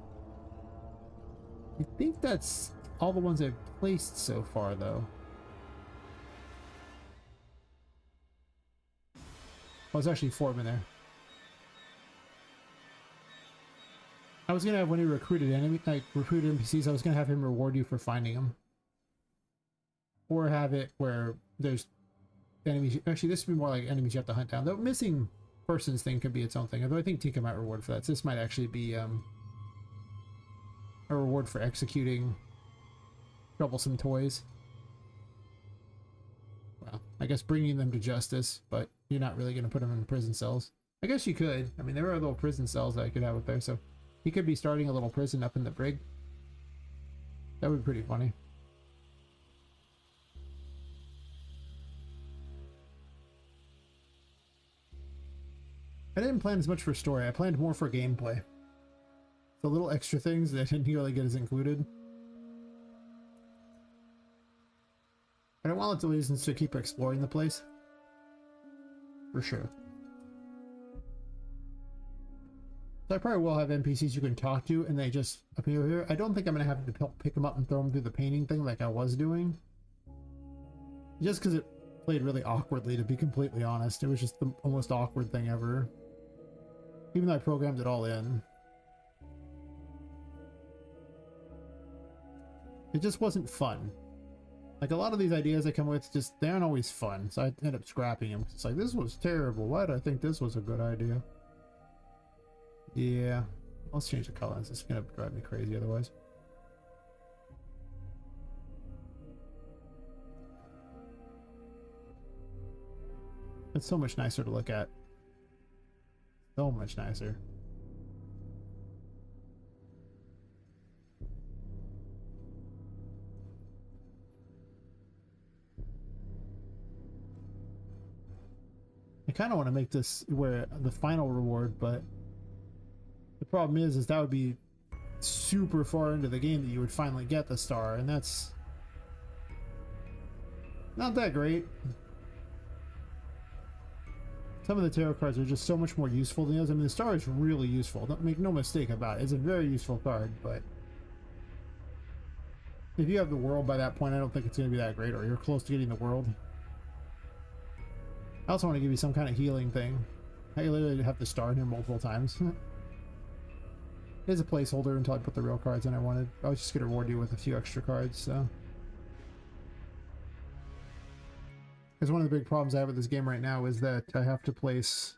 [SPEAKER 3] I think that's all the ones I've placed so far, though. Oh, there's actually 4 of them in there. I was gonna have, when he recruited recruited NPCs, I was gonna have him reward you for finding them. Or have it where there's enemies. Actually, this would be more like enemies you have to hunt down. The missing persons thing could be its own thing. Although I think Tika might reward for that. So this might actually be a reward for executing troublesome toys. Well, I guess bringing them to justice, but you're not really going to put them in prison cells. I guess you could. I mean, there are little prison cells that I could have up there, so he could be starting a little prison up in the brig. That would be pretty funny. I didn't plan as much for story. I planned more for gameplay. The little extra things that I didn't really get as included. I don't want lots of reasons to keep exploring the place. For sure. So I probably will have NPCs you can talk to and they just appear here. I don't think I'm going to have to pick them up and throw them through the painting thing like I was doing. Just because it played really awkwardly, to be completely honest. It was just the most awkward thing ever. Even though I programmed it all in. It just wasn't fun. Like, a lot of these ideas I come with, just, they aren't always fun. So I end up scrapping them. It's like, this was terrible. Why did I think this was a good idea? Yeah. Let's change the colors. It's going to drive me crazy otherwise. It's so much nicer to look at. So much nicer. I kind of want to make this where the final reward, but the problem is that would be super far into the game that you would finally get the star, and that's not that great. Some of the tarot cards are just so much more useful than the others. I mean, the star is really useful. Don't make no mistake about it. It's a very useful card, but if you have the world by that point, I don't think it's going to be that great, or you're close to getting the world. I also want to give you some kind of healing thing. I literally have the star in here multiple times. It's a placeholder until I put the real cards in I wanted. I was just going to reward you with a few extra cards, so. Because one of the big problems I have with this game right now is that I have to place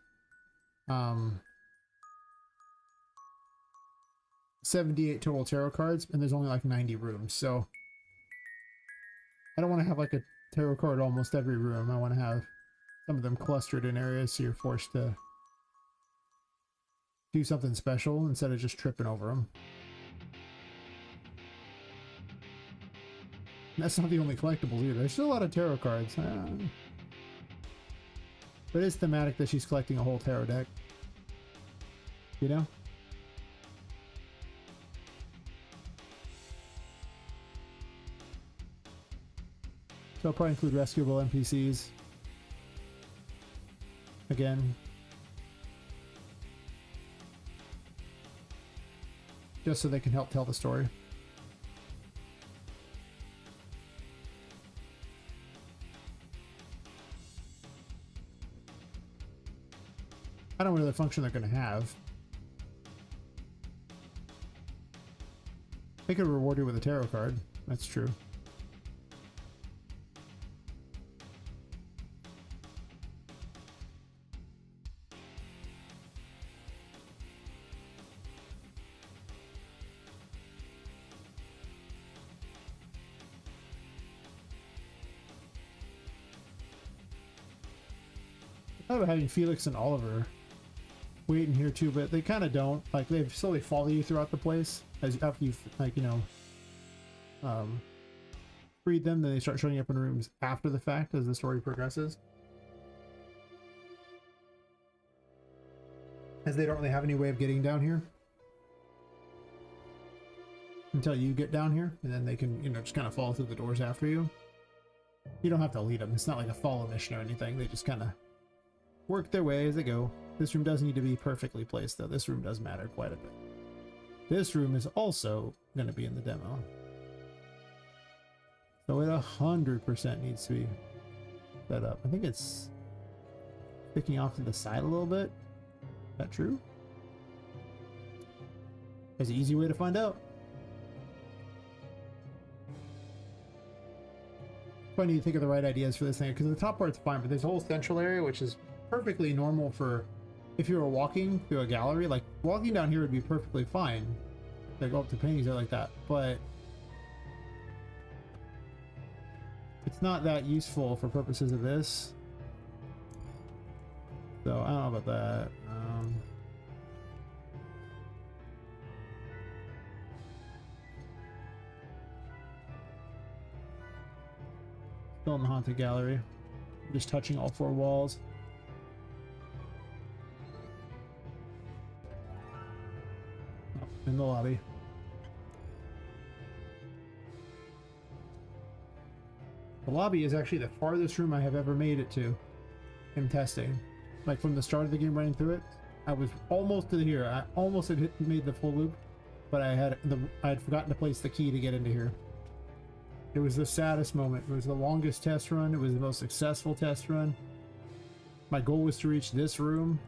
[SPEAKER 3] 78 total tarot cards, and there's only like 90 rooms, so I don't want to have like a tarot card almost every room. I want to have some of them clustered in areas so you're forced to do something special instead of just tripping over them. And that's not the only collectibles either. There's still a lot of tarot cards. But it's thematic that she's collecting a whole tarot deck. You know? So I'll probably include rescuable NPCs. Again. Just so they can help tell the story. I don't know what other function they're going to have. They could reward you with a tarot card. That's true. I thought about having Felix and Oliver wait in here too, but they kind of don't. Like, they slowly follow you throughout the place as after you've, like, you know, freed them. Then they start showing up in rooms after the fact as the story progresses, as they don't really have any way of getting down here until you get down here, and then they can, you know, just kind of follow through the doors after you. You don't have to lead them. It's not like a follow mission or anything. They just kind of work their way as they go. This room does need to be perfectly placed, though. This room does matter quite a bit. This room is also going to be in the demo, so it 100% needs to be set up. I think it's sticking off to the side a little bit. Is that true? There's an easy way to find out. I need to think of the right ideas for this thing, because the top part's fine, but there's a whole central area which is perfectly normal for if you were walking through a gallery. Like, walking down here would be perfectly fine. They go up to paintings or like that, but it's not that useful for purposes of this. So I don't know about that. Still in the haunted gallery. I'm just touching all four walls. Oh, in the lobby. The lobby is actually the farthest room I have ever made it to in testing. Like, from the start of the game running through it, I was almost to here. I almost had made the full loop, but I had forgotten to place the key to get into here. It was the saddest moment. It was the longest test run. It was the most successful test run. My goal was to reach this room,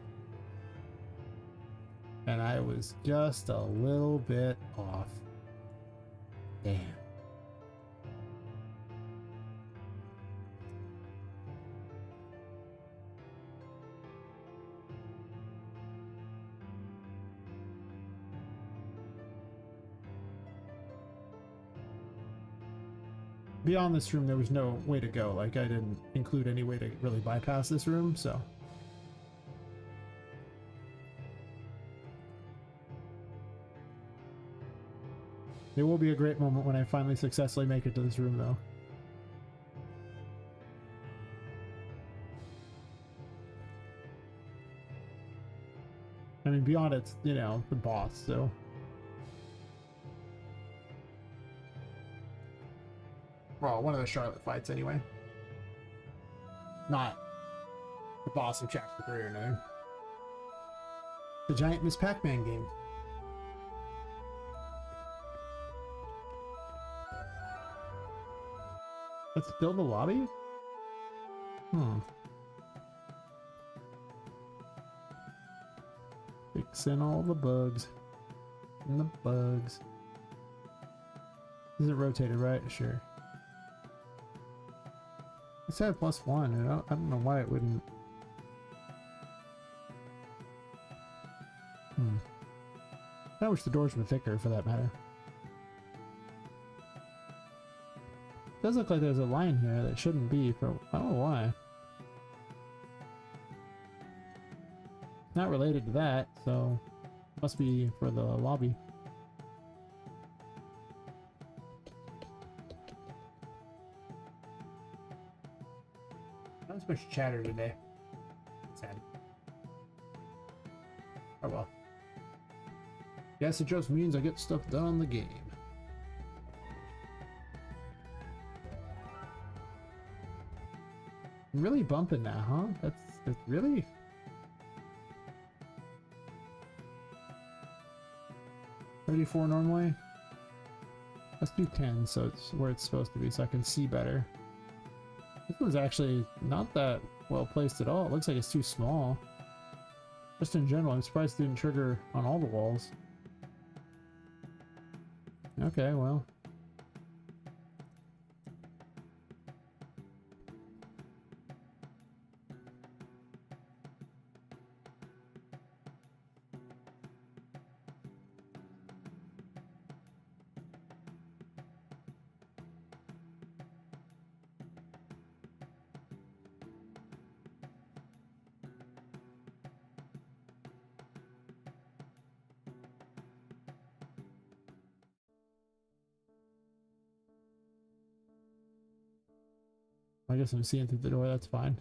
[SPEAKER 3] and I was just a little bit off. Damn. Beyond this room, there was no way to go. Like, I didn't include any way to really bypass this room, so. It will be a great moment when I finally successfully make it to this room, though. I mean, beyond it's, you know, the boss, so. Well, one of the Charlotte fights, anyway. Not the boss of Chapter 3 or anything. The giant Miss Pac-Man game. That's still the lobby? Fixing all the bugs. And the bugs. Is it rotated, right? Sure. It said +1, and I don't know why it wouldn't. I wish the doors were thicker, for that matter. Does look like there's a line here that shouldn't be for, I don't know why. Not related to that, so must be for the lobby.
[SPEAKER 1] Not as much chatter today. Sad. Oh well. Guess it just means I get stuff done on the game. I'm really bumping now, huh? That's really... $34 normally? Let's do 10 so it's where it's supposed to be so I can see better. This one's actually not that well placed at all. It looks like it's too small. Just in general, I'm surprised it didn't trigger on all the walls. Okay, well. I guess I'm seeing through the door, that's fine.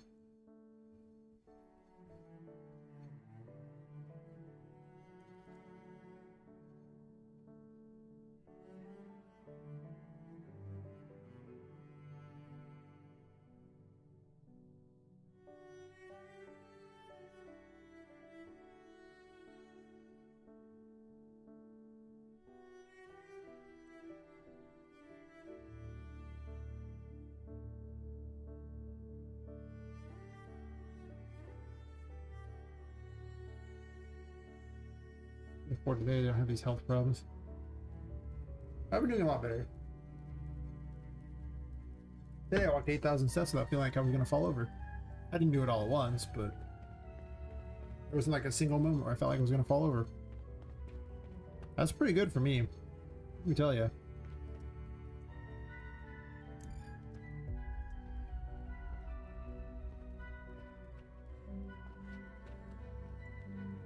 [SPEAKER 1] Before today, I don't have these health problems. I've been doing a lot better. Today I walked 8,000 steps without feeling like I was going to fall over. I didn't do it all at once, but there wasn't like a single moment where I felt like I was going to fall over. That's pretty good for me, let me tell you.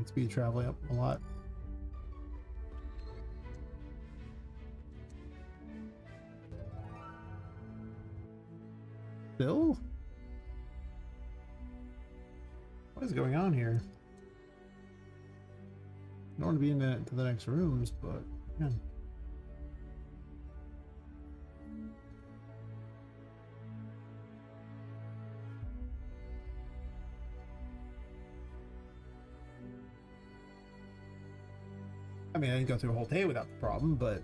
[SPEAKER 1] Speed traveling up a lot. Still? What is going on here? I don't want to be into the next rooms, but yeah. I mean, I didn't go through a whole day without the problem, but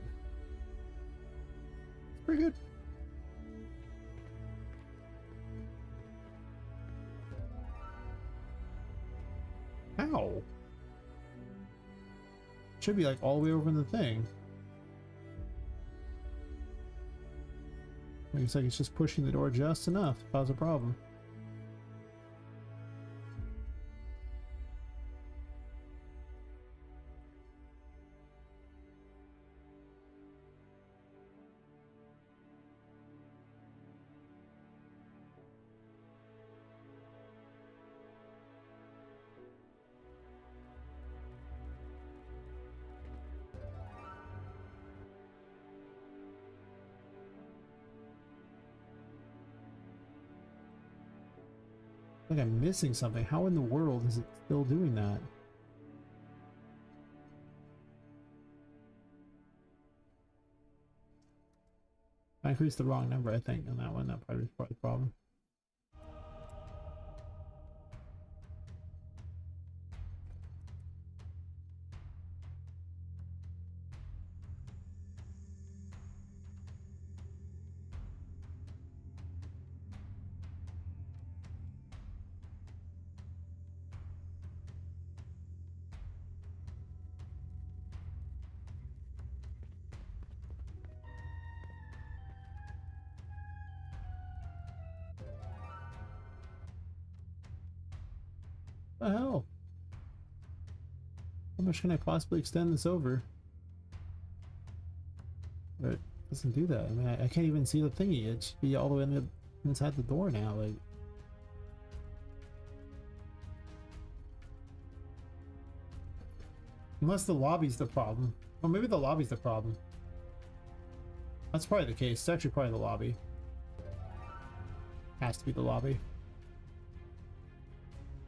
[SPEAKER 1] it's pretty good. How? Should be like all the way over in the thing. Looks like it's just pushing the door just enough to cause a problem. I think I'm missing something. How in the world is it still doing that? I increased the wrong number, I think, on that one. That probably was part of the problem. What the hell? How much can I possibly extend this over?
[SPEAKER 3] But it doesn't do that. I mean, I can't even see the thingy. It should be all the way inside the door now. Like, unless the lobby's the problem. Or maybe the lobby's the problem. That's probably the case. It's actually probably the lobby. Has to be the lobby.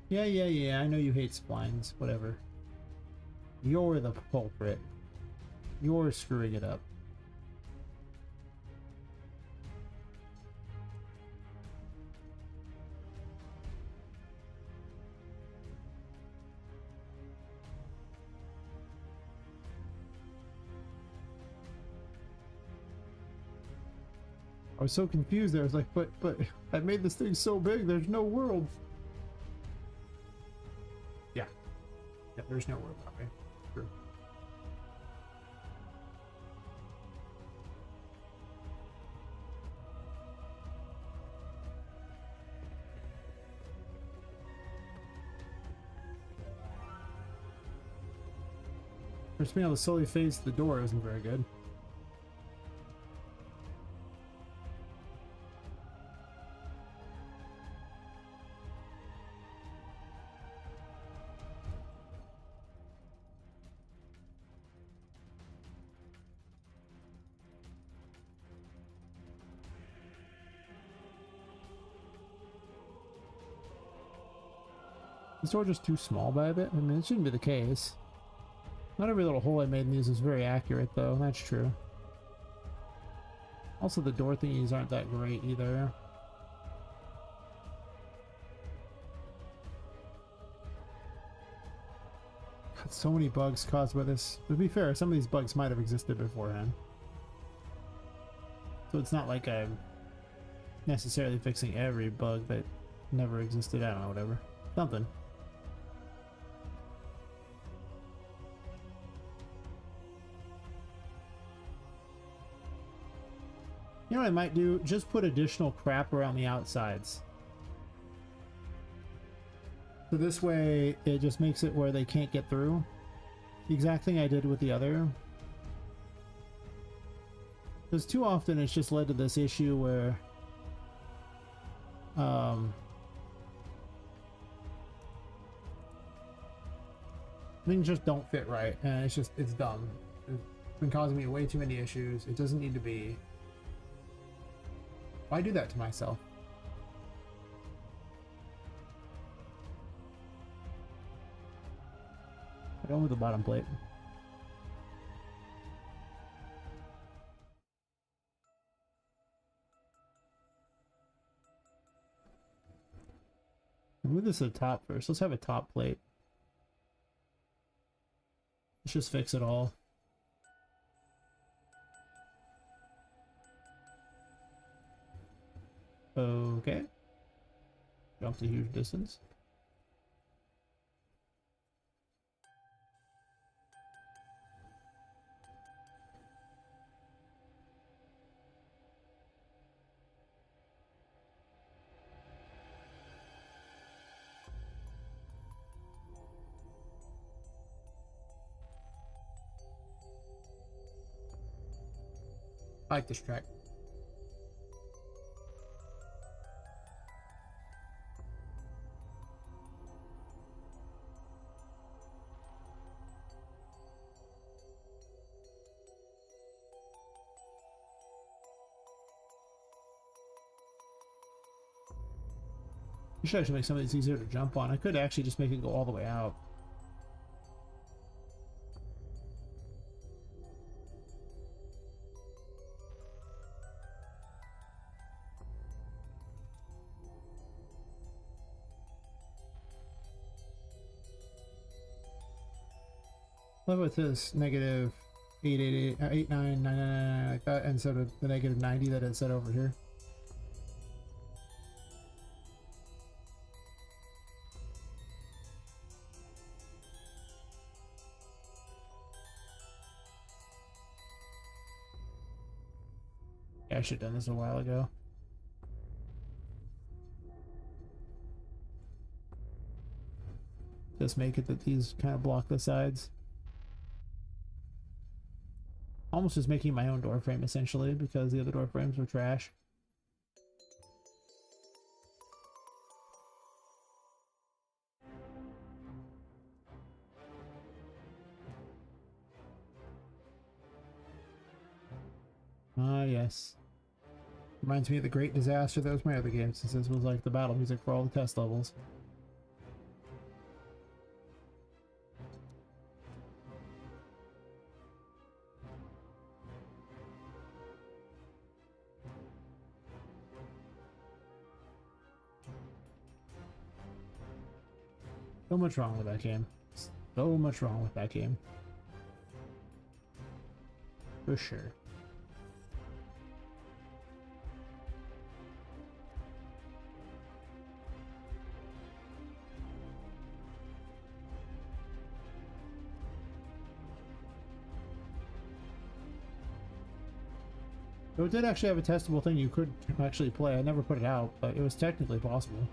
[SPEAKER 3] Yeah. I know you hate splines. Whatever. You're the culprit. You're screwing it up. I was so confused there. I was like, but I made this thing so big, there's no world. Yeah, there's no world. Okay, true. Just being able to slowly phase the door isn't very good. Is the door just too small by a bit? I mean, it shouldn't be the case. Not every little hole I made in these is very accurate, though. That's true. Also, the door thingies aren't that great either. God, so many bugs caused by this. To be fair, some of these bugs might have existed beforehand. So it's not like I'm necessarily fixing every bug that never existed. I don't know, whatever. Something. You know what I might do? Just put additional crap around the outsides. So this way, it just makes it where they can't get through. The exact thing I did with the other. Because too often it's just led to this issue where things just don't fit right, and it's dumb. It's been causing me way too many issues. It doesn't need to be. Why do that to myself? I go with the bottom plate. Move this to the top first. Let's have a top plate. Let's just fix it all. Okay. Jumped a huge distance. I like this track. I should actually make some of these easier to jump on. I could actually just make it go all the way out. What about this? Negative 888, 8999 like that, instead of the negative 90 that it said over here. Yeah, I should have done this a while ago. Just make it that these kind of block the sides. Almost just making my own door frame essentially because the other door frames were trash. Ah, yes. Reminds me of the great disaster that was my other game, since this was like the battle music for all the test levels. So much wrong with that game. So much wrong with that game. For sure. So it did actually have a testable thing you could actually play. I never put it out, but it was technically possible.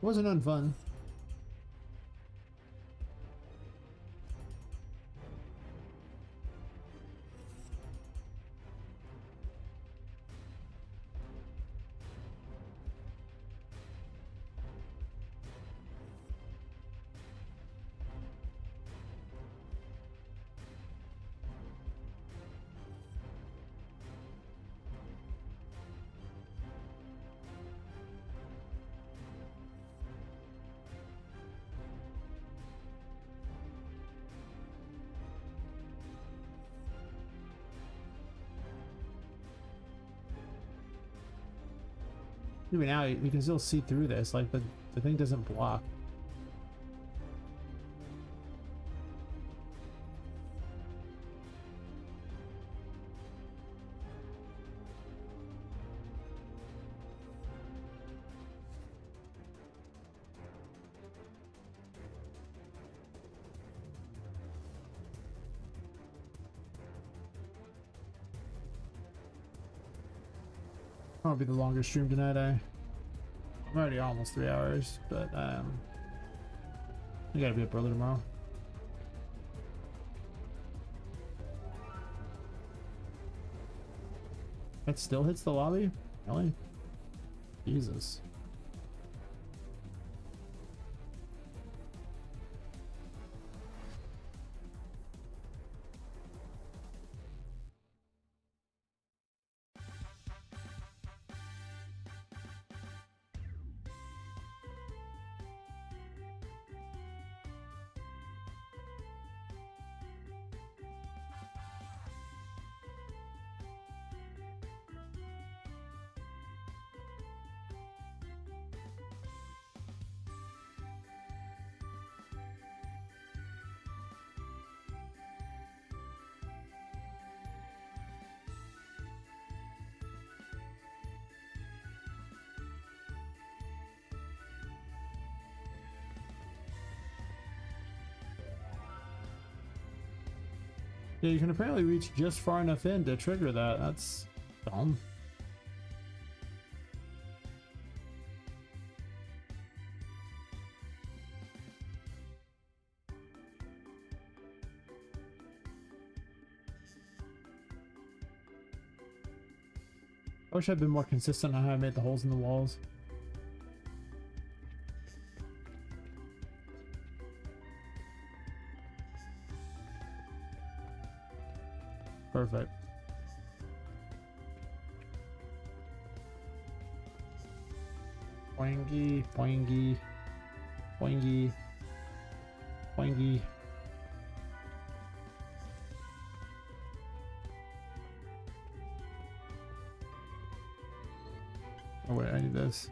[SPEAKER 3] It wasn't unfun. Even now, you can still see through this. Like, the thing doesn't block. That'll be the longest stream tonight. I'm already almost 3 hours, but I gotta be up early tomorrow. That still hits the lobby? Really? Jesus. Yeah, you can apparently reach just far enough in to trigger that. That's dumb. I wish I'd been more consistent on how I made the holes in the walls. Perfect. Poingy, poingy, poingy, poingy. Oh wait, I need this.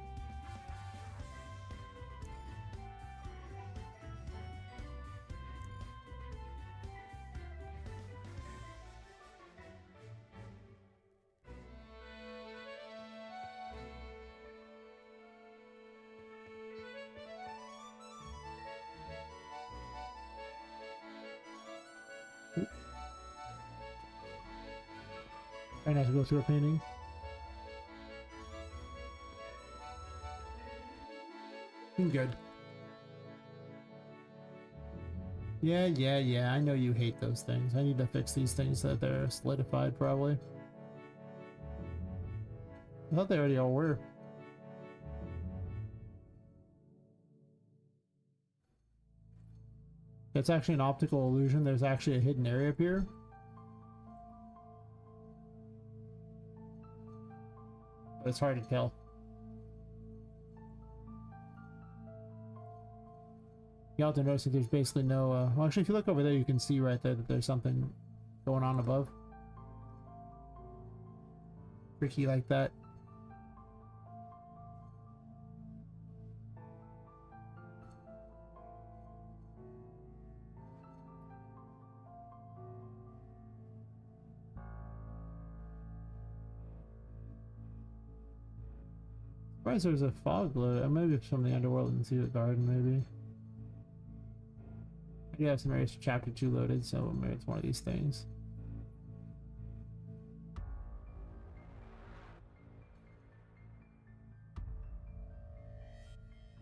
[SPEAKER 3] I have to go through a painting.
[SPEAKER 1] Been good.
[SPEAKER 3] Yeah. I know you hate those things. I need to fix these things so that they're solidified, probably. I thought they already all were. It's actually an optical illusion. There's actually a hidden area up here. But it's hard to tell. You have to notice that there's basically no, well, actually, if you look over there, you can see right there that there's something going on above. Tricky like that. Surprised there's a fog glow. Maybe from the underworld and see the garden, maybe. I do have some areas for chapter 2 loaded, so maybe it's one of these things.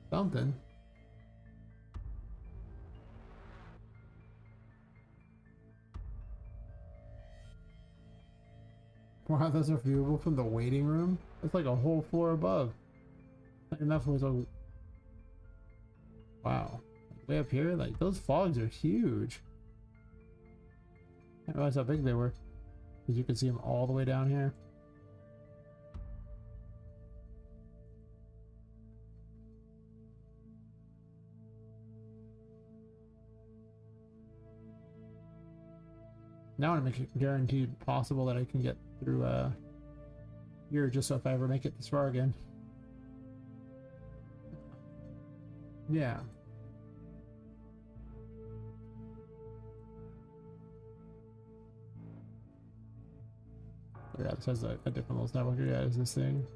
[SPEAKER 3] Something. Wow, those are viewable from the waiting room? It's like a whole floor above. Not enough was a... Wow. Way up here, like, those fogs are huge. I didn't realize how big they were. Because you can see them all the way down here. Now I want to make it guaranteed possible that I can get through here, just so if I ever make it this far again. Yeah. Yeah, this has a different little network. Yeah, is this thing.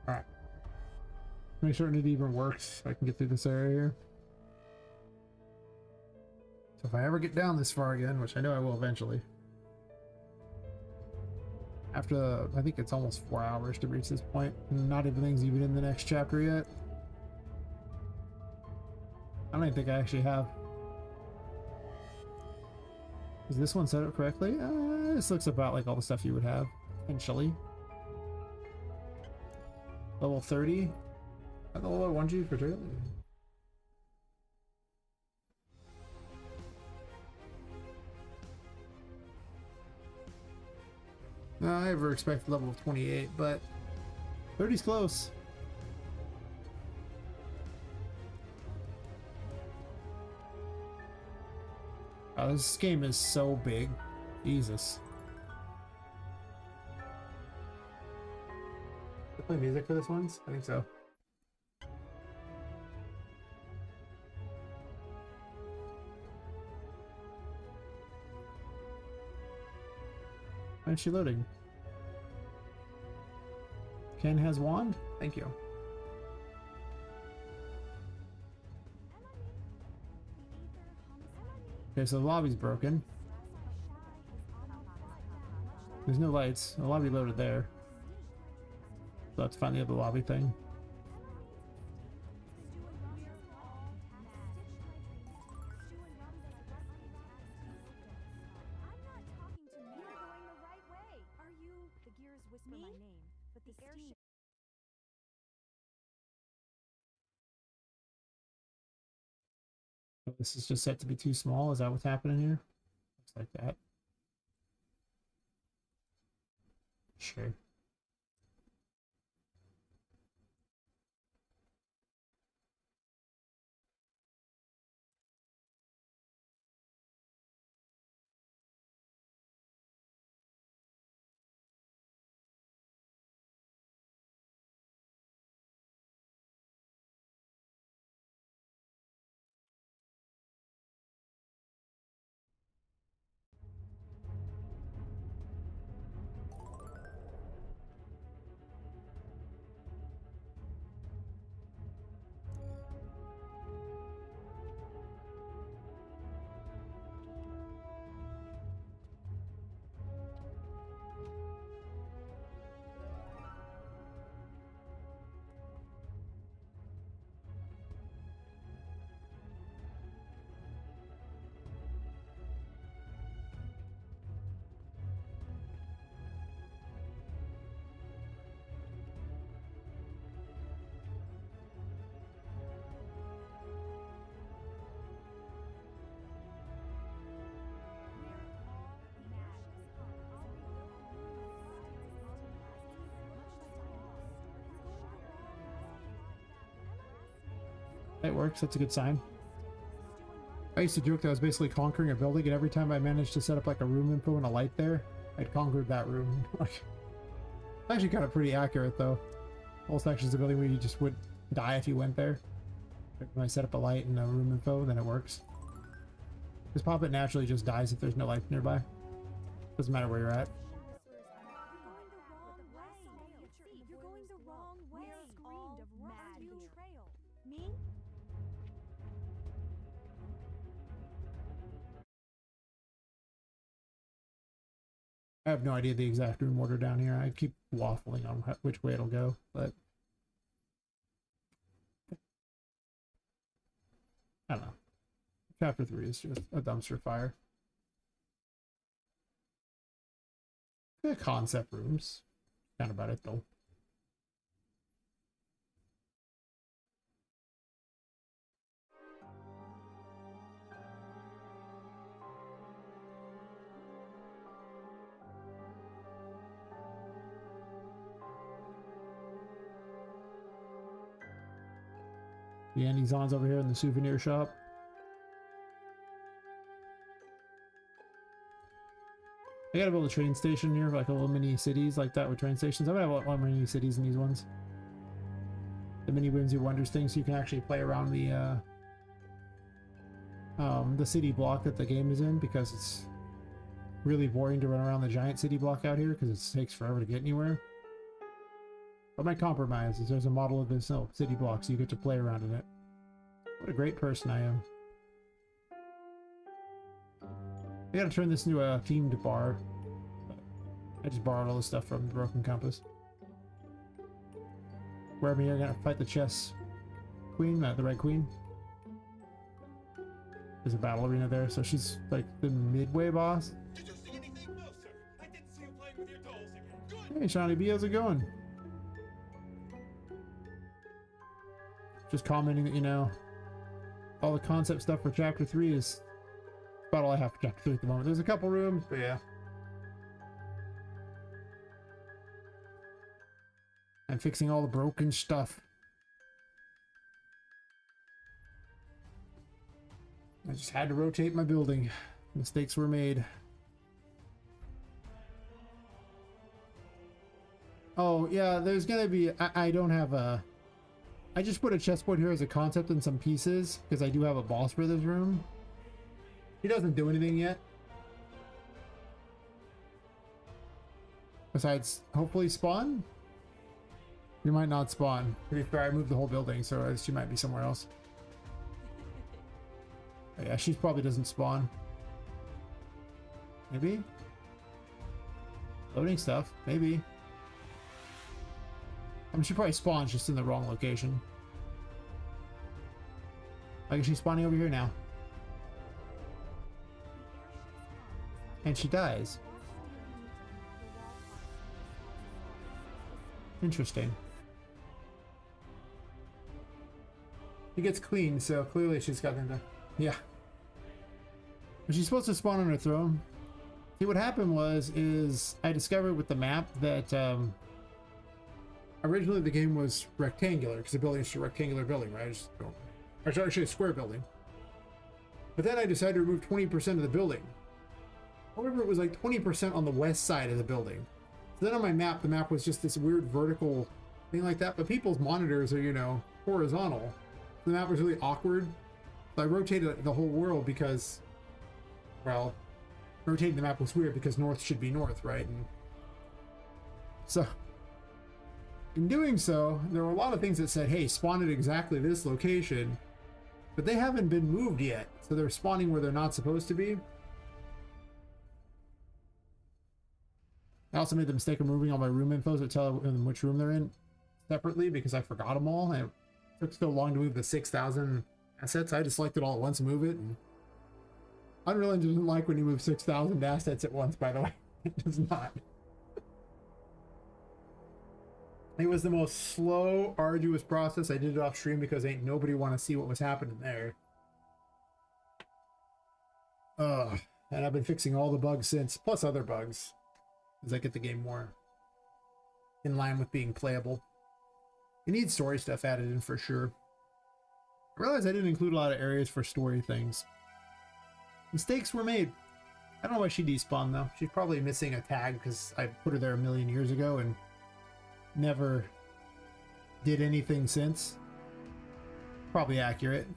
[SPEAKER 3] Alright. Make sure it even works so I can get through this area here. So if I ever get down this far again, which I know I will eventually. After, I think it's almost 4 hours to reach this point. Not everything's even in the next chapter yet. I don't even think I actually have. Is this one set up correctly? This looks about like all the stuff you would have, potentially. Level 30? At the level 1G for trailer? No, I ever expect level 28, but 30's close. Oh, this game is so big. Jesus. Did I play music for this one? I think so. Why is she loading? Ken has wand? Thank you. Okay, so the lobby's broken. There's no lights. The lobby loaded there. So I have to find the other lobby thing. This is just set to be too small. Is that what's happening here? Looks like that. Sure. That works. That's a good sign. I used to joke that I was basically conquering a building, and every time I managed to set up like a room info and a light there, I'd conquered that room. Like, actually kind of pretty accurate though. All sections of the building where you just would die if you went there. When I set up a light and a room info, then it works. This Poppet naturally just dies if there's no light nearby. Doesn't matter where you're at.
[SPEAKER 2] You're going the wrong way. Screamed of mad betrayal. Me?
[SPEAKER 3] I have no idea the exact room order down here. I keep waffling on which way it'll go, but I don't know. Chapter 3 is just a dumpster fire. The concept rooms. Kind of about it though. The Andy-Zon's over here in the souvenir shop. I gotta build a train station here, like a little mini cities like that with train stations. I'm gonna have a lot more mini cities in these ones. The mini Whimsy Wonders thing, so you can actually play around the city block that the game is in, because it's really boring to run around the giant city block out here because it takes forever to get anywhere. But my compromise is there's a model of this city block, so you get to play around in it. What a great person I am. I gotta turn this into a themed bar. I just borrowed all this stuff from the Broken Compass. Where am I here? Gonna fight the chess queen, the Red Queen. There's a battle arena there, so she's like the midway boss.
[SPEAKER 4] Did you see anything? No, sir. I didn't see you playing with your dolls again. Good.
[SPEAKER 3] Hey, Shawnee B, how's it going? Just commenting that, you know, all the concept stuff for Chapter 3 is about all I have for Chapter 3 at the moment. There's a couple rooms, but yeah. I'm fixing all the broken stuff. I just had to rotate my building. Mistakes were made. Oh, yeah, there's gonna be... I don't have a... I just put a chessboard here as a concept and some pieces, because I do have a boss for this room. He doesn't do anything yet. Besides, hopefully spawn? You might not spawn. To be fair, I moved the whole building, so she might be somewhere else. Oh, yeah, she probably doesn't spawn. Maybe? Loading stuff, maybe. I mean, she probably spawns just in the wrong location. Like, she's spawning over here now. And she dies. Interesting. She gets clean, so clearly she's got into... Yeah. But she's supposed to spawn on her throne. See, what happened is I discovered with the map that originally the game was rectangular, because the building is a rectangular building, right? It's actually a square building. But then I decided to remove 20% of the building. However, it was like 20% on the west side of the building. So then on my map, the map was just this weird vertical thing like that, but people's monitors are, you know, horizontal. The map was really awkward. So I rotated the whole world because, well, rotating the map was weird because north should be north, right? And so in doing so, there were a lot of things that said, hey, spawn at exactly this location, but they haven't been moved yet. So they're spawning where they're not supposed to be. I also made the mistake of moving all my room infos that tell them which room they're in separately because I forgot them all. And it took so long to move the 6,000 assets. I just selected all at once and move it. And Unreal Engine doesn't like when you move 6,000 assets at once, by the way. It does not. It was the most slow, arduous process. I did it off stream because ain't nobody want to see what was happening there. And I've been fixing all the bugs since, plus other bugs, as I get the game more in line with being playable. It needs story stuff added in for sure. I realized I didn't include a lot of areas for story things. Mistakes were made. I don't know why she despawned though. She's probably missing a tag because I put her there a million years ago and never did anything since. Probably accurate.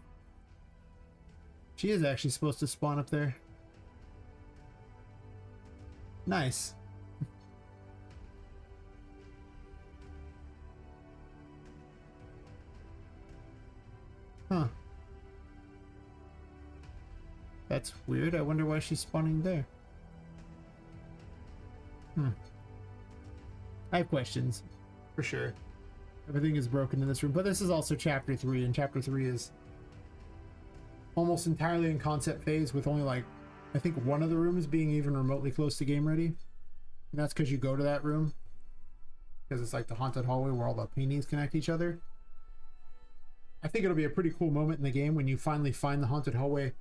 [SPEAKER 3] She is actually supposed to spawn up there. Nice. Huh. That's weird. I wonder why she's spawning there. I have questions, for sure. Everything is broken in this room, but this is also chapter 3, and chapter 3 is almost entirely in concept phase with only like, I think one of the rooms being even remotely close to game ready. And that's because you go to that room, because it's like the haunted hallway where all the paintings connect each other. I think it'll be a pretty cool moment in the game when you finally find the haunted hallway,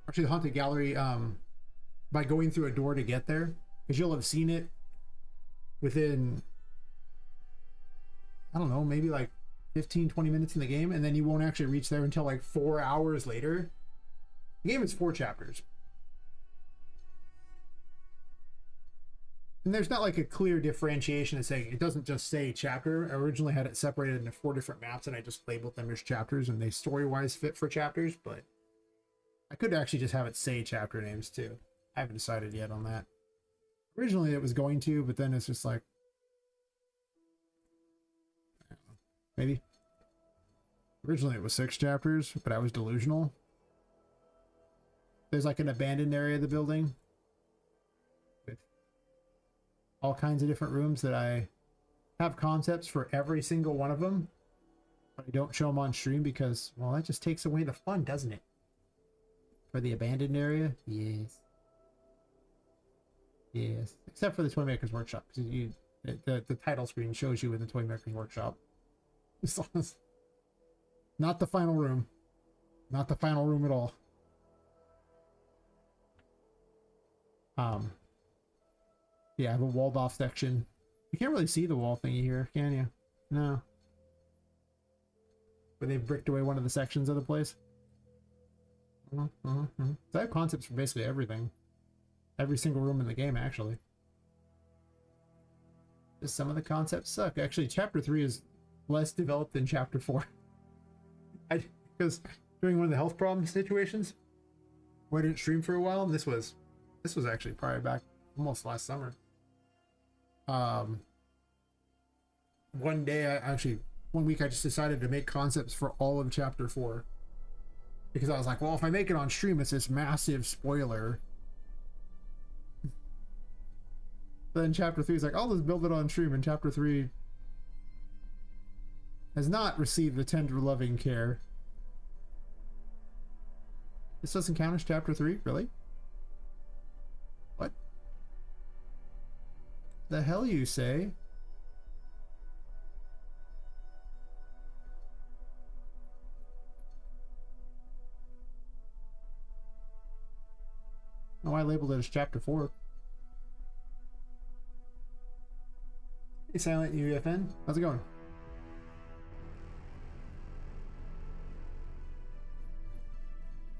[SPEAKER 3] actually the haunted gallery, by going through a door to get there, because you'll have seen it within, I don't know, maybe like 15-20 minutes in the game, and then you won't actually reach there until like 4 hours later. The game is 4 chapters, and there's not like a clear differentiation to say, it doesn't just say chapter. I originally had it separated into 4 different maps and I just labeled them as chapters, and they story-wise fit for chapters, but I could actually just have it say chapter names too. I haven't decided yet on that. Originally it was going to, but then it's just like, I don't know, maybe. Originally it was 6 chapters, but I was delusional. There's like an abandoned area of the building with all kinds of different rooms that I have concepts for every single one of them, but I don't show them on stream because, well, that just takes away the fun, doesn't it? For the abandoned area? Yes. Yes. Except for the Toy Maker's Workshop, because the title screen shows you in the Toy Maker's Workshop. Not the final room. Not the final room at all. Yeah, I have a walled off section. You can't really see the wall thingy here, can you? No. But they've bricked away one of the sections of the place. So I have concepts for basically everything. Every single room in the game, actually. Just some of the concepts suck. Actually, chapter 3 is less developed than chapter 4. Because during one of the health problem situations, where I didn't stream for a while, and this was actually probably back almost last summer. One day, one week I just decided to make concepts for all of chapter 4. Because I was like, well, if I make it on stream, it's this massive spoiler. Then chapter 3 is like, I'll just build it on stream, and chapter 3 has not received the tender loving care. This doesn't count as chapter 3? Really? What? The hell you say? Oh, I labeled it as chapter 4. Hey, Silent UFN. How's it going?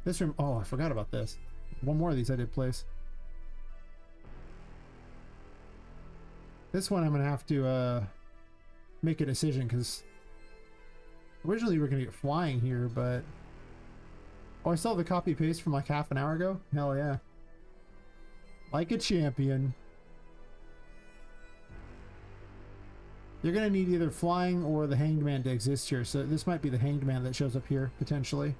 [SPEAKER 3] This room. Oh, I forgot about this. One more of these I did place. This one I'm going to have to make a decision, because originally we were going to get flying here, but... Oh, I saw the copy paste from like half an hour ago? Hell yeah. Like a champion. You're going to need either flying or the hanged man to exist here, so this might be the hanged man that shows up here, potentially.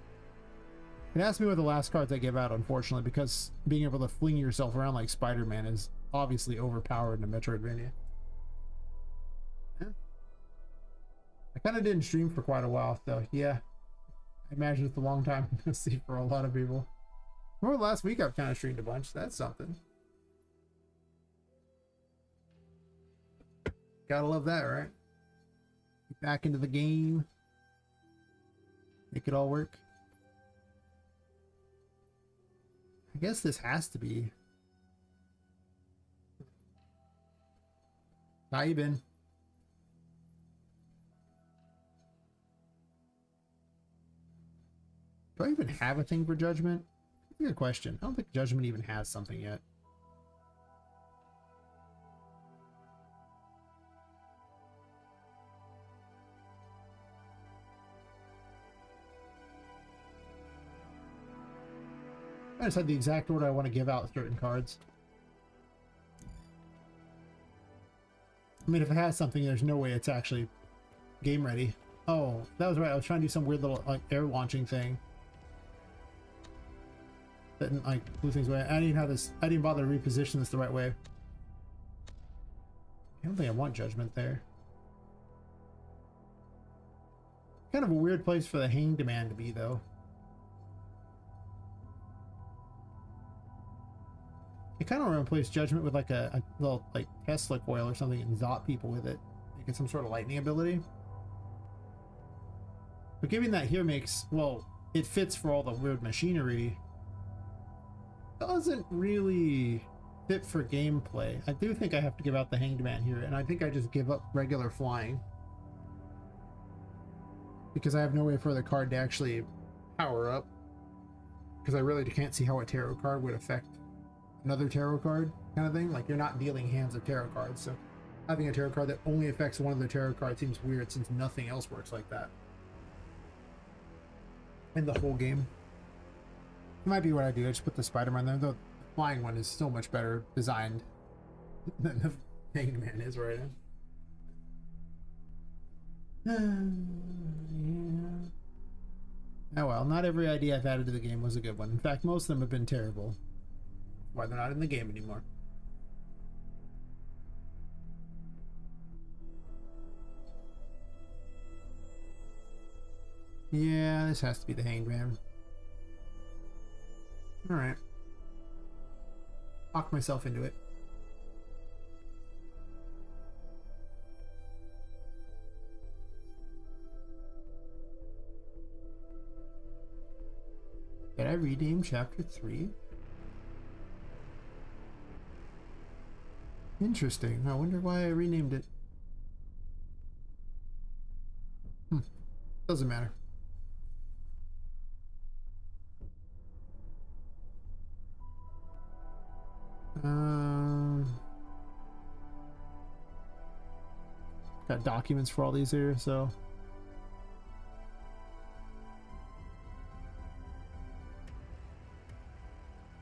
[SPEAKER 3] It asked me what the last cards I gave out, unfortunately, because being able to fling yourself around like Spider-Man is obviously overpowered in a Metroidvania. Yeah. I kind of didn't stream for quite a while, so yeah. I imagine it's a long time to see for a lot of people. Well, last week I've kind of streamed a bunch. That's something. Gotta love that, right? Get back into the game. Make it all work. I guess this has to be. How you been? Do I even have a thing for judgment? Good question. I don't think judgment even has something yet. I just had the exact order I want to give out certain cards. I mean, if it has something, there's no way it's actually game ready. Oh, that was right. I was trying to do some weird little like air launching thing. That didn't like blew things away. I didn't have this. I didn't bother to reposition this the right way. I don't think I want judgment there. Kind of a weird place for the Hanged Man to be, though. I kind of want to replace judgment with like a little like Tesla coil or something and zop people with it. Make it some sort of lightning ability. But giving that here makes, well, it fits for all the weird machinery. Doesn't really fit for gameplay. I do think I have to give out the Hanged Man here, and I think I just give up regular flying. Because I have no way for the card to actually power up. Because I really can't see how a tarot card would affect another tarot card kind of thing. Like, you're not dealing hands of tarot cards, so having a tarot card that only affects one of the tarot cards seems weird since nothing else works like that in the whole game. It might be what I do. I just put the Spider-Man there. The flying one is so much better designed than the Hanged Man is right now. Yeah. Oh well, not every idea I've added to the game was a good one. In fact, most of them have been terrible. Why they're not in the game anymore. Yeah, this has to be the Hanged Man. Alright. Lock myself into it. Did I rename chapter 3? Interesting. I wonder why I renamed it. Doesn't matter. Got documents for all these here, so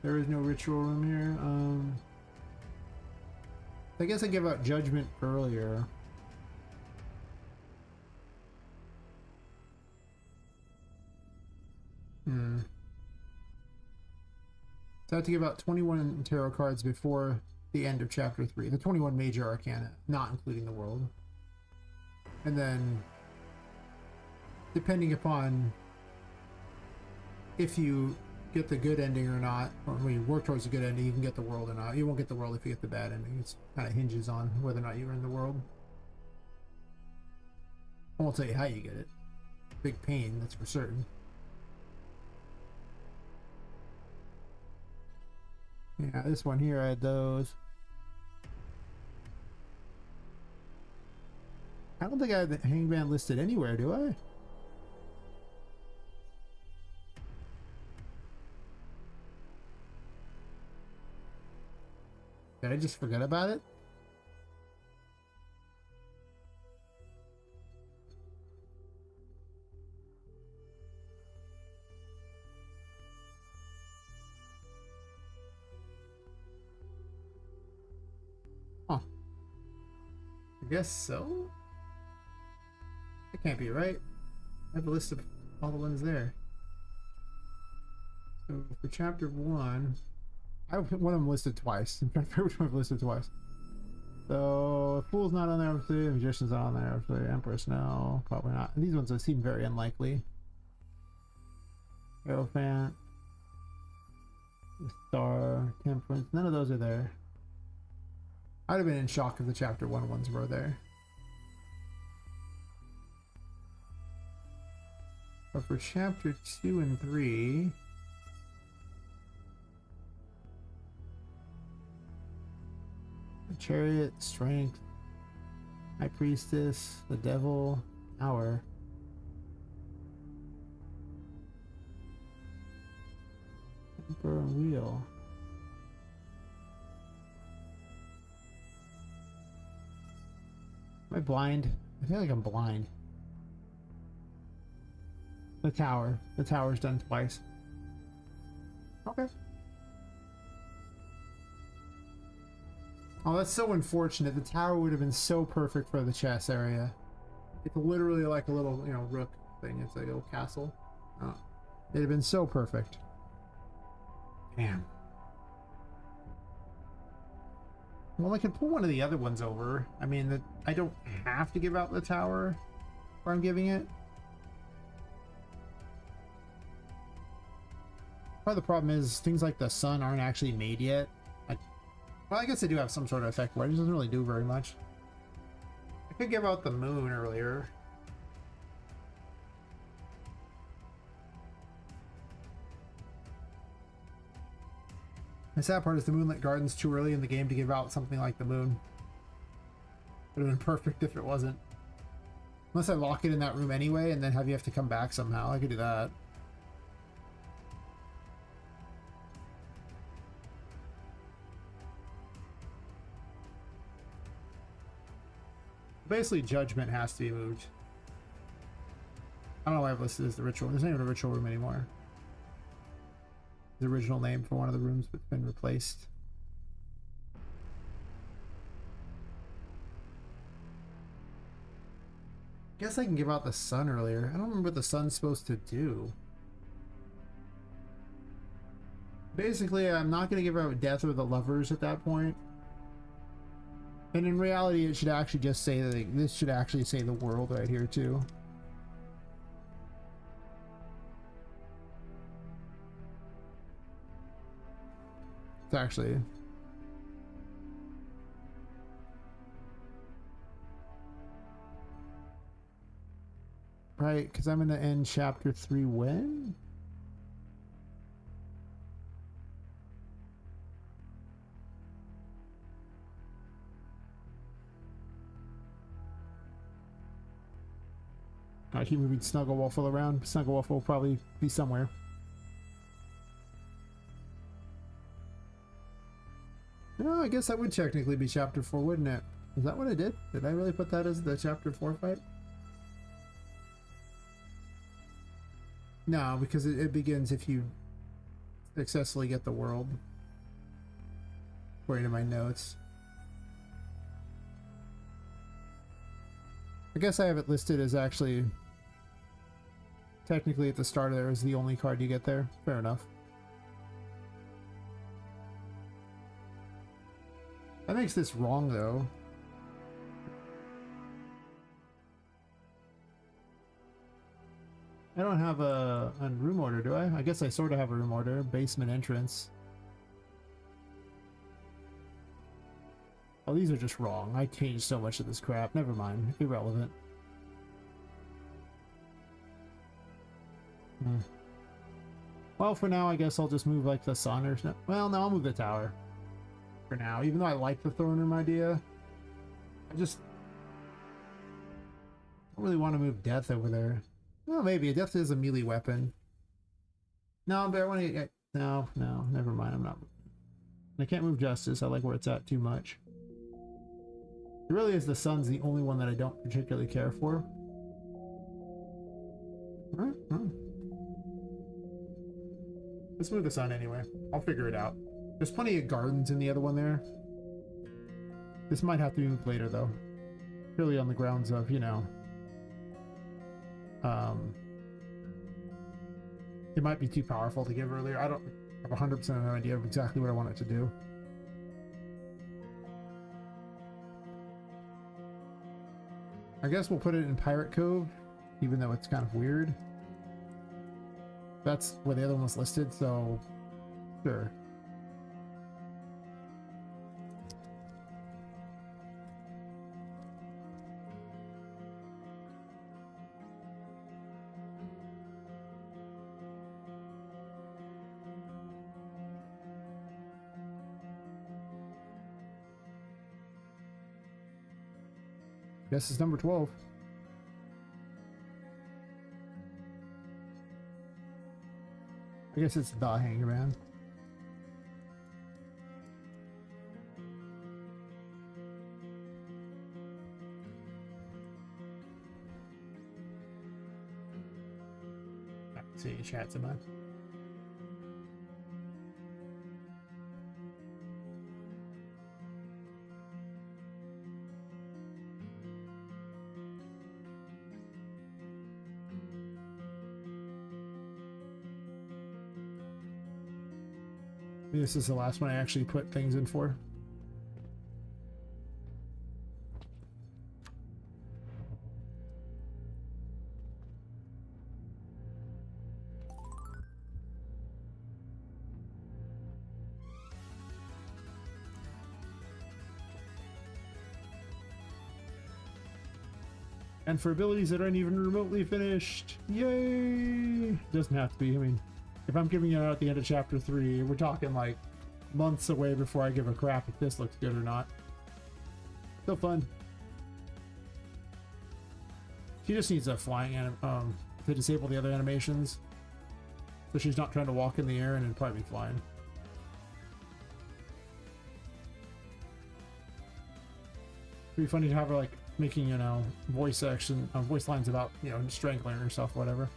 [SPEAKER 3] there is no ritual room here. I guess I gave out judgment earlier. So I have to give out 21 tarot cards before the end of chapter 3. The 21 major arcana, not including the world. And then, depending upon if you get the good ending or not, or when you work towards a good ending, you can get the world or not. You won't get the world if you get the bad ending. It kind of hinges on whether or not you're in the world. I won't tell you how you get it. Big pain, that's for certain. Yeah, this one here, I had those. I don't think I have the Hanged Man listed anywhere, do I? Did I just forget about it? Huh. I guess so. That can't be right. I have a list of all the ones there. So for chapter 1, I have one of them listed twice. In fact, which one I've listed twice. So Fool's not on there, obviously. Magician's not on there, obviously. Empress, no, probably not. And these ones seem very unlikely. Hierophant, the Star, Temperance. None of those are there. I'd have been in shock if the chapter 1 ones were there. But for chapter 2 and 3, the Chariot, Strength, High Priestess, the Devil, Hour. Burr and wheel. Am I blind? I feel like I'm blind. The tower. The tower's done twice. Okay. Oh, that's so unfortunate. The tower would have been so perfect for the chess area. It's literally like a little, you know, rook thing. It's like a little castle. Oh, it'd have been so perfect. Damn. Well, I could pull one of the other ones over. I mean, I don't have to give out the tower where I'm giving it. Part of the problem is things like the sun aren't actually made yet. Well, I guess they do have some sort of effect, but it doesn't really do very much. I could give out the moon earlier. The sad part is the Moonlit Garden's too early in the game to give out something like the moon. Would have been perfect if it wasn't. Unless I lock it in that room anyway and then you have to come back somehow. I could do that. Basically, Judgment has to be moved. I don't know why I've listed as the ritual. There's not even a ritual room anymore. The original name for one of the rooms but been replaced. Guess I can give out the sun earlier. I don't remember what the sun's supposed to do. Basically, I'm not going to give out death or the lovers at that point. And in reality, it should actually just say that this should actually say the world right here too. It's actually right, because I'm gonna end chapter 3 when? I keep moving Snugglewaffle around. Snugglewaffle will probably be somewhere. No, I guess that would technically be chapter 4, wouldn't it? Is that what I did? Did I really put that as the chapter 4 fight? No, because it begins if you successfully get the world. According to my notes. I guess I have it listed as actually technically at the start there is the only card you get there. Fair enough. That makes this wrong though. I don't have a room order, do I? I guess I sort of have a room order. Basement entrance. Oh, these are just wrong. I changed so much of this crap. Never mind. Irrelevant. Well, for now, I guess I'll just move like the sun or something. Well, no, I'll move the tower. For now. Even though I like the throne room idea. I just don't really want to move death over there. Well, maybe. Death is a melee weapon. No, but I want to... No, never mind. I'm not... I can't move justice. I like where it's at too much. It really is the sun's the only one that I don't particularly care for. Let's move the sun anyway. I'll figure it out. There's plenty of gardens in the other one there. This might have to be moved later though. Purely on the grounds of, you know... it might be too powerful to give earlier. I don't have 100% of an idea of exactly what I want it to do. I guess we'll put it in Pirate Cove, even though it's kind of weird. That's where the other one was listed, so sure. Guess it's number 12. I guess it's the Hangerman.
[SPEAKER 1] See, chat's in mine.
[SPEAKER 3] This is the last one I actually put things in for. And for abilities that aren't even remotely finished, yay! Doesn't have to be. I mean, if I'm giving it out at the end of chapter 3, we're talking like months away before I give a crap if this looks good or not. Still fun. She just needs a flying to disable the other animations, so she's not trying to walk in the air and it'd probably be flying. It'd be funny to have her like making, you know, voice lines about, you know, strangling herself, whatever.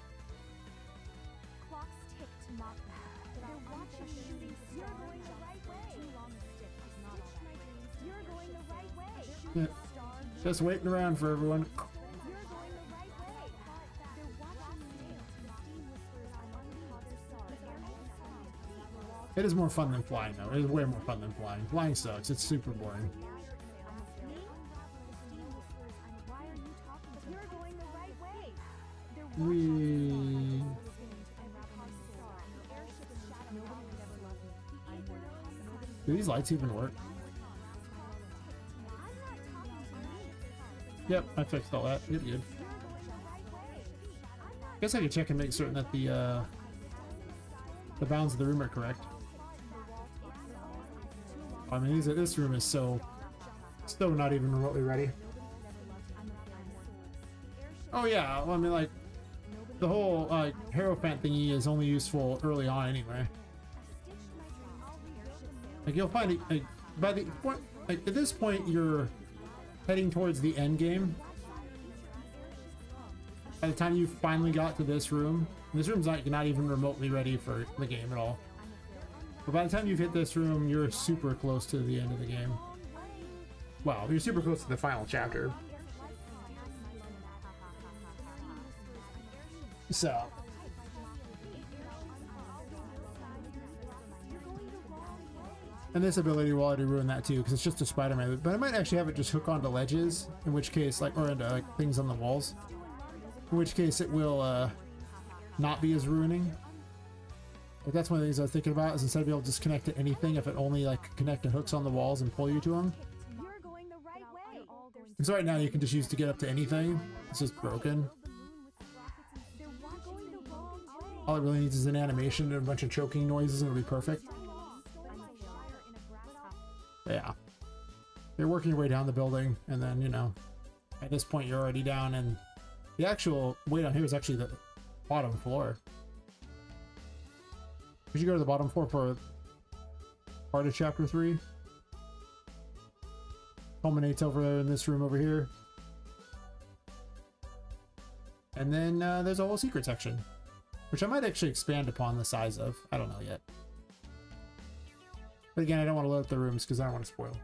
[SPEAKER 2] Clocks tick to mock them. They're watching shooting stars. You're going the right way. Too long a stick is not all that. You're going the right way.
[SPEAKER 3] Yeah. Just waiting around for everyone.
[SPEAKER 2] You're going the right way. They're watching you. Steam whispers on underwater stars.
[SPEAKER 3] It is more fun than flying, though. It is way more fun than flying. Flying sucks. It's super boring. We... Do these lights even work? Yep, I fixed all that. You're good. Guess I could check and make certain that the bounds of the room are correct. I mean, this room is still not even remotely ready. Oh yeah, well, I mean, like, the whole Hierophant thingy is only useful early on anyway. Like, you'll find it, like, by the point, like, at this point you're heading towards the end game. By the time you finally got to this room's not even remotely ready for the game at all. But by the time you've hit this room, you're super close to the end of the game.
[SPEAKER 1] Well, you're super close to the final chapter. So,
[SPEAKER 3] and this ability will already ruin that too, because it's just a Spider-Man. But I might actually have it just hook onto ledges, in which case, like, or into like things on the walls. In which case, it will not be as ruining. But that's one of the things I was thinking about, is instead of being able to just connect to anything, if it only like connect to hooks on the walls and pull you to them.
[SPEAKER 2] You're going the right way.
[SPEAKER 3] Because right now you can just use to get up to anything. It's just broken.
[SPEAKER 2] They're watching the wrong way.
[SPEAKER 3] All it really needs is an animation and a bunch of choking noises, and it'll be perfect. Yeah. You're working your way down the building, and then, you know, at this point you're already down, and the actual way down here is actually the bottom floor. We should go to the bottom floor for part of chapter 3. Culminates over there in this room over here. And then there's a whole secret section, which I might actually expand upon the size of. I don't know yet. But again, I don't want to load up the rooms because I don't want to spoil.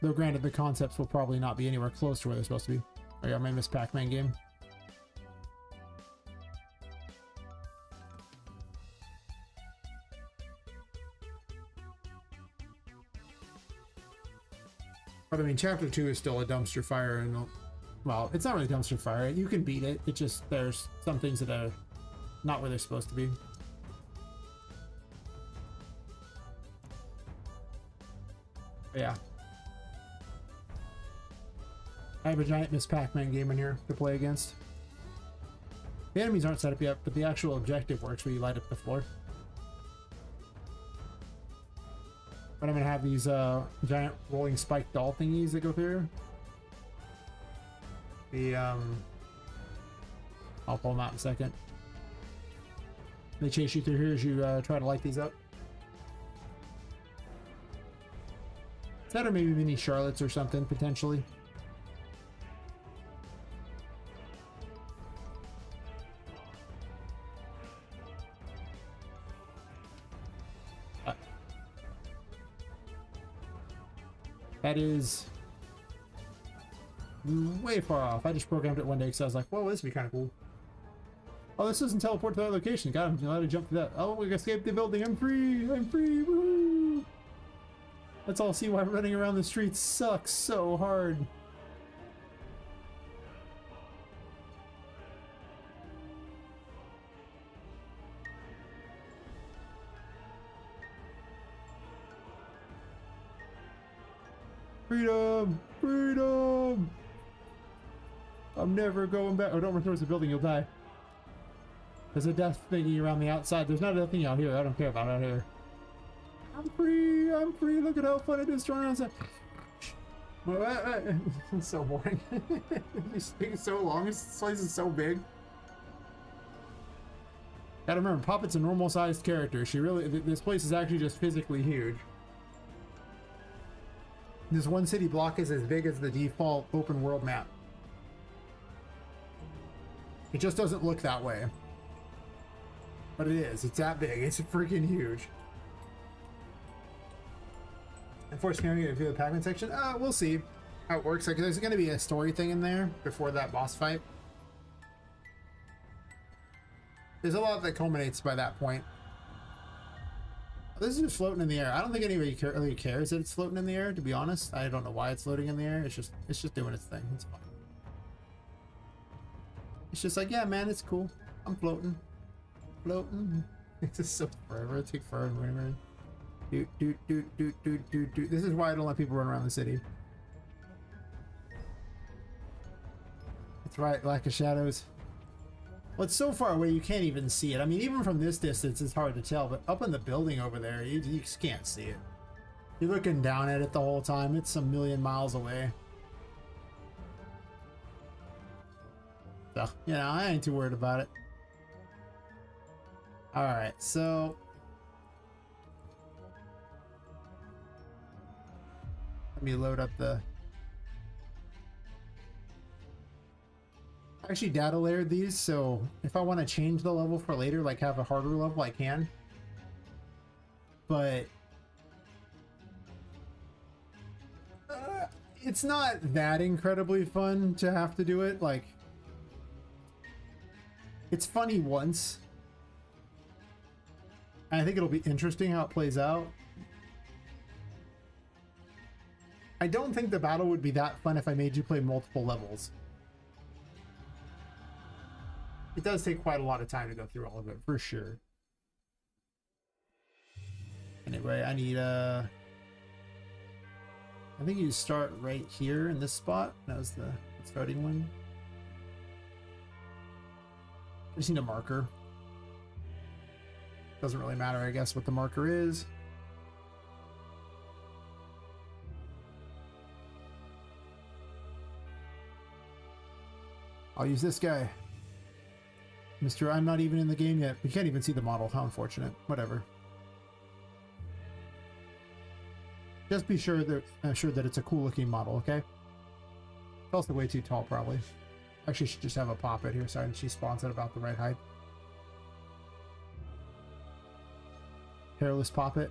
[SPEAKER 3] Though granted, the concepts will probably not be anywhere close to where they're supposed to be. I got my Miss Pac-Man game.
[SPEAKER 1] but I mean, chapter 2 is still a dumpster fire, and
[SPEAKER 3] Well, it's not really dumpster fire. You can beat it. It just, there's some things that are not where they're supposed to be. But yeah. I have a giant Miss Pac-Man game in here to play against. The enemies aren't set up yet, but the actual objective works where you light up the floor. But I'm gonna have these giant rolling spike doll thingies that go through. I'll pull them out in a second. They chase you through here as you try to light these up. That or maybe mini Charlottes or something, potentially. That is way far off. I just programmed it one day because I was like, whoa, this would be kind of cool. Oh, this doesn't teleport to that location. Got him. Allowed to jump to that. Oh, we escaped the building. I'm free. I'm free. Woo! Let's all see why running around the streets sucks so hard. Freedom! Freedom! I'm never going back. Oh, don't run towards the building. You'll die. There's a death thingy around the outside. There's not a thing out here. I don't care about out here. I'm free. I'm free. Look at how fun it is to run outside. It's so boring. This thing is so long. This place is so big. Gotta remember, Poppet's a normal-sized character. She really. This place is actually just physically huge. This one city block is as big as the default open world map. It just doesn't look that way. But it is. It's that big. It's freaking huge. Unfortunately, I'm going to do the Pac-Man section. We'll see how it works. Like, there's going to be a story thing in there before that boss fight. There's a lot that culminates by that point. This is just floating in the air. I don't think anybody really cares that it's floating in the air, to be honest. I don't know why it's floating in the air. It's just doing its thing. It's fine. It's just like, yeah, man, it's cool. I'm floating. Floating. It's just so forever. It takes forever. This is why I don't let people run around the city. That's right, lack of shadows. Well, it's so far away you can't even see it. I mean, even from this distance, it's hard to tell. But up in the building over there, you just can't see it. You're looking down at it the whole time. It's a million miles away. So, you know, I ain't too worried about it. Alright, so... let me load up the... I actually data layered these, so if I want to change the level for later, like have a harder level, I can. But... it's not that incredibly fun to have to do it. Like... it's funny once. And I think it'll be interesting how it plays out. I don't think the battle would be that fun if I made you play multiple levels. It does take quite a lot of time to go through all of it, for sure. Anyway, I need I think you start right here in this spot. That was the starting one. I just need a marker. Doesn't really matter, I guess, what the marker is. I'll use this guy. Mr. I'm not even in the game yet. We can't even see the model. How unfortunate. Whatever. Just be sure that it's a cool looking model, okay? It's also way too tall, probably. Actually, should just have a Poppet here, so she spawns at about the right height. Hairless Poppet.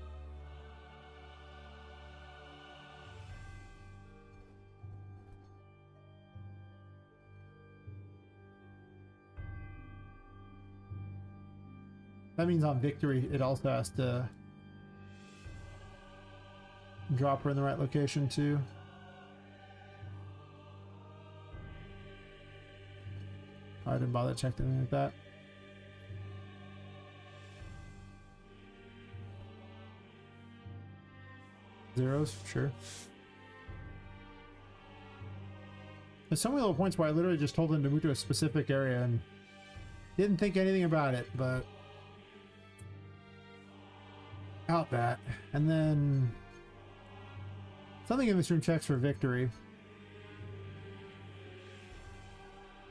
[SPEAKER 3] That means on victory, it also has to drop her in the right location too. I didn't bother checking anything like that. Zeros, sure. There's so many little points where I literally just told him to move to a specific area and didn't think anything about it, but out that. And then something in this room checks for victory.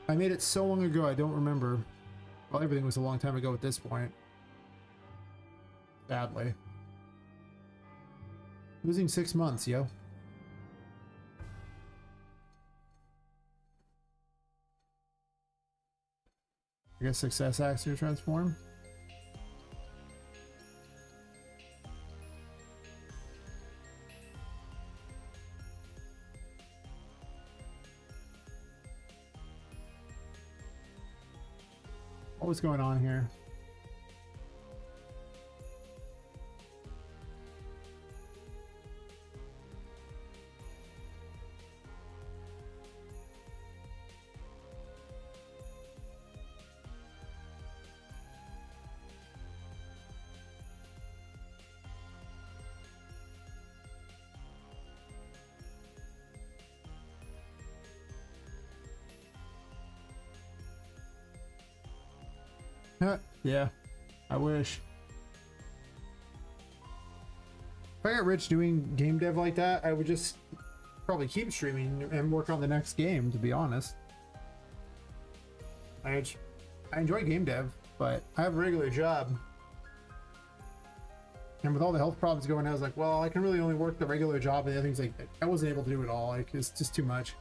[SPEAKER 3] I made it so long ago I don't remember. Well, everything was a long time ago at this point. Sadly. Losing 6 months, yo. I guess success acts to transform. What was going on here? Yeah, I wish. If I got rich doing game dev like that, I would just probably keep streaming and work on the next game, to be honest. I enjoy game dev, but I have a regular job. And with all the health problems going on, I was like, well, I can really only work the regular job, and the other things, like, I wasn't able to do it all. Like, it's just too much.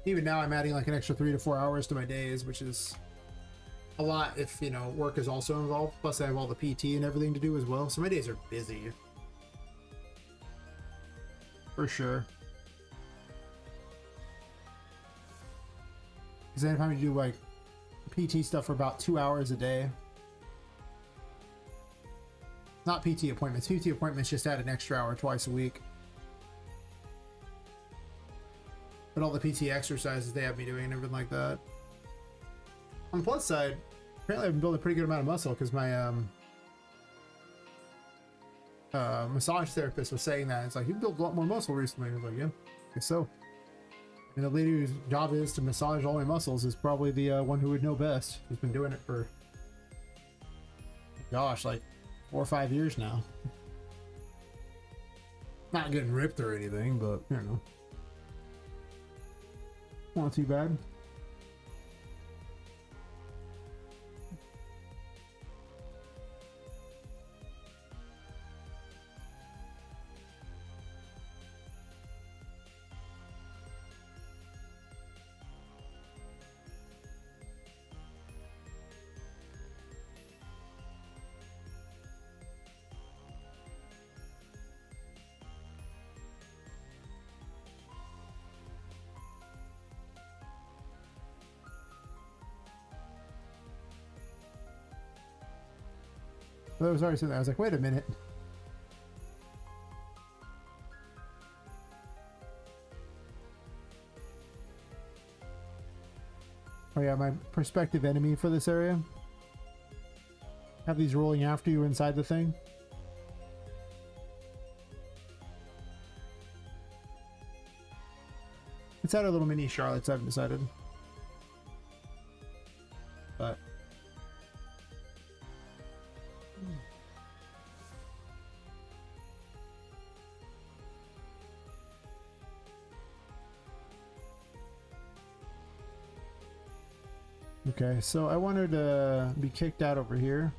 [SPEAKER 3] Even now, I'm adding like an extra 3 to 4 hours to my days, which is a lot if, you know, work is also involved. Plus, I have all the PT and everything to do as well. So my days are busy. For sure. Because then I'm having to do like PT stuff for about 2 hours a day. Not PT appointments. PT appointments just add an extra hour twice a week. But all the PT exercises they have me doing and everything like that. On the plus side, apparently I've been building a pretty good amount of muscle because my massage therapist was saying that. It's like, you've built a lot more muscle recently. I was like, yeah, I guess so. And the lady whose job is to massage all my muscles is probably the one who would know best. She's been doing it for, gosh, like 4 or 5 years now. Not getting ripped or anything, but, you know. Not too bad. I was already sitting there. I was like, wait a minute. Oh yeah, my prospective enemy for this area. Have these rolling after you inside the thing. It's out of little mini Charlottes, I've decided. But okay, so I wanted to be kicked out over here.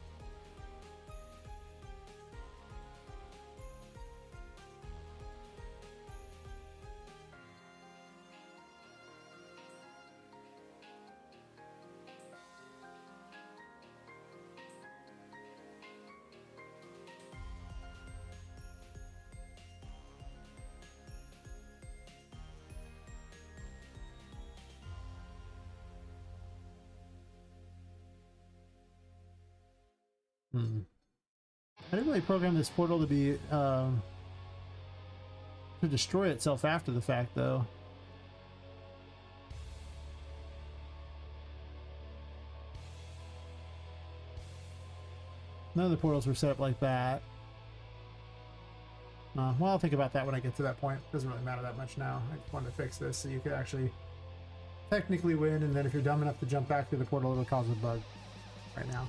[SPEAKER 3] I didn't really program this portal to be to destroy itself after the fact, though. None of the portals were set up like that. Well, I'll think about that when I get to that point. Doesn't really matter that much now. I just wanted to fix this so you could actually technically win, and then if you're dumb enough to jump back through the portal, it'll cause a bug right now.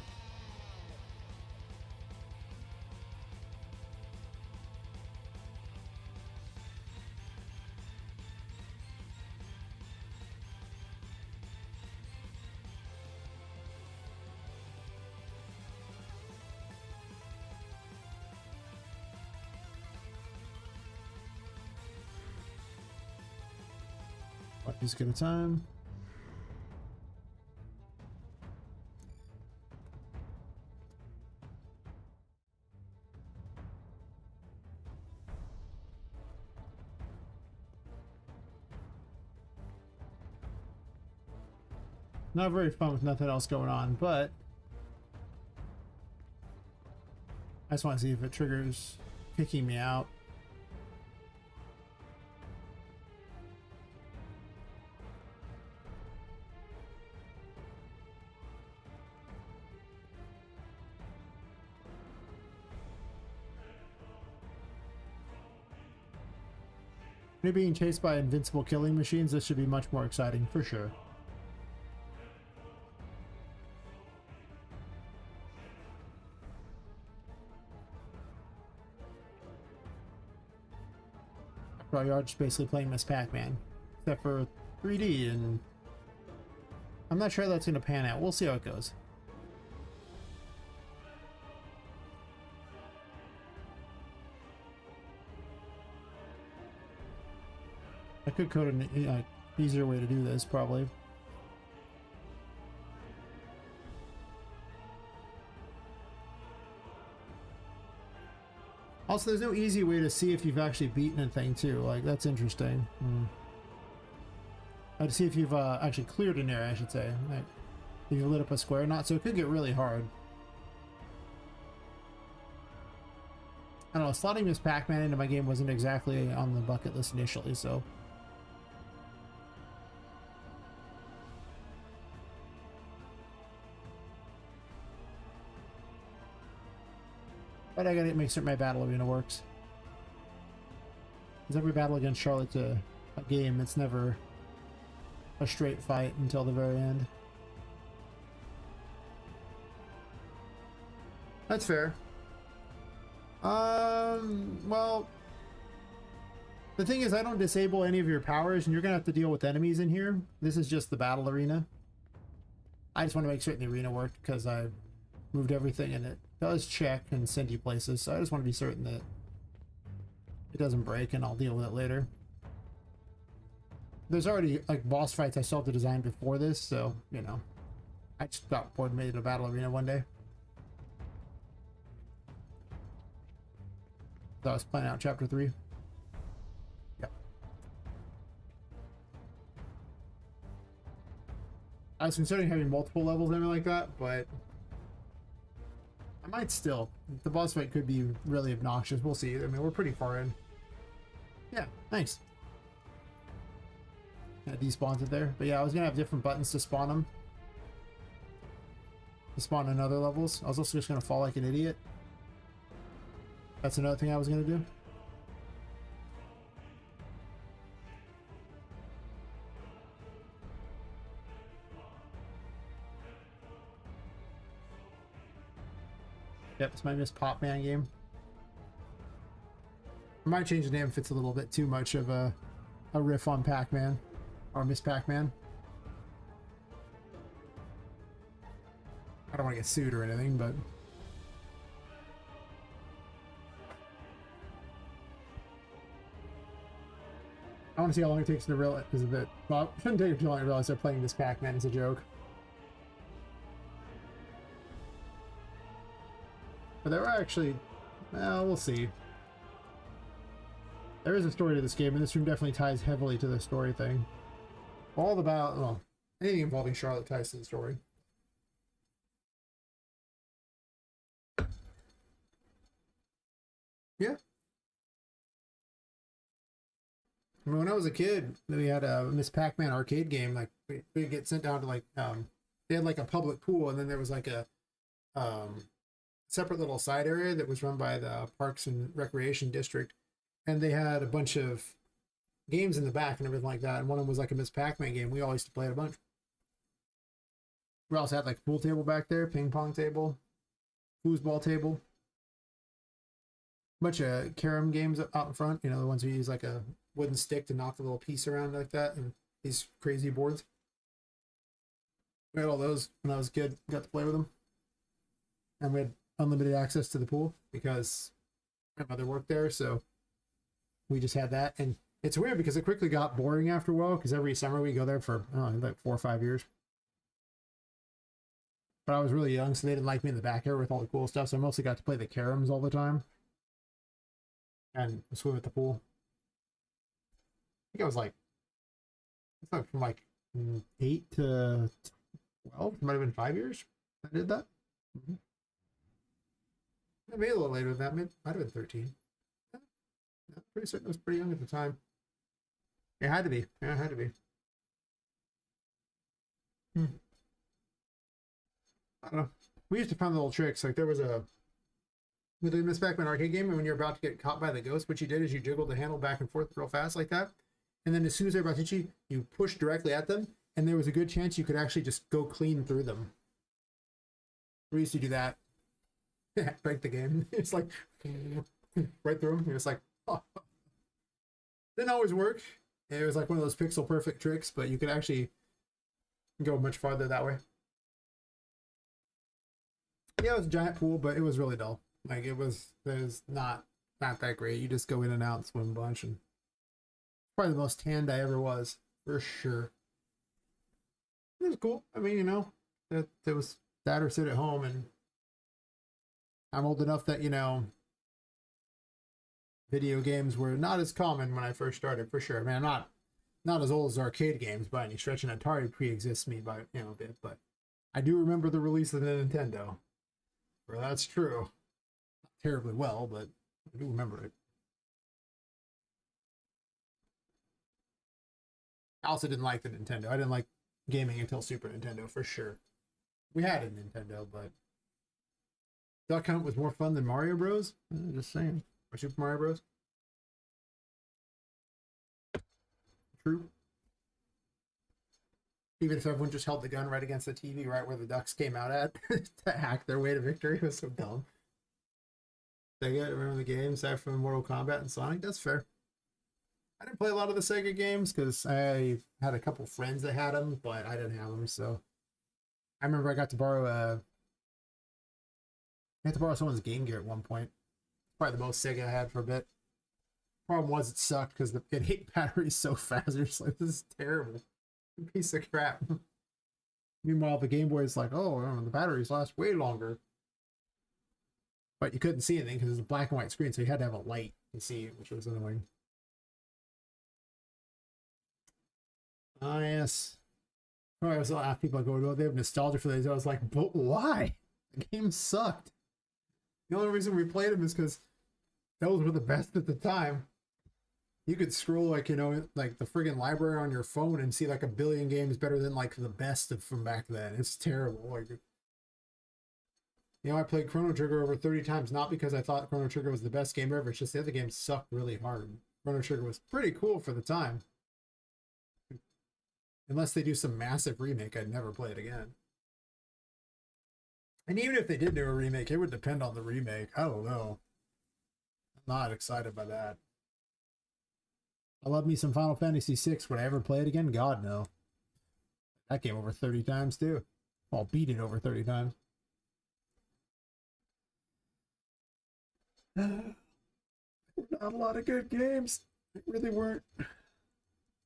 [SPEAKER 3] Just get a time. Not very fun with nothing else going on, but I just want to see if it triggers kicking me out. When you're being chased by invincible killing machines, this should be much more exciting, for sure. After all, you are just basically playing Miss Pac-Man, except for 3D, and I'm not sure that's going to pan out. We'll see how it goes. I could code an easier way to do this, probably. Also, there's no easy way to see if you've actually beaten a thing, too. Like, that's interesting. To see if you've actually cleared an area, I should say. Like, if you lit up a square or not, so it could get really hard. I don't know, slotting Miss Pac-Man into my game wasn't exactly on the bucket list initially, so... But I gotta make certain my battle arena works. Because every battle against Charlotte's a game. It's never a straight fight until the very end. That's fair. Well, the thing is, I don't disable any of your powers, and you're gonna have to deal with enemies in here. This is just the battle arena. I just want to make certain the arena worked because I moved everything and it does check and send you places, so I just want to be certain that it doesn't break, and I'll deal with it later. There's already like boss fights I still have to design before this, so you know, I just got bored and made it a battle arena one day. So I was planning out chapter 3. Yep. I was considering having multiple levels and everything like that, but I might still. The boss fight could be really obnoxious. We'll see. I mean, we're pretty far in. Yeah, thanks. Yeah, despawns it there. But yeah, I was gonna have different buttons to spawn them. To spawn in other levels. I was also just gonna fall like an idiot. That's another thing I was gonna do. Yep, it's my Miss Pop-Man game. I might change the name if it's a little bit too much of a riff on Pac-Man. Or Miss Pac-Man. I don't want to get sued or anything, but... I want to see how long it takes to realize, well, it shouldn't take too long to realize they're playing this Pac-Man as a joke. But there were actually, well, we'll see. There is a story to this game, and this room definitely ties heavily to the story thing. All about, well, anything involving Charlotte ties to the story. Yeah. I mean, when I was a kid, we had a Miss Pac-Man arcade game. Like, we'd get sent down to, like, they had, like, a public pool, and then there was, like, a, separate little side area that was run by the Parks and Recreation District. And they had a bunch of games in the back and everything like that. And one of them was, like, a Miss Pac-Man game. We all used to play it a bunch. We also had, like, a pool table back there, ping pong table, foosball table. Bunch of carom games out in front, you know, the ones where you use like a wooden stick to knock the little piece around like that, and these crazy boards. We had all those when I was a kid, got to play with them. And we had unlimited access to the pool because my mother worked there, so we just had that. And it's weird because it quickly got boring after a while, because every summer we go there for like 4 or 5 years. But I was really young, so they didn't like me in the back area with all the cool stuff, so I mostly got to play the caroms all the time. And swim at the pool. I think I was like, it's like from like 8 to
[SPEAKER 1] 12, might have been 5 years I did that. Maybe a little later than that. Might have been 13. Yeah, pretty certain I was pretty young at the time. It had to be. Yeah, it had to be. I don't know. We used to find little tricks. Like there was a with the Miss Pac-Man arcade game, and when you're about to get caught by the ghost, what you did is you jiggled the handle back and forth real fast like that. And then as soon as they're about to hit you, you push directly at them, and there was a good chance you could actually just go clean through them. We used to do that. Break the game. It's like right through them. You're just like, oh. Didn't always work. It was like one of those pixel perfect tricks, but you could actually go much farther that way. Yeah, it was a giant pool, but it was really dull. Like it was not that great. You just go in and out and swim a bunch, and probably the most tanned I ever was, for sure. It was cool. I mean, you know, that it was that or sit at home, and I'm old enough that, you know, video games were not as common when I first started, for sure. I mean, I'm not as old as arcade games by any stretch, and Atari pre-exists me by, you know, a bit, but I do remember the release of the Nintendo. Well, that's true. Not terribly well, but I do remember it. I also didn't like the Nintendo. I didn't like gaming until Super Nintendo, for sure. We had a Nintendo, but Duck Hunt was more fun than Mario Bros. Just saying. Or Super Mario Bros. True. Even if everyone just held the gun right against the TV, right where the ducks came out at, to hack their way to victory, it was so dumb. Sega, remember the games aside from Mortal Kombat and Sonic? That's fair. I didn't play a lot of the Sega games because I had a couple friends that had them, but I didn't have them. So I remember I got to borrow someone's Game Gear at one point. Probably the most Sega I had for a bit. Problem was it sucked because it ate batteries so fast. You're just like, this is terrible. Piece of crap. Meanwhile, the Game Boy is like, oh, the batteries last way longer. But you couldn't see anything because it was a black and white screen, so you had to have a light to see, which was annoying. Oh, yes. Oh, I was a people go, oh, they have nostalgia for these. I was like, but why? The game sucked. The only reason we played them is because those were the best at the time. You could scroll, like, you know, like the friggin' library on your phone and see like a billion games better than like the best of from back then. It's terrible. Like, you know, I played Chrono Trigger over 30 times, not because I thought Chrono Trigger was the best game ever. It's just the other games sucked really hard. Chrono Trigger was pretty cool for the time. Unless they do some massive remake, I'd never play it again. And even if they did do a remake, it would depend on the remake. I don't know. I'm not excited by that. I love me some Final Fantasy VI. Would I ever play it again? God, no. That game over 30 times, too. Well, beat it over 30 times. Not a lot of good games. They really weren't.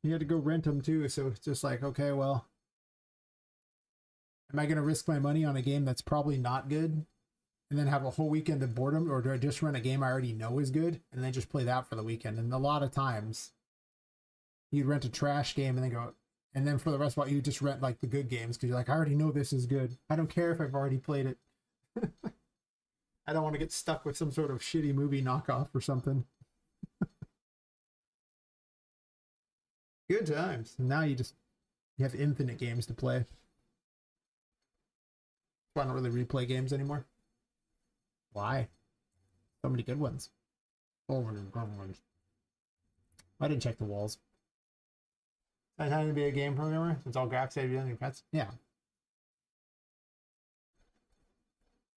[SPEAKER 1] You had to go rent them, too, so it's just like, okay, well, am I going to risk my money on a game that's probably not good and then have a whole weekend of boredom, or do I just rent a game I already know is good and then just play that for the weekend? And a lot of times you'd rent a trash game and then go, and then for the rest of it, you just rent like the good games because you're like, I already know this is good. I don't care if I've already played it. I don't want to get stuck with some sort of shitty movie knockoff or something. Good times. And now you have infinite games to play. I don't really replay games anymore. Why? So many good ones. Oh, good ones. I didn't check the walls. That having to be a game programmer? It's all graphics editing and pets? Yeah.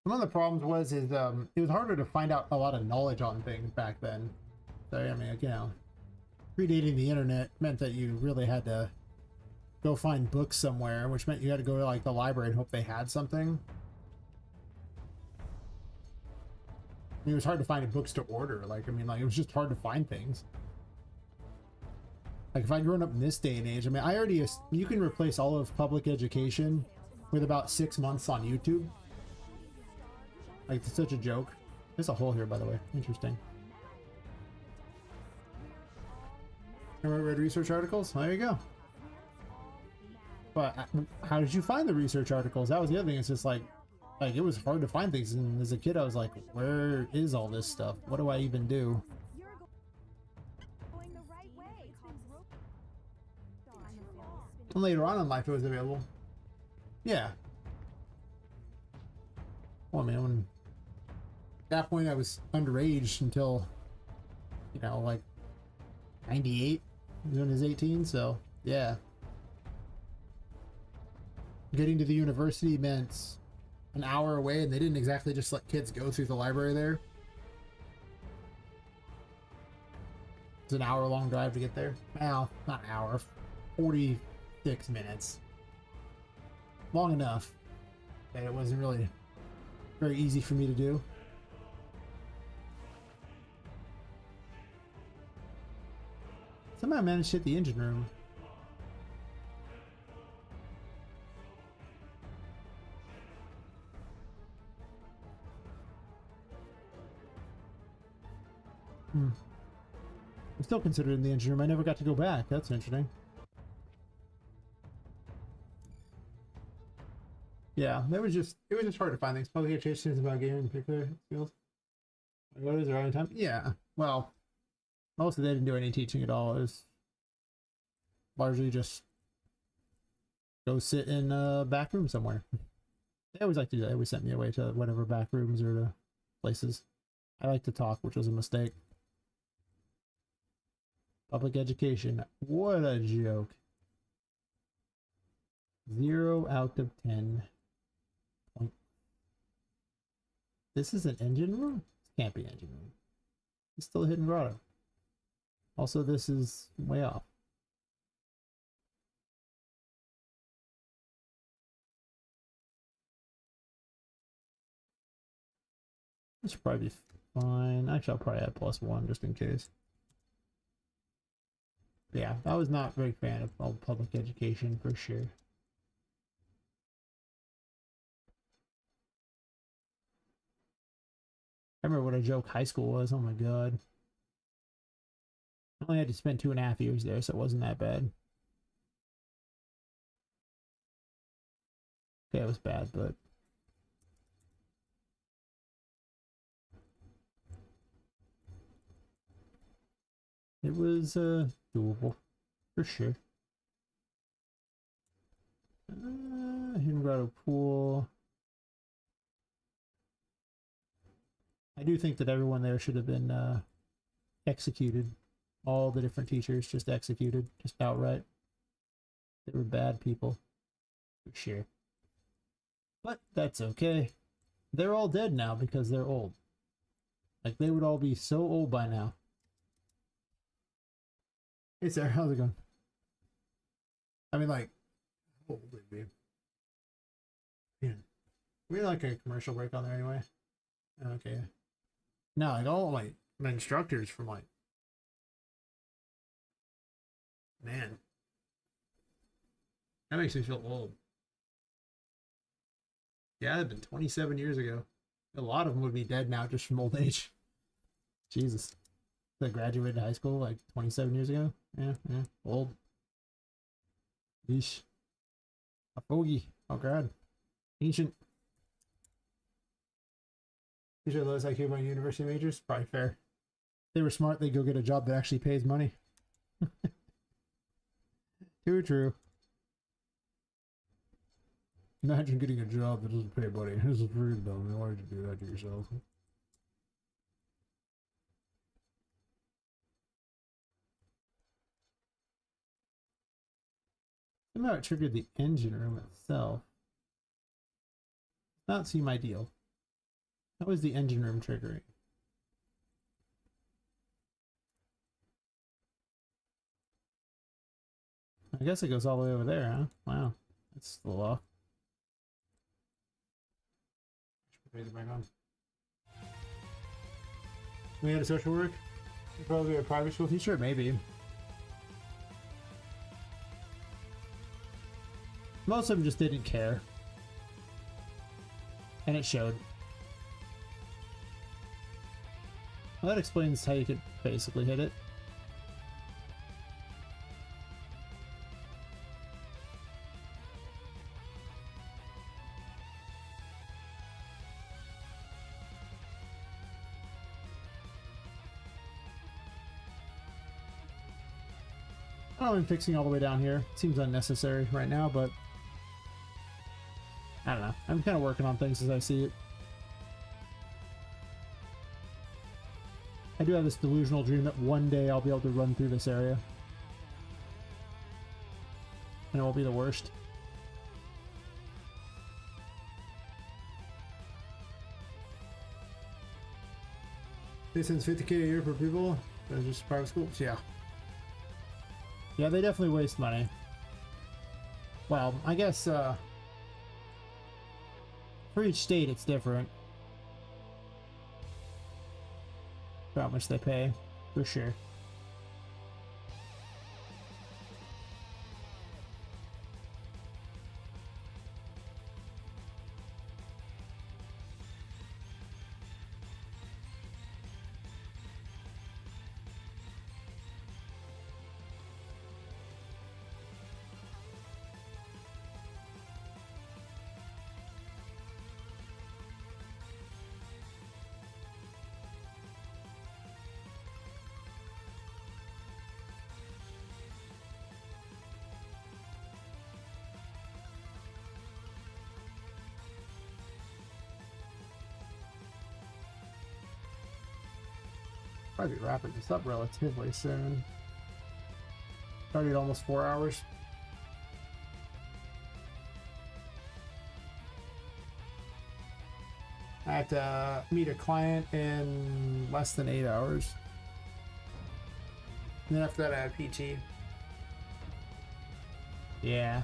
[SPEAKER 1] One of the problems was it was harder to find out a lot of knowledge on things back then. So, I mean, like, you know, predating the internet meant that you really had to go find books somewhere, which meant you had to go to like the library and hope they had something. I mean, it was hard to find books to order. Like, I mean, like, it was just hard to find things. Like, if I'd grown up in this day and age, I mean, you can replace all of public education with about 6 months on YouTube. Like, it's such a joke. There's a hole here, by the way. Interesting. I read research articles. There you go.
[SPEAKER 3] But how did you find the research articles? That was the other thing. It's just like it was hard to find things. And as a kid, I was like, where is all this stuff? What do I even do?
[SPEAKER 2] You're going the right way.
[SPEAKER 3] And later on in life, it was available. Yeah. Well, man, when at that point I was underage until, you know, like 98 when I was 18. So yeah. Getting to the university meant an hour away, and they didn't exactly just let kids go through the library there. It's an hour-long drive to get there. Well, not an hour, 46 minutes. Long enough that it wasn't really very easy for me to do. Somehow I managed to hit the engine room. I'm still considering the engine room. I never got to go back. That's interesting. Yeah, it was just hard to find things. Public education is about gaming in particular skills. What is there any time? Yeah. Well, mostly they didn't do any teaching at all. It was largely just go sit in a back room somewhere. They always like to do that. They always sent me away to whatever back rooms or to places. I like to talk, which was a mistake. Public education. What a joke. 0 out of 10. This is an engine room? This can't be an engine room. It's still a hidden grotto. Also, this is way off. This should probably be fine. Actually, I'll probably add +1 just in case. Yeah, I was not a big fan of all public education for sure. I remember what a joke high school was. Oh my god. I only had to spend 2.5 years there, so it wasn't that bad. Yeah, it was bad, but it was doable for sure. Hidden Grotto Pool. I do think that everyone there should have been executed. All the different teachers just executed, just outright. They were bad people, for sure. But that's okay. They're all dead now because they're old. Like, they would all be so old by now. Hey, Sarah, how's it going? I mean, like, how old would it be? Yeah. We had like a commercial break on there anyway. Okay. No, like all my instructors from like, man, that makes me feel old. Yeah, it'd been 27 years ago. A lot of them would be dead now just from old age. Jesus. They graduated high school like 27 years ago. Yeah, old. Yeesh. A fogey. Oh god. Ancient. These are the lowest IQ among university majors. Probably fair. If they were smart, they'd go get a job that actually pays money. Too true. Imagine getting a job that doesn't pay money. This is really dumb. Why would you do that to yourself? Somehow it triggered the engine room itself. Not seem ideal. How was the engine room triggering? I guess it goes all the way over there, huh? Wow. That's the law. Raise it back on. We had a social work? Probably a private school teacher? Maybe. Most of them just didn't care. And it showed. Well, that explains how you could basically hit it. I don't mind fixing all the way down here. Seems unnecessary right now, but I don't know. I'm kind of working on things as I see it. I do have this delusional dream that one day I'll be able to run through this area. And it won't be the worst.
[SPEAKER 1] They sends 50K a year for people. That's just private schools. Yeah.
[SPEAKER 3] Yeah, they definitely waste money. Well, I guess for each state it's different. For how much they pay, for sure.
[SPEAKER 1] Probably be wrapping this up relatively soon. Started almost 4 hours. I have to meet a client in less than 8 hours. And then after that, I have PT.
[SPEAKER 3] Yeah.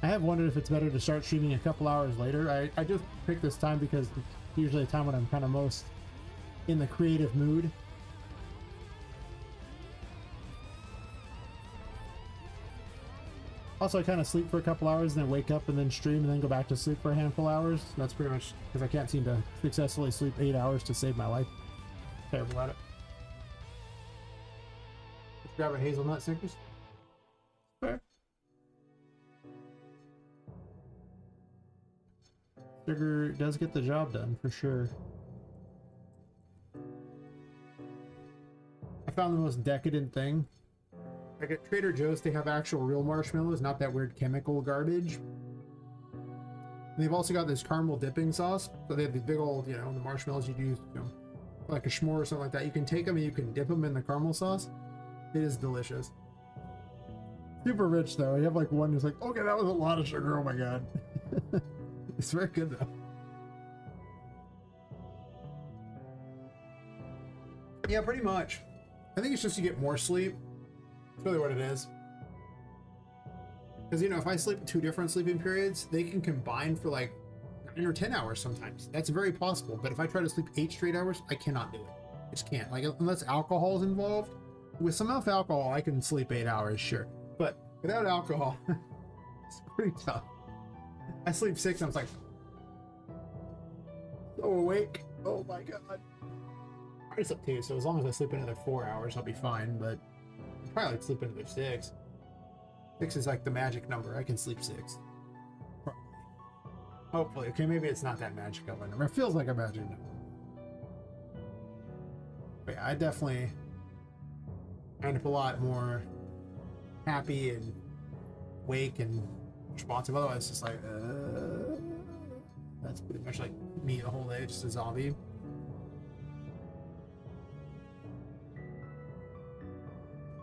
[SPEAKER 3] I have wondered if it's better to start streaming a couple hours later. I just picked this time because it's usually a time when I'm kind of most in the creative mood. Also, I kind of sleep for a couple hours and then wake up and then stream and then go back to sleep for a handful of hours. That's pretty much because I can't seem to successfully sleep 8 hours to save my life. Terrible at it.
[SPEAKER 1] Let's grab a hazelnut Snickers.
[SPEAKER 3] Fair. Sugar does get the job done for sure.
[SPEAKER 1] I found the most decadent thing. Like at Trader Joe's, they have actual real marshmallows, not that weird chemical garbage. And they've also got this caramel dipping sauce. So they have these big old, you know, the marshmallows you'd use, you know, like a s'more or something like that. You can take them and you can dip them in the caramel sauce. It is delicious. Super rich though. You have like one who's like, okay, that was a lot of sugar. Oh my god. It's very good though. Yeah, pretty much. I think it's just to get more sleep. That's really what it is. Because, you know, if I sleep 2 different sleeping periods, they can combine for like 9 or 10 hours sometimes. That's very possible. But if I try to sleep 8 straight hours, I cannot do it. I just can't. Like, unless alcohol is involved. With some enough alcohol, I can sleep 8 hours, sure. But without alcohol, it's pretty tough. I sleep 6 and I was like, so awake. Oh my god. I sleep 2, so as long as I sleep another 4 hours, I'll be fine. But I'd probably like sleep another 6. 6 is like the magic number. I can sleep 6. Hopefully. Okay, maybe it's not that magic of a number. It feels like a magic number. But yeah, I definitely end up a lot more happy and awake and responsive. Otherwise, it's just like, that's pretty much like me the whole day, just a zombie.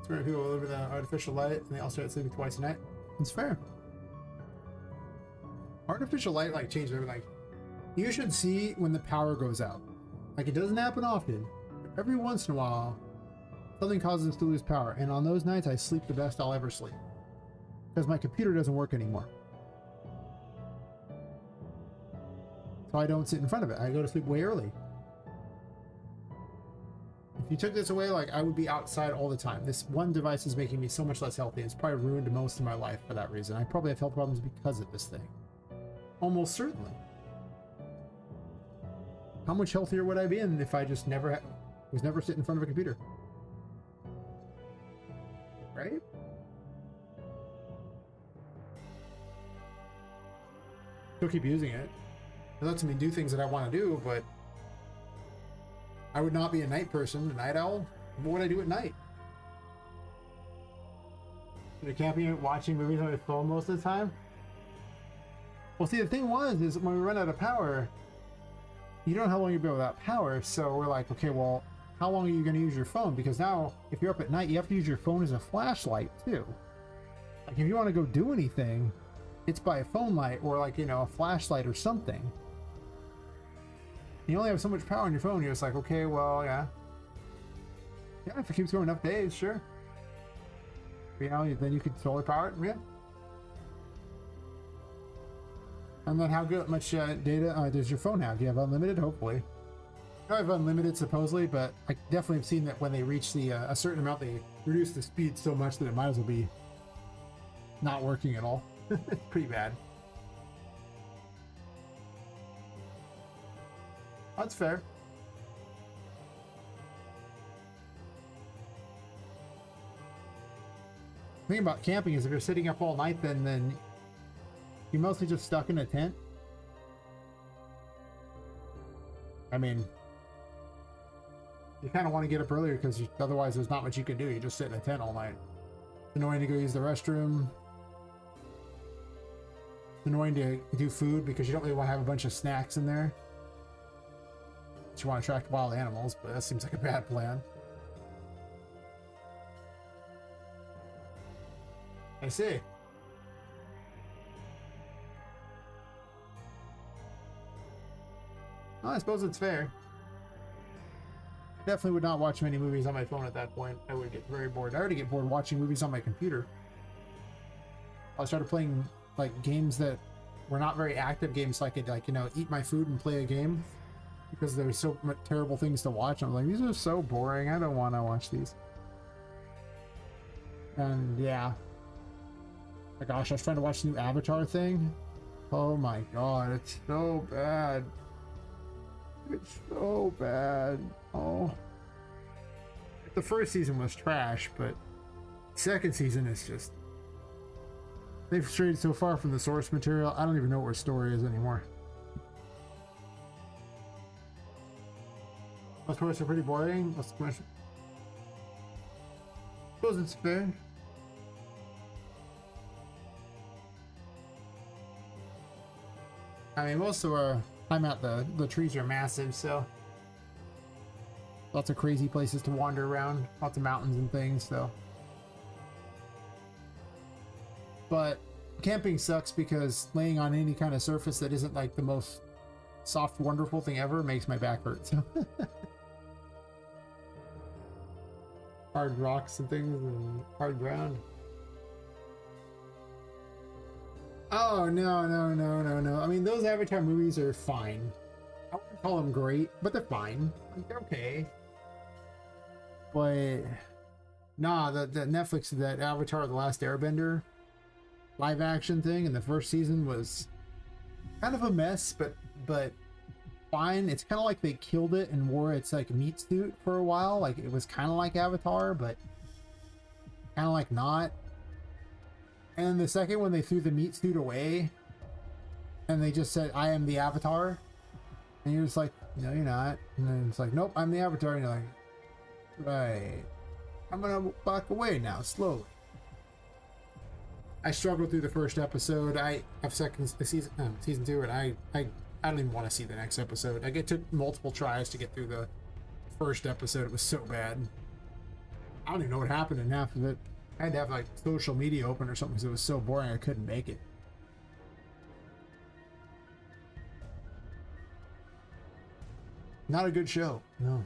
[SPEAKER 1] So many people live in the artificial light, and they all start sleeping twice a night. It's fair. Artificial light like changes everything. Like, you should see when the power goes out. Like, it doesn't happen often. But every once in a while, something causes us to lose power, and on those nights, I sleep the best I'll ever sleep because my computer doesn't work anymore. So I don't sit in front of it. I go to sleep way early. If you took this away, like, I would be outside all the time. This one device is making me so much less healthy. It's probably ruined most of my life for that reason. I probably have health problems because of this thing. Almost certainly. How much healthier would I be if I just never was never sitting in front of a computer? Right? Still keep using it. It lets me do things that I want to do, but I would not be a night person, a night owl. What would I do at night? You're camping, watching movies on my phone most of the time? Well, see, the thing is when we run out of power, you don't know how long you'll be without power, so we're like, okay, well, how long are you going to use your phone? Because now, if you're up at night, you have to use your phone as a flashlight, too. Like, if you want to go do anything, it's by a phone light, or like, you know, a flashlight or something. You only have so much power on your phone, you're just like, okay, well, yeah. Yeah, if it keeps going enough days, sure. You know, then you could solar power it, yeah. And then how much data does your phone have? Do you have unlimited? Hopefully. I have unlimited supposedly, but I definitely have seen that when they reach the a certain amount, they reduce the speed so much that it might as well be not working at all. It's pretty bad. That's fair. The thing about camping is if you're sitting up all night, then you're mostly just stuck in a tent. I mean, you kind of want to get up earlier because otherwise there's not much you can do. You just sit in a tent all night. It's annoying to go use the restroom. It's annoying to do food because you don't really want to have a bunch of snacks in there. You want to attract wild animals, but that seems like a bad plan. I see. Well, I suppose it's fair. Definitely would not watch many movies on my phone at that point. I would get very bored. I already get bored watching movies on my computer. I started playing like games that were not very active games, so I could, like, you know, eat my food and play a game because there's so much terrible things to watch. I'm like, these are so boring. I don't want to watch these. And yeah. My gosh, I was trying to watch the new Avatar thing. Oh my god, it's so bad. It's so bad. Oh. The first season was trash, but second season is just... They've strayed so far from the source material, I don't even know what her story is anymore. Most parts are pretty boring. What's the question? Suppose it's fair. I mean, most of our time out, the trees are massive, so lots of crazy places to wander around, lots of mountains and things, so. But camping sucks because laying on any kind of surface that isn't like the most soft, wonderful thing ever makes my back hurt, so. Hard rocks and things and hard ground. Oh, no, no, no, no, no. I mean, those Avatar movies are fine. I wouldn't call them great, but they're fine. Like, they're okay. But, nah, the Netflix, that Avatar The Last Airbender live action thing in the first season was kind of a mess, but fine. It's kind of like they killed it and wore its, like, meat suit for a while. Like, it was kind of like Avatar, but kind of like not. And the second one, they threw the meat suit away and they just said, I am the Avatar. And you're just like, no, you're not. And then it's like, nope, I'm the Avatar. And you're like, right. I'm going to back away now, slowly. I struggled through the first episode. I have season 2, and I don't even want to see the next episode. Like, it took multiple tries to get through the first episode. It was so bad. I don't even know what happened in half of it. I had to have like social media open or something because it was so boring I couldn't make it. Not a good show. No.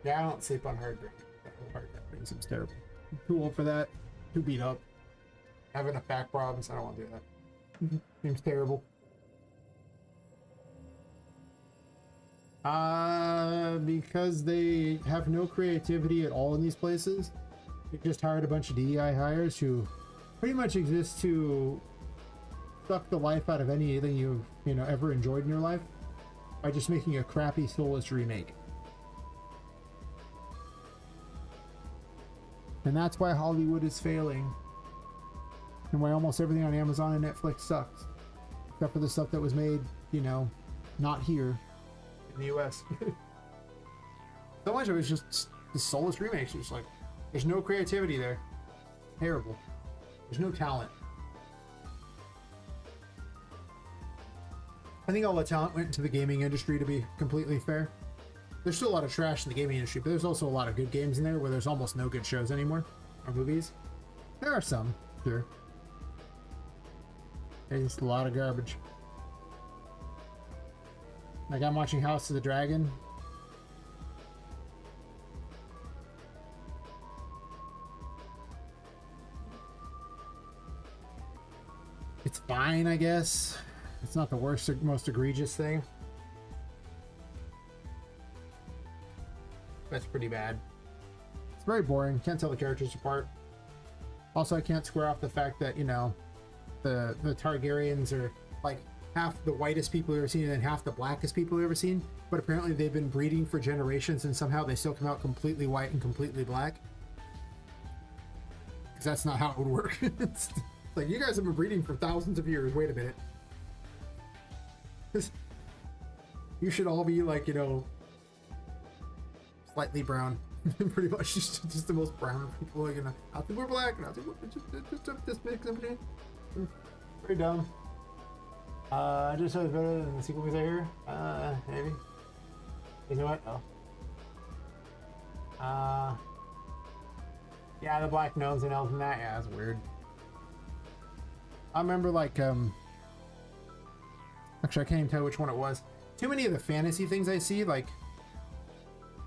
[SPEAKER 1] Yeah, I don't sleep on hard drink. Hard drink seems terrible. I'm too old for that. Too beat up. I have enough back problems. I don't want to do that. Seems terrible. Because they have no creativity at all in these places. They just hired a bunch of DEI hires who pretty much exist to suck the life out of anything you've, you know, ever enjoyed in your life by just making a crappy soulless remake. And that's why Hollywood is failing. And why almost everything on Amazon and Netflix sucks. except for the stuff that was made, you know, not here in the US. So much of it's just the soulless remakes. It's like, there's no creativity there. Terrible. There's no talent. I think all the talent went into the gaming industry, to be completely fair. There's still a lot of trash in the gaming industry, but there's also a lot of good games in there where there's almost no good shows anymore, or movies. There are some, sure. There's just a lot of garbage. Like, I'm watching House of the Dragon. It's fine, I guess. It's not the worst or most egregious thing. That's pretty bad. It's very boring. Can't tell the characters apart. Also, I can't square off the fact that, you know, the Targaryens are like half the whitest people you've ever seen and then half the blackest people you've ever seen. But apparently they've been breeding for generations and somehow they still come out completely white and completely black. Because that's not how it would work. It's like, you guys have been breeding for thousands of years. Wait a minute. You should all be like, you know, slightly brown. Pretty much just the most brown people. Like, you know, I think we're black. I think we're just mix in between. Very dumb. I just said it's better than the sequel we say here. Maybe. You know what? Oh. Yeah, the black gnomes and elves and that. Yeah, that's weird. I remember like actually I can't even tell which one it was. Too many of the fantasy things I see, like,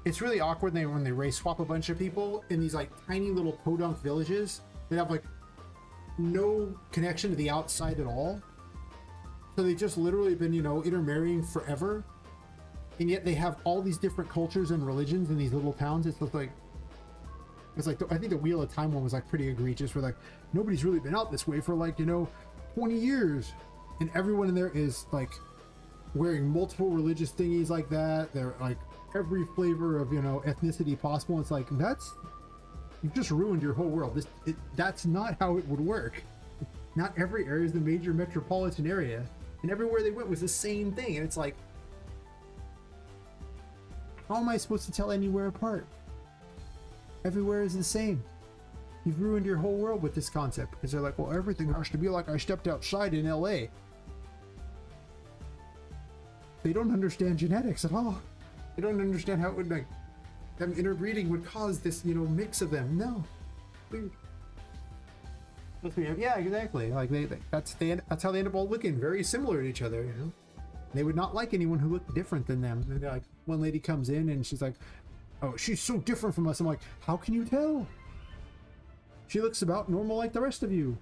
[SPEAKER 1] it's really awkward when they race swap a bunch of people in these like tiny little podunk villages that have like no connection to the outside at all. So they've just literally been, you know, intermarrying forever, and yet they have all these different cultures and religions in these little towns. It's like I think the Wheel of Time one was like pretty egregious, where like nobody's really been out this way for like, you know, 20 years, and everyone in there is like wearing multiple religious thingies like that. They're like every flavor of, you know, ethnicity possible. It's like, you've just ruined your whole world. That's not how it would work. Not every area is the major metropolitan area, and everywhere they went was the same thing. And it's like, how am I supposed to tell anywhere apart? Everywhere is the same. You've ruined your whole world with this concept, because they're like, well, everything has to be like I stepped outside in LA. They don't understand genetics at all. They don't understand how it would, like, them interbreeding would cause this, you know, mix of them. No. Weird. Yeah, exactly. Like that's how they end up all looking very similar to each other, you know. They would not like anyone who looked different than them. And like, one lady comes in and she's like, oh, she's so different from us. I'm like, how can you tell? She looks about normal like the rest of you.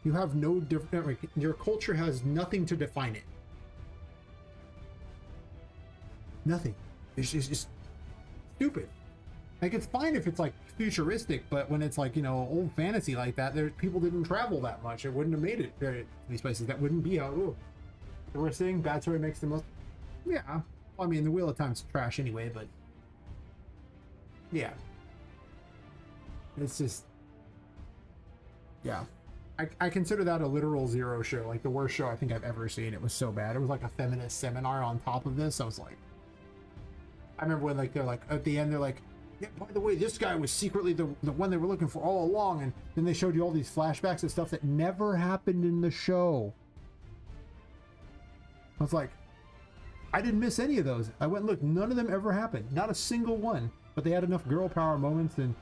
[SPEAKER 1] You have no different, like, your culture has nothing to define it. Nothing. It's just stupid. Like, it's fine if it's like futuristic, but when it's like, you know, old fantasy like that, people didn't travel that much. It wouldn't have made it to these places. That wouldn't be how. Ooh. We're saying bad story makes the most. Yeah. Well, I mean, the Wheel of Time's trash anyway, but yeah, it's just, yeah. I consider that a literal zero show, like the worst show I think I've ever seen. It was so bad. It was like a feminist seminar on top of this. I was like, I remember when like they're like at the end they're like, yeah, by the way, this guy was secretly the one they were looking for all along, and then they showed you all these flashbacks of stuff that never happened in the show. I was like, I didn't miss any of those. I went and looked, none of them ever happened, not a single one. But they had enough girl power moments and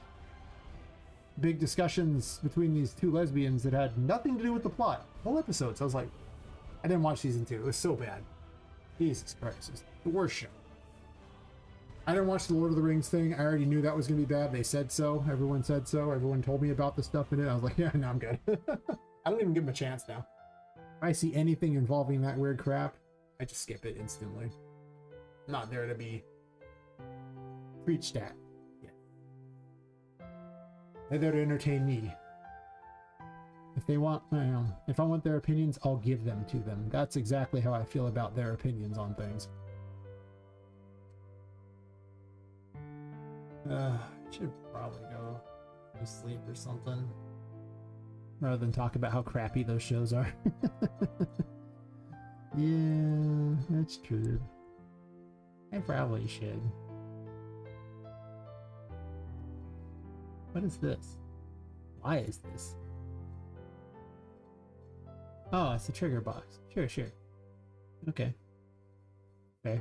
[SPEAKER 1] big discussions between these two lesbians that had nothing to do with the plot. Whole episodes. I was like, I didn't watch season 2. It was so bad. Jesus Christ, it's the worst show. I didn't watch the Lord of the Rings thing. I already knew that was going to be bad. They said so. Everyone said so. Everyone told me about the stuff in it. I was like, yeah, no, I'm good. I don't even give them a chance now. If I see anything involving that weird crap, I just skip it instantly. I'm not there to be preached at. Yeah. They're there to entertain me. If they want, if I want their opinions, I'll give them to them. That's exactly how I feel about their opinions on things. I should probably go to sleep or something, rather than talk about how crappy those shows are.
[SPEAKER 3] Yeah, that's true. I probably should. What is this? Why is this? Oh, it's a trigger box. Sure, sure. Okay. Okay.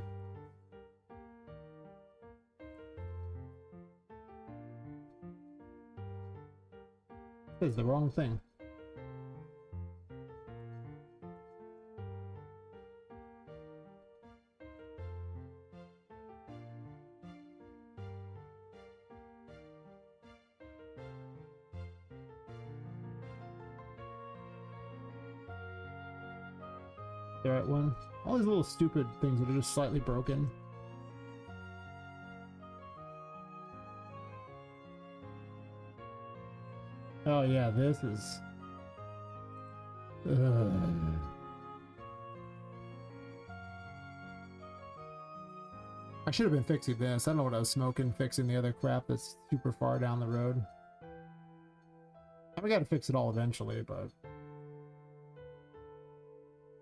[SPEAKER 3] This is the wrong thing. The right one. All these little stupid things that are just slightly broken. Oh yeah, this is... I should have been fixing this. I don't know what I was smoking, fixing the other crap that's super far down the road. We gotta fix it all eventually, but...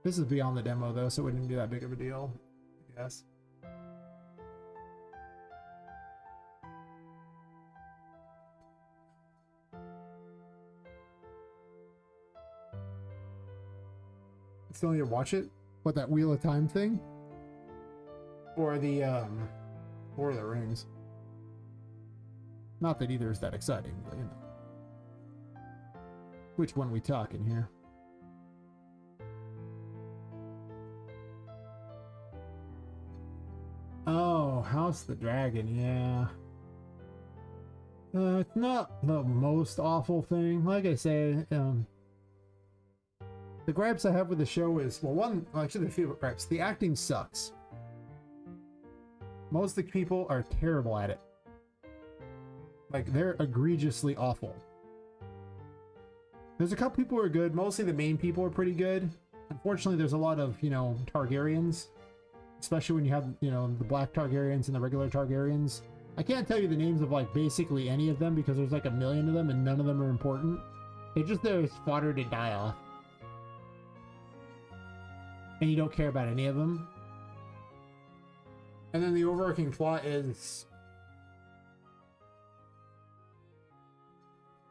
[SPEAKER 3] This is beyond the demo though, so it wouldn't be that big of a deal, I guess. Still need to watch it? What, that Wheel of Time thing? Or the Lord of the Rings? Not that either is that exciting, but you know. Which one we talking here? Oh, House of the Dragon, yeah. It's not the most awful thing. Like I say, the gripes I have with the show is, well, one, actually the few gripes. The acting sucks. Most of the people are terrible at it. Like, they're egregiously awful. There's a couple people who are good. Mostly the main people are pretty good. Unfortunately, there's a lot of, you know, Targaryens. Especially when you have, you know, the black Targaryens and the regular Targaryens. I can't tell you the names of, like, basically any of them because there's like a million of them and none of them are important. They're just there as fodder to die off. And you don't care about any of them. And then the overarching plot is...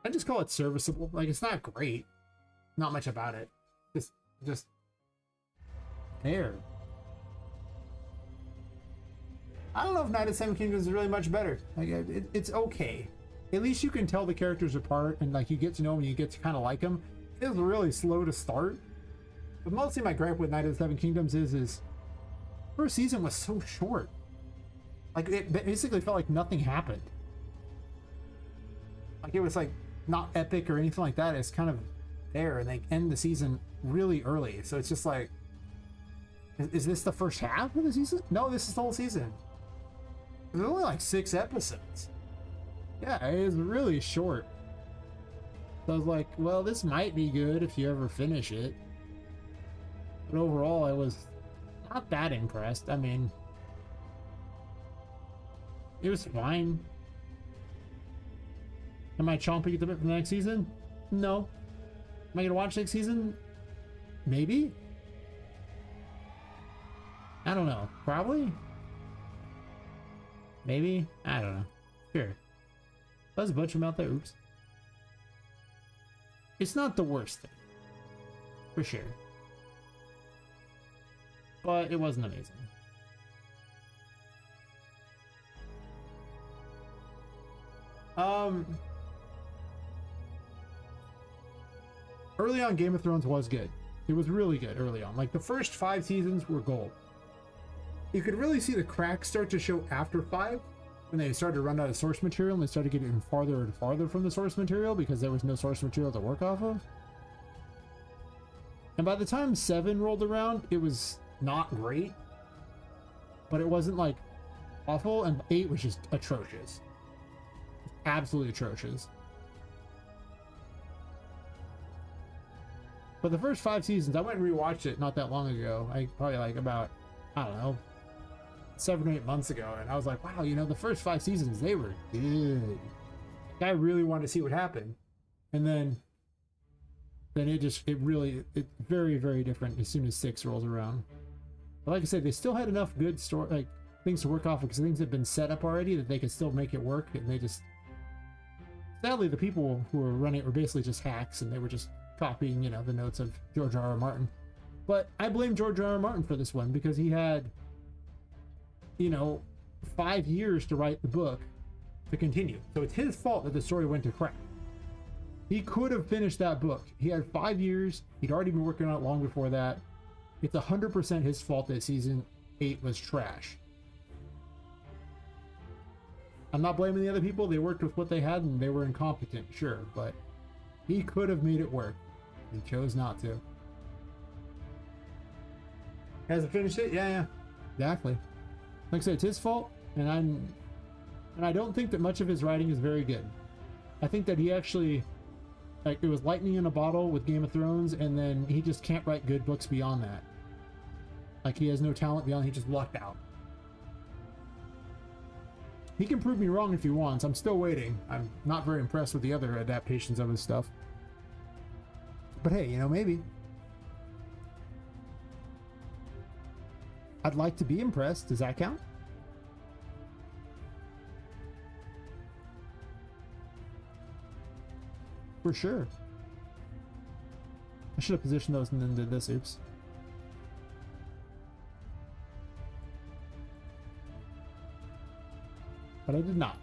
[SPEAKER 3] I just call it serviceable. Like, it's not great. Not much about it. Just there. I don't know if Knight of Seven Kingdoms is really much better. Like, it's okay. At least you can tell the characters apart, and like you get to know them, and you get to kind of like them. It was really slow to start, but mostly my gripe with Knight of the Seven Kingdoms is first season was so short. Like, it basically felt like nothing happened. Like, it was like not epic or anything like that. It's kind of there, and they end the season really early. So it's just like, is this the first half of the season? No, this is the whole season. There's only like 6 episodes. Yeah, it is really short. So I was like, well, this might be good if you ever finish it. But overall, I was not that impressed. I mean, it was fine. Am I chomping at the bit for the next season? No. Am I gonna watch next season? Maybe? I don't know. Probably? Maybe? I don't know. Sure. There's a bunch of them out there. Oops. It's not the worst thing. For sure. But it wasn't amazing. Early on, Game of Thrones was good. It was really good early on. Like, the first 5 seasons were gold. You could really see the cracks start to show after 5 when they started to run out of source material and they started getting farther and farther from the source material because there was no source material to work off of. And by the time 7 rolled around, it was not great, but it wasn't like awful, and 8 was just atrocious. Absolutely atrocious. But the first 5 seasons, I went and rewatched it not that long ago. Probably like about, I don't know, 7 or 8 months ago, and I was like, wow, you know, the first 5 seasons, they were good. I really wanted to see what happened. And then then it's very, very different as soon as 6 rolls around. But like I said, they still had enough good story, like things to work off because things have been set up already that they could still make it work. And they just, sadly, the people who were running it were basically just hacks, and they were just copying, you know, the notes of George R. R. Martin. But I blame George R. R. Martin for this one because he had, you know, 5 years to write the book to continue. So it's his fault that the story went to crap. He could have finished that book. He had 5 years. He'd already been working on it long before that. It's 100% his fault that season 8 was trash. I'm not blaming the other people. They worked with what they had and they were incompetent, sure, but he could have made it work. He chose not to.
[SPEAKER 1] Hasn't finished it? Yeah.
[SPEAKER 3] Exactly. Like I said, it's his fault, and I don't think that much of his writing is very good. I think that he actually, like, it was lightning in a bottle with Game of Thrones, and then he just can't write good books beyond that. Like, he has no talent beyond, he just lucked out. He can prove me wrong if he wants. I'm still waiting. I'm not very impressed with the other adaptations of his stuff. But hey, you know, maybe. I'd like to be impressed. Does that count? For sure. I should have positioned those and then did this. Oops. But I did not.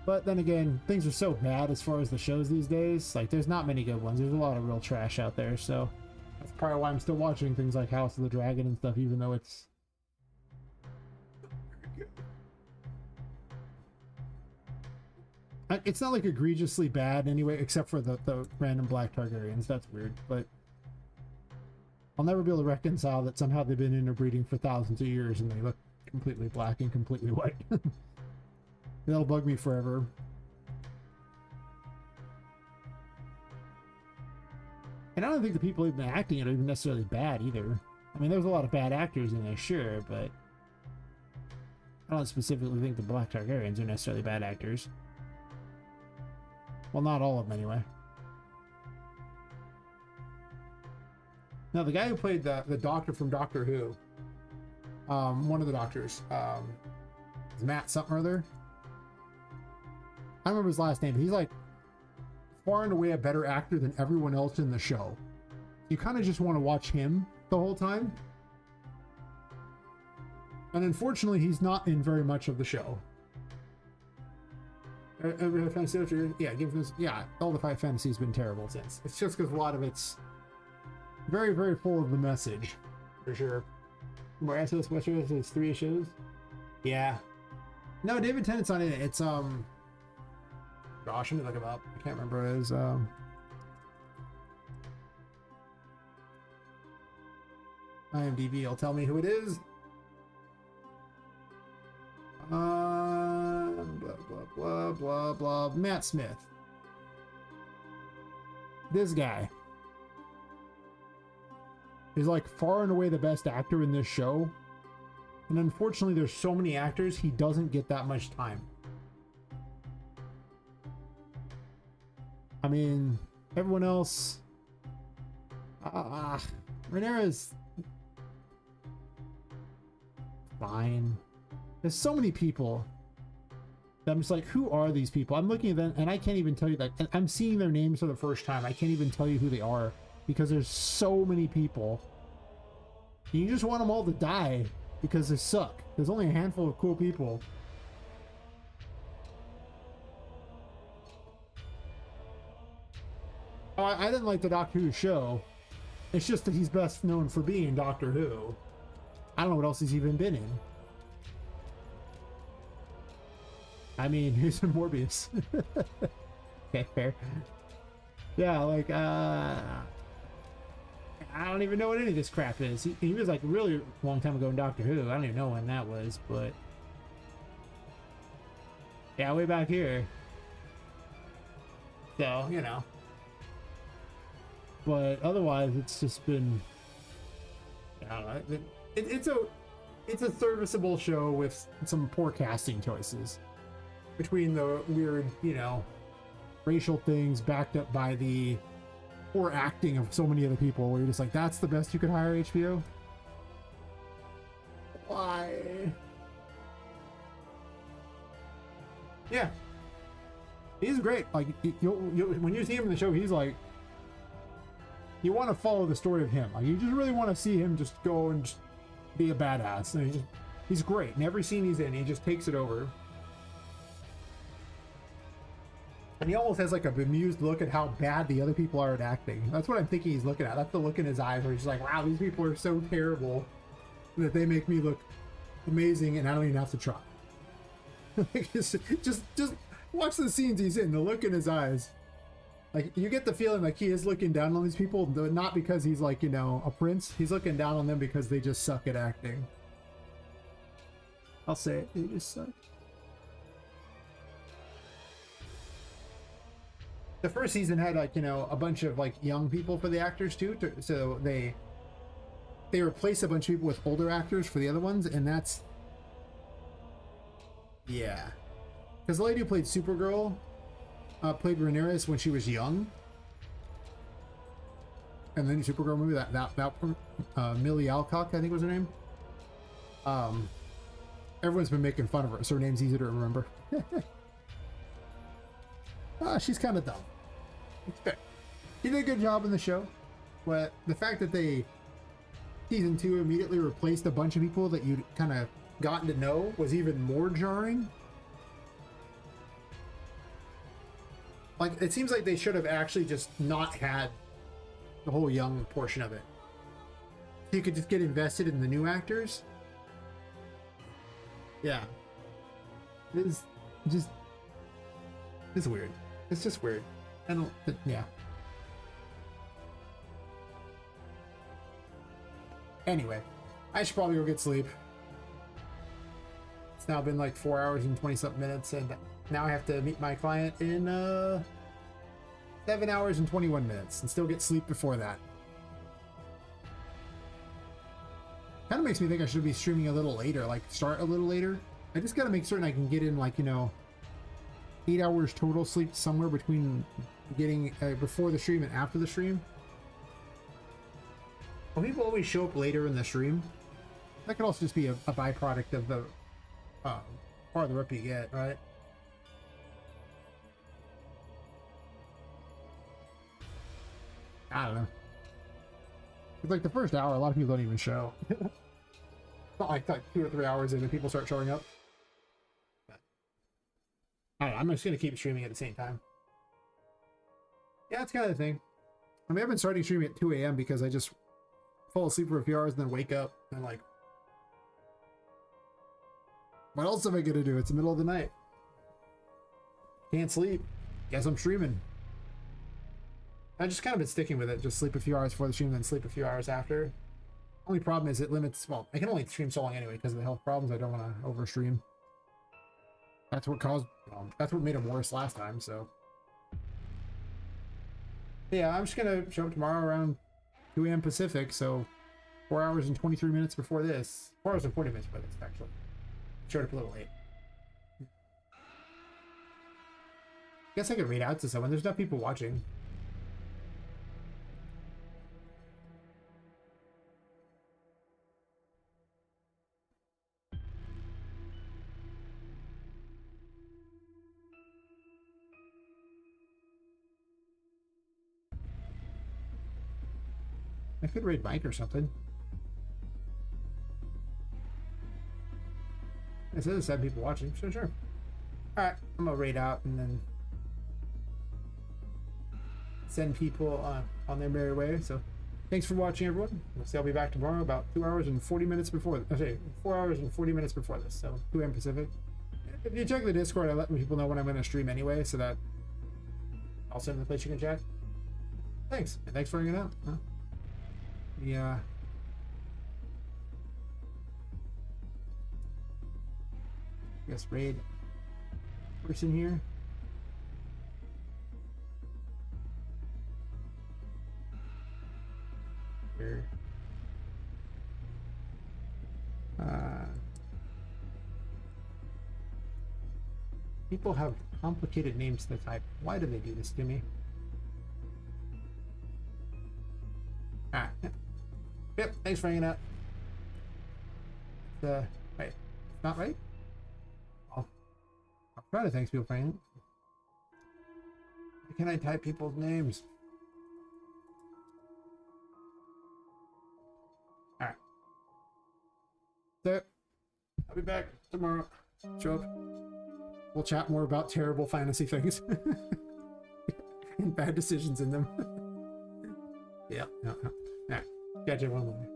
[SPEAKER 3] But then again, things are so bad as far as the shows these days. Like, there's not many good ones. There's a lot of real trash out there, so that's probably why I'm still watching things like House of the Dragon and stuff, even though it's... It's not like egregiously bad anyway, except for the random black Targaryens. That's weird, but I'll never be able to reconcile that somehow they've been interbreeding for thousands of years and they look completely black and completely white. That'll bug me forever. And I don't think the people who've been acting it are even necessarily bad either. I mean, there's a lot of bad actors in there, sure, but I don't specifically think the Black Targaryens are necessarily bad actors. Well, not all of them anyway.
[SPEAKER 1] Now, the guy who played the doctor from Doctor Who, one of the doctors, is Matt something or other. I don't remember his last name, but he's like far and away a better actor than everyone else in the show. You kind of just want to watch him the whole time. And unfortunately, he's not in very much of the show. Yeah, all the Five Fantasy has been terrible since. It's just because a lot of it's very, very full of the message, for sure. More SOS Westeros is 3 shows. Yeah. No, David Tennant's not in it. It's gosh, let me look him up. I can't remember his IMDb will tell me who it is. Blah blah blah blah. Matt Smith. This guy is like far and away the best actor in this show, and unfortunately, there's so many actors he doesn't get that much time. I mean, everyone else. Rhaenyra's fine. There's so many people that I'm just like, who are these people? I'm looking at them and I can't even tell you that. I'm seeing their names for the first time. I can't even tell you who they are because there's so many people. You just want them all to die because they suck. There's only a handful of cool people. I didn't like the Doctor Who show. It's just that he's best known for being Doctor Who. I don't know what else he's even been in. I mean, he's in Morbius. Okay, fair. Yeah, like, I don't even know what any of this crap is. He was like a really long time ago in Doctor Who. I don't even know when that was, but... yeah, way back here. So, you know. But otherwise, it's just been
[SPEAKER 3] I don't know. It's a serviceable show with some poor casting choices. Between the weird, you know, racial things backed up by the poor acting of so many other people, where you're just like, that's the best you could hire, HBO? Why? Yeah. He's great. Like, when you see him in the show, he's like, you want to follow the story of him. Like, you just really want to see him just go and just be a badass. And he's great. In every scene he's in, he just takes it over. And he almost has like a bemused look at how bad the other people are at acting. That's what I'm thinking he's looking at. That's the look in his eyes where he's like, wow, these people are so terrible that they make me look amazing and I don't even have to try. Like, just watch the scenes he's in, the look in his eyes. Like, you get the feeling like he is looking down on these people, but not because he's like, you know, a prince. He's looking down on them because they just suck at acting. I'll say it, they just suck. The first season had, like, you know, a bunch of like young people for the actors too, so they replace a bunch of people with older actors for the other ones, and that's, yeah, because the lady who played Supergirl played Rhaenyra when she was young, and then Supergirl movie that Millie Alcock, I think was her name. Everyone's been making fun of her, so her name's easy to remember. She's kind of dumb. It's fair. She did a good job in the show, but the fact that they season 2 immediately replaced a bunch of people that you'd kind of gotten to know was even more jarring. Like, it seems like they should have actually just not had the whole young portion of it. So you could just get invested in the new actors. Yeah. It is just... It's weird. It's just weird. I don't... Yeah. Anyway, I should probably go get sleep. It's now been like 4 hours and 20-something minutes, and now I have to meet my client in 7 hours and 21 minutes, and still get sleep before that. Kind of makes me think I should be streaming a little later, like start a little later. I just gotta make certain I can get in, like, you know, 8 hours total sleep somewhere between getting before the stream and after the stream. Well, people always show up later in the stream. That could also just be a byproduct of the farther up you get, right? I don't know. It's like the first hour, a lot of people don't even show. It's not like 2 or 3 hours in and people start showing up. But, I don't know, I'm just going to keep streaming at the same time. Yeah, that's kind of the thing. I mean, I've been starting streaming at 2 a.m. because I just fall asleep for a few hours and then wake up and I'm like, what else am I gonna do? It's the middle of the night. Can't sleep. Guess I'm streaming. I've just kind of been sticking with it. Just sleep a few hours before the stream, then sleep a few hours after. Only problem is it limits, well, I can only stream so long anyway because of the health problems. I don't want to overstream. That's what caused, well, that's what made them worse last time, so. Yeah, I'm just gonna show up tomorrow around 2 a.m. Pacific, so 4 hours and 23 minutes before this. 4 hours and 40 minutes before this, actually. Showed up a little late. Guess I could read out to someone. There's not people watching. I could raid Mike or something. It says 7 people watching, so sure. Alright, I'm gonna raid out and then send people on their merry way. So thanks for watching, everyone. We'll see, I'll be back tomorrow about 2 hours and 40 minutes before, okay, 4 hours and 40 minutes before this, so 2 a.m. Pacific. If you check the Discord, I let people know when I'm gonna stream anyway, so that I'll send them the place you can chat. Thanks, and thanks for hanging out. Huh? Yeah. Guess raid person here. Here.
[SPEAKER 1] People have complicated names to type. Why do they do this to me? Alright. Yep, thanks for hanging out. Right. Not right? I'll try to thanks people for hanging out. Why can't I type people's names? Alright. So, I'll be back tomorrow. Show up. We'll chat more about terrible fantasy things. And bad decisions in them. Yeah. Catch everyone later.